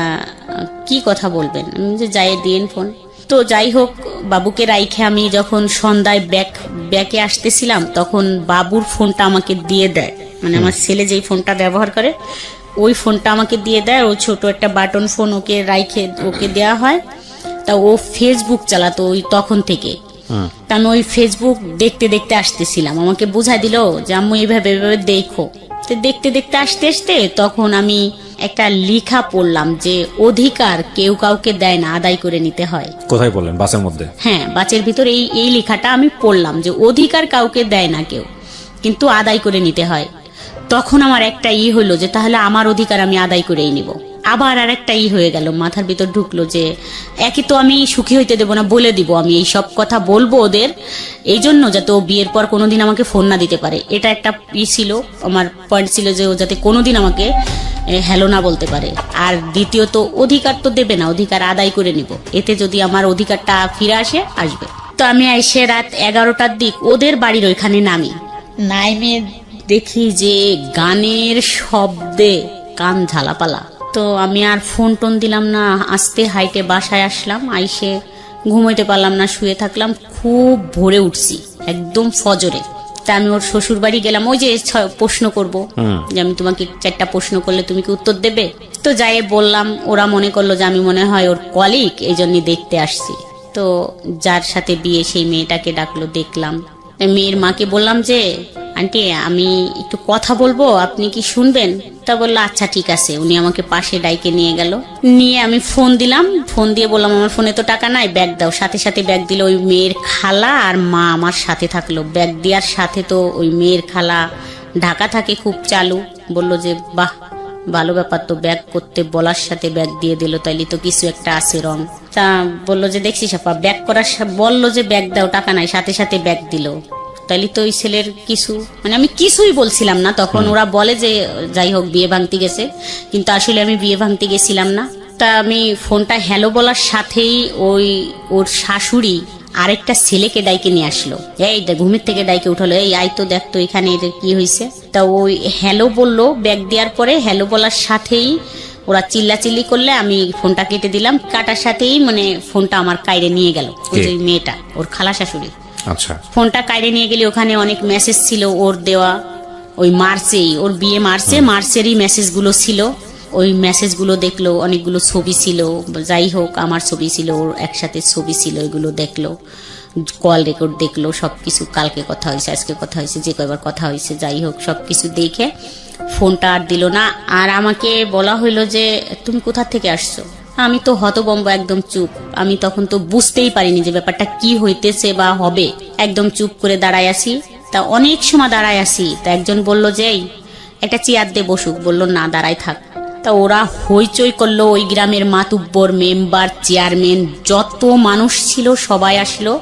কি কথা বলবেন? আমি যে যাই দিন ফোন। তো যাই হোক, বাবুকে রাইখে আমি যখন সন্ধ্যায় ব্যাকে আসতেছিলাম, তখন বাবুর ফোনটা আমাকে দিয়ে দেয়। মানে আমার ছেলে যেই ফোনটা ব্যবহার করে ওই ফোনটা আমাকে দিয়ে দেয়। ও ছোট একটা বাটন ফোন ওকে রাইখে ওকে দেওয়া হয়। তা ও ফেসবুক চালাতো ওই তখন থেকে। তা আমি ওই ফেসবুক দেখতে দেখতে আসতেছিলাম, আমাকে বুঝাই দিল যে আম্মু এইভাবে এইভাবে দেখো। তো দেখতে দেখতে আসতে আসতে তখন আমি একটা লেখা পড়লাম যে অধিকার কেউ কাউকে দেয় না, আদায় করে নিতে হয়। কোথায় বললেন? বাসের মধ্যে? হ্যাঁ, বাসের ভিতর এই লেখাটা আমি পড়লাম যে অধিকার কাউকে দেয় না কেউ, কিন্তু আদায় করে নিতে হয়। তখন আমার একটা হইলো যে তাহলে আমার অধিকার আমি আদায় করেই নিব। আবার আর একটা হয়ে গেল, মাথার ভিতর ঢুকলো যে একই তো আমি সুখী হইতে দেবো না, বলে দিব আমি এই সব কথা বলবো ওদের, এই জন্য যাতে ও বিয়ের পর কোনোদিন আমাকে ফোন না দিতে পারে। এটা একটা ছিল, আমার পয়েন্ট ছিল যে ও যাতে কোনোদিন আমাকে হ্যালো না বলতে পারে। আর দ্বিতীয়ত অধিকার তো দেবে না, অধিকার আদায় করে নিব, এতে যদি আমার অধিকারটা ফিরে আসবে। তো আমি এসে রাত 11টার দিক ওদের বাড়ির ওইখানে নাইমে দেখি যে গানের শব্দে কান ঝালাপালা। তো আমি আর ফোন টোন দিলাম না, আস্তে হাইটে বাসায় আসলাম। আইসে ঘুমাইতে পারলাম না, শুয়ে থাকলাম। খুব ভোরে উঠছি একদম ফজরে। তা আমি ওর শ্বশুর বাড়ি গেলাম, ওই যে প্রশ্ন করব যে আমি তোমাকে 4টা প্রশ্ন করলে তুমি কি উত্তর দেবে। তো যাই বললাম, ওরা মনে করলো যে আমি মনে হয় ওর কলিগ, এই জন্য দেখতে আসছি। তো যার সাথে বিয়ে সেই মেয়েটাকে ডাকলো, দেখলাম। মেয়ের মাকে বললাম যে আন্টি আমি একটু কথা বলবো, আপনি কি শুনবেন? তা বললো আচ্ছা ঠিক আছে। উনি আমাকে পাশে ডাইকে নিয়ে গেল, নিয়ে আমি ফোন দিলাম। ফোন দিয়ে বললাম আমার ফোনে তো টাকা নাই, ব্যাগ দাও। সাথে সাথে ব্যাগ দিল। ওই মেয়ের খালা আর মা আমার সাথে থাকলো। ব্যাগ দেওয়ার সাথে তো ওই মেয়ের খালা ঢাকা থাকে, খুব চালু। বললো যে বাহ ভালো ব্যাপার তো, ব্যাগ করতে বলার সাথে ব্যাগ দিয়ে দিল, তাইলে তো কিছু একটা আছে রং। তা বললো যে দেখছিস আপা, ব্যাগ করার বললো যে ব্যাগ দাও, টাকা নাই, সাথে সাথে ব্যাগ দিল, তাইলে তো ওই ছেলের কিছু, মানে আমি কিছুই বলছিলাম না তখন। ওরা বলে যে যাই হোক বিয়ে ভাঙতে গেছে, কিন্তু আসলে আমি বিয়ে ভাঙতে গেছিলাম না। তা আমি ফোনটা হ্যালো বলার সাথেই ওর শাশুড়ি আরেকটা ছেলেকে ডাইকে নিয়ে আসলো। এই ঘুমের থেকে ডাইকে উঠালো, এই আই তো দেখতো এখানে এটা কি হয়েছে। তা ওই হ্যালো বললো, ব্যাগ দেওয়ার পরে হ্যালো বলার সাথেই ওরা চিল্লাচিল্লি করলে আমি ফোনটা কেটে দিলাম। কাটার সাথেই মানে ফোনটা আমার কাইরে নিয়ে গেল ওই যে মেয়েটা, ওর খালা শাশুড়ি। আচ্ছা, ফোনটা কাইরে নিয়ে গেলে ওখানে অনেক মেসেজ ছিল ওর দেওয়া, ওই মার্চেই, ওর বিয়ে মার্চেরই মেসেজগুলো ছিল। ওই মেসেজগুলো দেখলো, অনেকগুলো ছবি ছিল, যাই হোক আমার ছবি ছিল, ওর একসাথে ছবি ছিল, এগুলো দেখলো, কল রেকর্ড দেখলো, সবকিছু। কালকে কথা হয়েছে, আজকে কথা হয়েছে, যে কয়বার কথা হয়েছে, যাই হোক সবকিছু দেখে ফোনটা আর দিল না। আর আমাকে বলা হইলো যে তুমি কোথা থেকে আসছো। আমি তো হতবম্ব, একদম চুপ। আমি তখন তো বুঝতেই পারিনি যে ব্যাপারটা কি হইতেছে বা হবে। একদম চুপ করে দাঁড়ায় আছি। তা অনেক সময় দাঁড়ায় আছি। তা একজন বলল যে এই একটা চেয়ার দিয়ে বসুক, বললো না দাঁড়ায় থাক। তা ওরা হইচই করলো, ওই গ্রামের মাতুব্বর, মেম্বার, চেয়ারম্যান, যত মানুষ ছিল সবাই আসলো।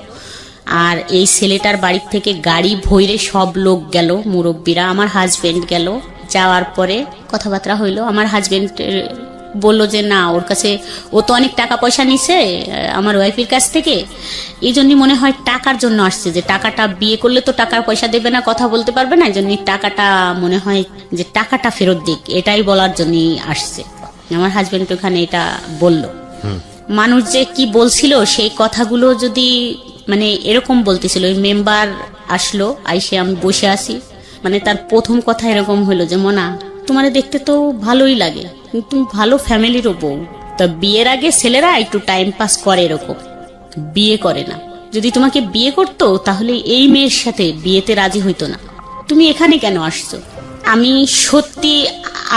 আর এই ছেলেটার বাড়ির থেকে গাড়ি ভইরে সব লোক গেল, মুরব্বীরা। আমার হাজবেন্ড গেল। যাওয়ার পরে কথাবার্তা হইলো। আমার হাজবেন্ড বললো যে না, ওর কাছে ও তো অনেক টাকা পয়সা নিছে আমার ওয়াইফের কাছ থেকে, এই জন্যই মনে হয় টাকার জন্য আসছে, যে টাকাটা বিয়ে করলে তো টাকার পয়সা দেবে না, কথা বলতে পারবে না, এই জন্য টাকাটা মনে হয় যে টাকাটা ফেরত দিক, এটাই বলার জন্যই আসছে। আমার হাজবেন্ড ওখানে এটা বলল। মানুষ যে কি বলছিল সেই কথাগুলো যদি মানে এরকম বলতেছিল। ওই মেম্বার আসলো, আইসে আমি বসে আছি, মানে তার প্রথম কথা এরকম হলো যে মনা তোমারে দেখতে তো ভালোই লাগে, তুমি ভালো ফ্যামিলিরও বউ। তা বিয়ের আগে ছেলেরা একটু টাইম পাস করে, এরকম বিয়ে করে না। যদি তোমাকে বিয়ে করতো তাহলে এই মেয়ের সাথে বিয়েতে রাজি হইতো না। তুমি এখানে কেন আসছো? আমি সত্যি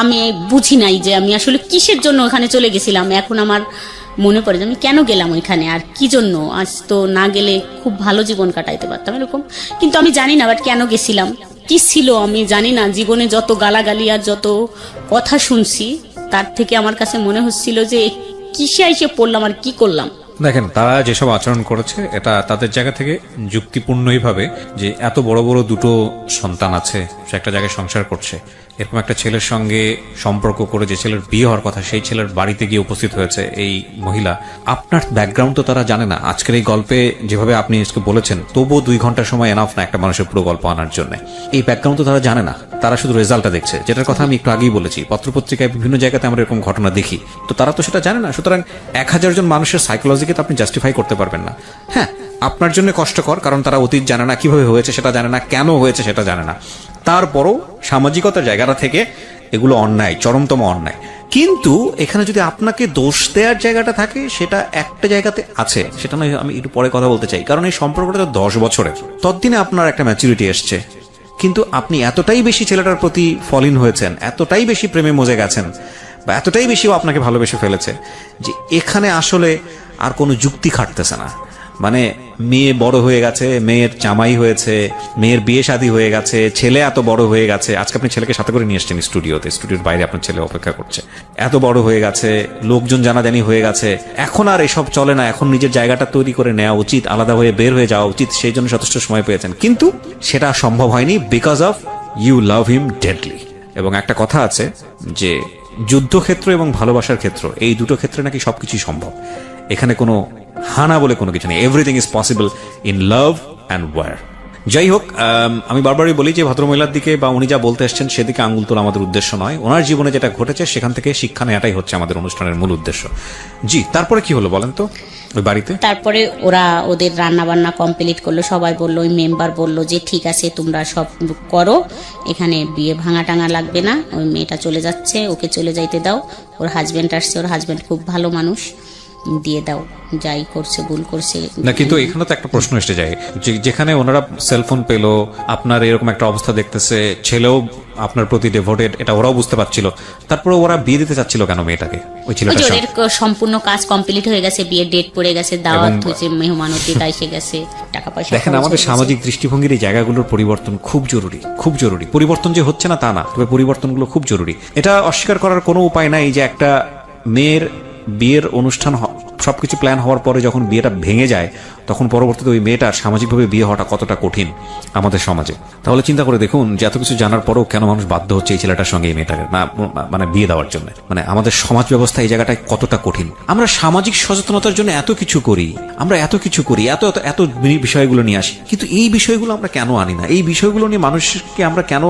আমি বুঝি নাই যে আমি আসলে কিসের জন্য ওখানে চলে গেছিলাম। এখন আমার মনে পড়ে যে আমি কেন গেলাম ওইখানে, আর কি জন্য। আজ তো না গেলে খুব ভালো জীবন কাটাইতে পারতাম এরকম, কিন্তু আমি জানি না বাট কেন গেছিলাম, কি ছিল আমি জানি না। জীবনে যত গালাগালি আর যত কথা শুনছি তার থেকে আমার কাছে মনে হচ্ছিল যে কিসে এসে পড়লাম আর কি করলাম। দেখেন, তারা যেসব আচরণ করেছে এটা তাদের জায়গা থেকে যুক্তিপূর্ণই ভাবে যে এত বড় বড় দুটো সন্তান আছে, সে একটা জায়গায় সংসার করছে, এরকম একটা ছেলের সঙ্গে সম্পর্ক করে যে ছেলের বিয়ে হওয়ার কথা সেই ছেলের বাড়িতে গিয়ে উপস্থিত হয়েছে এই মহিলা, আপনার ব্যাকগ্রাউন্ড তো তারা জানে না। আজকের এই গল্পে যেভাবে আপনি আজকে বলেছেন, তবুও 2 ঘন্টা সময় এনাফ না একটা মানুষের পুরো গল্প আনার জন্য। এই ব্যাকগ্রাউন্ড তো তারা জানে না, তারা শুধু রেজাল্টটা দেখছে, যেটার কথা আমি একটু আগেই বলেছি। পত্রপত্রিকায় বিভিন্ন জায়গাতে আমরা এরকম ঘটনা দেখি, তো তারা তো সেটা জানে না। সুতরাং 1000 জন মানুষের সাইকোলজিকে তো আপনি জাস্টিফাই করতে পারবেন না। হ্যাঁ, আপনার জন্য কষ্টকর, কারণ তারা অতীত জানে না, কিভাবে হয়েছে সেটা জানে না, কেন হয়েছে সেটা জানে না। তারপরও সামাজিকতার জায়গাটা থেকে এগুলো অন্যায়, চরমতম অন্যায়। কিন্তু এখানে যদি আপনাকে দোষ দেওয়ার জায়গাটা থাকে, সেটা একটা জায়গাতে আছে, সেটা নয় আমি একটু পরে কথা বলতে চাই। কারণ এই সম্পর্কটা তো 10 বছরের, ততদিনে আপনার একটা ম্যাচুরিটি এসছে। কিন্তু আপনি এতটাই বেশি ছেলেটার প্রতি ফলিন হয়েছেন, এতটাই বেশি প্রেমে মজে গেছেন, বা এতটাই বেশি আপনাকে ভালোবেসে ফেলেছে যে এখানে আসলে আর কোনো যুক্তি খাটতেছে না। মানে মেয়ে বড় হয়ে গেছে, মেয়ের জামাই হয়েছে, মেয়ের বিয়ে শাদী হয়ে গেছে, ছেলে এত বড় হয়ে গেছে। আজকে আপনি ছেলেকে সাথে করে নিয়ে এসছেন স্টুডিওতে, স্টুডিওর বাইরে আপনার ছেলে অপেক্ষা করছে। এত বড় হয়ে গেছে, লোকজন জানাজানি হয়ে গেছে, এখন আর এসব চলে না। এখন নিজের জায়গাটা তৈরি করে নেওয়া উচিত, আলাদা হয়ে বের হয়ে যাওয়া উচিত। সেই জন্য যথেষ্ট সময় পেয়েছেন, কিন্তু সেটা সম্ভব হয়নি because of you love him deadly. এবং একটা কথা আছে যে যুদ্ধক্ষেত্র এবং ভালোবাসার ক্ষেত্র, এই দুটো ক্ষেত্রে নাকি সবকিছুই সম্ভব। এখানে কোনো হানা বলে কোনো কিছু নেই। Everything is possible in love and war. যাই হোক, আমি বারবারই বলি যে ভদ্রমহিলার দিকে বা উনি যা বলতে এসছেন সেদিকে আঙুল তোলা আমাদের উদ্দেশ্য নয়। ওনার জীবনে যেটা ঘটেছে সেখান থেকে শিক্ষা নেওয়াটাই হচ্ছে আমাদের অনুষ্ঠানের মূল উদ্দেশ্য। জি, তারপরে কি হলো বলেন তো ওই বাড়িতে? তারপরে ওরা ওদের রান্না বান্না কমপ্লিট করলো, সবাই বললো, ওই মেম্বার বললো যে ঠিক আছে তোমরা সব করো, এখানে বিয়ে ভাঙা টাঙা লাগবে না, ওই মেয়েটা চলে যাচ্ছে, ওকে চলে যাইতে দাও, ওর হাজবেন্ড আসছে, ওর হাজবেন্ড খুব ভালো মানুষ, দিয়ে দাও, যাই করছে ভুল করছে না। কিন্তু এখানে তো একটা প্রশ্ন এসে যায়, যেখানে ওনারা সেলফোন পেলো, আপনার এরকম একটা অবস্থা দেখতেছে, ছেলেও আপনার প্রতি ডেভোটেড, এটা ওরাও বুঝতে পারছিল, তারপরে ওরা বিয়ে দিতে চাচ্ছিল কেন মেয়েটাকে? ওই ছেলেটার সাথে ওদের সম্পূর্ণ কাজ কমপ্লিট হয়ে গেছে, বিয়ের ডেট পড়ে গেছে, দাওয়াত হয়েছে, মেহমান অতিথি এসে গেছে, টাকা পয়সা। দেখেন, আমাদের সামাজিক দৃষ্টিভঙ্গির এই জায়গাগুলোর পরিবর্তন খুব জরুরি, খুব জরুরি। পরিবর্তন যে হচ্ছে না তা না, তবে পরিবর্তনগুলো খুব জরুরি। এটা অস্বীকার করার কোনো উপায় নাই যে একটা মেয়ের বিয়ের অনুষ্ঠান সবকিছু প্ল্যান হওয়ার পরে যখন বিয়েটা ভেঙে যায়, তখন পরবর্তীতে ওই মেয়েটার সামাজিকভাবে বিয়ে হওয়াটা কতটা কঠিন আমাদের সমাজে। তাহলে চিন্তা করে দেখুন যে এত কিছু জানার পরেও কেন মানুষ বাধ্য হচ্ছে এই ছেলেটার সঙ্গে এই মেয়েটাকে মানে বিয়ে দেওয়ার জন্য। মানে আমাদের সমাজ ব্যবস্থা এই জায়গাটায় কতটা কঠিন। আমরা সামাজিক সচেতনতার জন্য এত কিছু করি, আমরা এত কিছু করি, এত এত এত বিষয়গুলো নিয়ে আসি, কিন্তু এই বিষয়গুলো আমরা কেন আনি না? এই বিষয়গুলো নিয়ে মানুষকে আমরা কেন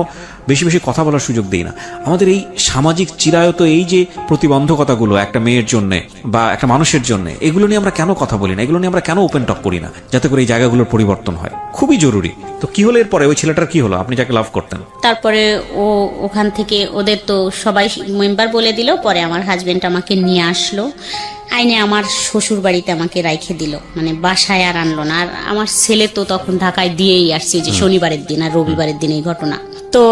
বেশি বেশি কথা বলার সুযোগ দিই না? আমাদের এই সামাজিক চিরায়ত এই যে প্রতিবন্ধকতাগুলো একটা মেয়ের জন্য বা একটা মানুষের জন্য, এগুলো নিয়ে আমরা কেন কথা বলি না? এগুলো নিয়ে আমরা কেন ওপেন টক করি না, যাতে করে এই জায়গাগুলোর পরিবর্তন হয়? খুবই জরুরি। তো কি হলো এরপরে? ওই ছেলেটার কি হলো, আপনি যাকে লাভ করতেন? তারপরে ও ওখান থেকে ওদের তো সবাই মেম্বার বলে দিল, পরে আমার হাজবেন্ড আমাকে নিয়ে আসলো, আইনে আমার শ্বশুর বাড়িতে আমাকে রাইখে দিল, মানে বাসায় আর আনলো না। আর আমার ছেলে তো তখন ঢাকায় দিয়েই আসছে, যে শনিবারের দিন আর রবিবারের দিন এই ঘটনা। তো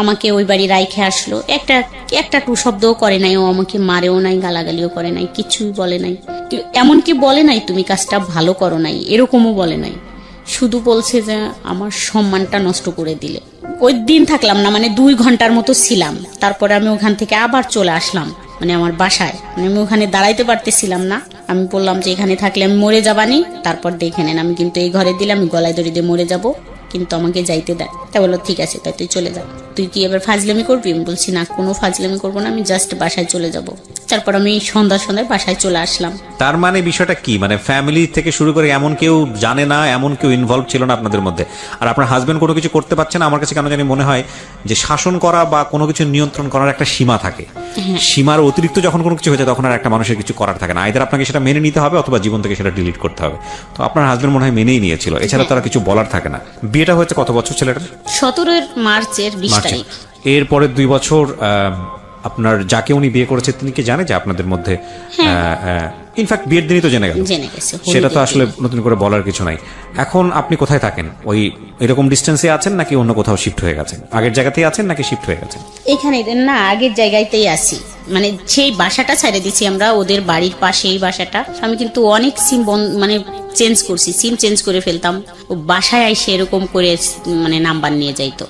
আমাকে ওই বাড়ি রাইখে আসলো, একটা টু শব্দও করে নাই, ও আমাকে মারেও নাই, গালাগালিও করে নাই, কিছুই বলে নাই। এমনকি বলে নাই তুমি কাজটা ভালো করো নাই, এরকমও বলে নাই। শুধু বলছে যে আমার সম্মানটা নষ্ট করে দিলে। ওই দিন থাকলাম না, মানে 2 ঘন্টার মতো ছিলাম। তারপরে আমি ওখান থেকে আবার চলে আসলাম, মানে আমার বাসায়। মানে আমি ওখানে দাঁড়াইতে পারতেছিলাম না। আমি বললাম যে এখানে থাকলে আমি মরে যাবানি, তারপর দেখে নেন, আমি কিন্তু এই ঘরে দিলে আমি গলায় দড়ি দিয়ে মরে যাব, কিন্তু আমাকে যাইতে দেয়। তা বললো ঠিক আছে, তাই তুই চলে যা। তুই কি এবার ফাজলামি করবি? আমি বলছি না, কোনো ফাজলামি করবো না, আমি জাস্ট বাসায় চলে যাব। তারপর আমি সন্ধ্যায় বাসায় চলে আসলাম। তার মানে বিষয়টা কি? মানে ফ্যামিলি থেকে শুরু করে এমন কেউ জানে না, এমন কেউ ইনভলভ ছিল না আপনাদের মধ্যে। আর আপনার হাজবেন্ড কোনো কিছু করতে পারছে না। আমার কাছে কেন জানি মনে হয় যে শাসন করা বা কোনো কিছু নিয়ন্ত্রণ করার একটা সীমা থাকে। সীমার অতিরিক্ত যখন কোনো কিছু হয়ে যায়, তখন আর একটা মানুষের কিছু করার থাকে না। আইদার আপনাকে সেটা মেনে নিতে হবে অথবা জীবন থেকে সেটা ডিলিট করতে হবে। তো আপনার হাজবেন্ড মনে হয় মেনেই নিয়েছিল, এছাড়া তারা কিছু বলার থাকে না। বিয়েটা হয়েছে কত বছর ছেলেটার? 17 মার্চের 20 তারিখ। এরপরে 2 বছর আপনার যাকে উনি বিয়ে করেছে তিনি কি জানে যে আপনাদের মধ্যে? ইনফ্যাক্ট বিয়ের দিনই তো জেনে গেছে, সেটা তো আসলে নতুন করে বলার কিছু নাই। এখন আপনি কোথায় থাকেন? ওই এরকম ডিস্টেন্সে আছেন নাকি অন্য কোথাও শিফট হয়ে গেছেন? আগের জায়গাতেই আছেন নাকি শিফট হয়ে গেছেন? এখানে না, আগের জায়গাতেই আছি। মানে সেই বাসাটা ছেড়ে দিছি আমরা, ওদের বাড়ির পাশে এই বাসাটা। আমি কিন্তু অনেক সিম মানে চেঞ্জ করছি, সিম চেঞ্জ করে ফেলতাম। ও বাসায় আইসে এরকম করে মানে নাম্বার নিয়ে যাইতো।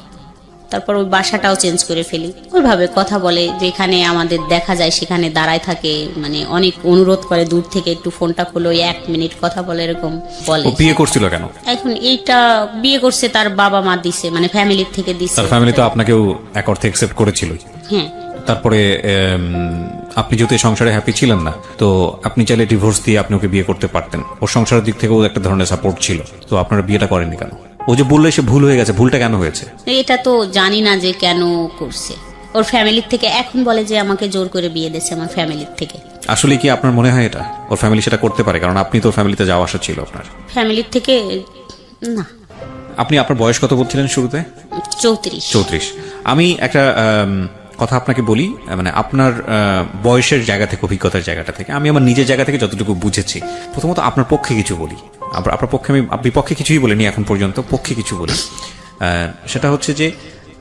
তারপর ওই বাসাটাও চেঞ্জ করে ফেলি। ওইভাবে কথা বলে, যেখানে আমাদের দেখা যায় সেখানে দাঁড়ায় থাকে, মানে অনেক অনুরোধ করে দূর থেকে একটু ফোনটা খোলো, 1 মিনিট কথা বলে, এরকম বলে। ও বিয়ে করছিল কেন? এখন এইটা বিয়ে করছে তার বাবা মা দিছে, মানে ফ্যামিলির থেকে দিছে। তার ফ্যামিলি তো আপনাকেও এক অর্থে অ্যাকসেপ্ট করেছিল। হ্যাঁ। তারপরে আপনি যেহেতু এই সংসারে হ্যাপি ছিলেন না, তো আপনি চাইলে ডিভোর্স দিয়ে আপনি ওকে বিয়ে করতে পারতেন। ওর সংসারের দিক থেকেও একটা ধরনের সাপোর্ট ছিল, তো আপনারা বিয়েটা করেননি কেন? ও যে বললে সে ভুল হয়ে গেছে, ভুলটা কেন হয়েছে? এটা তো জানি না যে কেন করছে। ওর ফ্যামিলির থেকে এখন বলে যে আমাকে জোর করে বিয়ে দিয়েছে আমার ফ্যামিলির থেকে। আসলে কি আপনার মনে হয় এটা ওর ফ্যামিলি সেটা করতে পারে? কারণ আপনি তো ফ্যামিলিতে যাওয়া আসা ছিল আপনার। ফ্যামিলির থেকে না। আপনি আপনার বয়স কত বলছিলেন শুরুতে? 34। আমি একটা কথা আপনাকে বলি, মানে আপনার বয়সের জায়গা থেকে, অভিজ্ঞতার জায়গাটা থেকে, আমি আমার নিজের জায়গা থেকে যতটুকু বুঝেছি, প্রথমত আপনার পক্ষে কিছু বলি। আপনার পক্ষে আমি বিপক্ষে কিছুই বলিনি এখন পর্যন্ত, পক্ষে কিছু বলি। সেটা হচ্ছে যে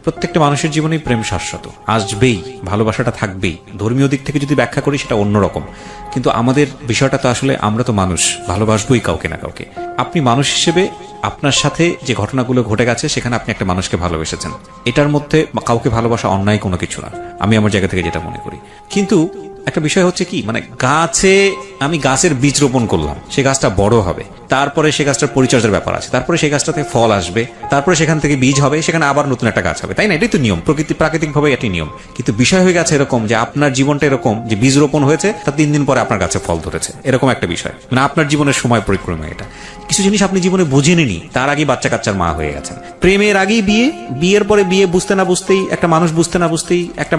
প্রত্যেকটা মানুষের জীবনেই প্রেম শাশ্বত, আসবেই, ভালোবাসাটা থাকবেই। ধর্মীয় দিক থেকে যদি ব্যাখ্যা করি সেটা অন্যরকম, কিন্তু আমাদের বিষয়টা তো আসলে আমরা তো মানুষ, ভালোবাসবোই কাউকে না কাউকে। আপনি মানুষ হিসেবে আপনার সাথে যে ঘটনাগুলো ঘটে গেছে সেখানে আপনি একটা মানুষকে ভালোবেসেছেন, এটার মধ্যে কাউকে ভালোবাসা অন্যায় কোনো কিছু না, আমি আমার জায়গা থেকে যেটা মনে করি। কিন্তু একটা বিষয় হচ্ছে কি, মানে আমি গাছের বীজ রোপণ করলাম, সে গাছটা বড় হবে, তারপরে সে গাছটার পরিচর্যার ব্যাপার আছে, তারপরে সেই গাছটা থেকে ফল আসবে, তারপরে সেখান থেকে বীজ হবে, সেখানে আবার নতুন একটা গাছ হবে, তাই না? এটাই তো নিয়ম, প্রাকৃতিকভাবে এটাই নিয়ম। কিন্তু বিষয় হয়ে গেছে এরকম যে আপনার জীবনটা এরকম যে বীজ রোপণ হয়েছে, তার 3 দিন পরে আপনার গাছে ফল ধরেছে, এরকম একটা বিষয়। মানে আপনার জীবনের সময় পরিক্রমা এটা। কিছু জিনিস আপনি জীবনে বুঝেননি, তার আগে বাচ্চা কাচ্চার মা হয়ে গেছেন। প্রেমের আগেই বিয়ে, বিয়ের পরে বিয়ে বুঝতে না বুঝতেই, একটা মানুষ বুঝতে না বুঝতেই, একটা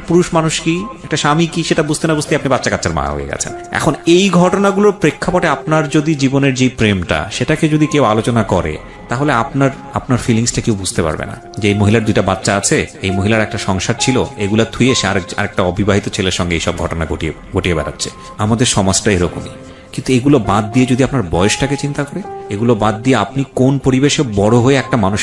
পুরুষ মানুষ কি, একটা স্বামী কি, সেটা বুঝতে না বুঝতেই আপনি বাচ্চা কাচ্চার মা হয়ে গেছেন। এখন এই ঘটনাগুলোর প্রেক্ষাপটে আপনার যদি জীবনের যে প্রেমটা, সেটাকে যদি কেউ আলোচনা করে, তাহলে আপনার ফিলিংসটা কেউ বুঝতে পারবে না। যে এই মহিলার 2টা বাচ্চা আছে, এই মহিলার একটা সংসার ছিল, এগুলা থুয়ে সে আরেকটা অবিবাহিত ছেলের সঙ্গে এইসব ঘটনা ঘটিয়ে বেড়াচ্ছে। আমাদের সমাজটা এরকমই। কিন্তু এগুলো বাদ দিয়ে যদি আপনার বয়সটাকে চিন্তা করে, এগুলো বাদ দিয়ে আপনি কোন পরিবেশে বড় হয়ে একটা মানুষ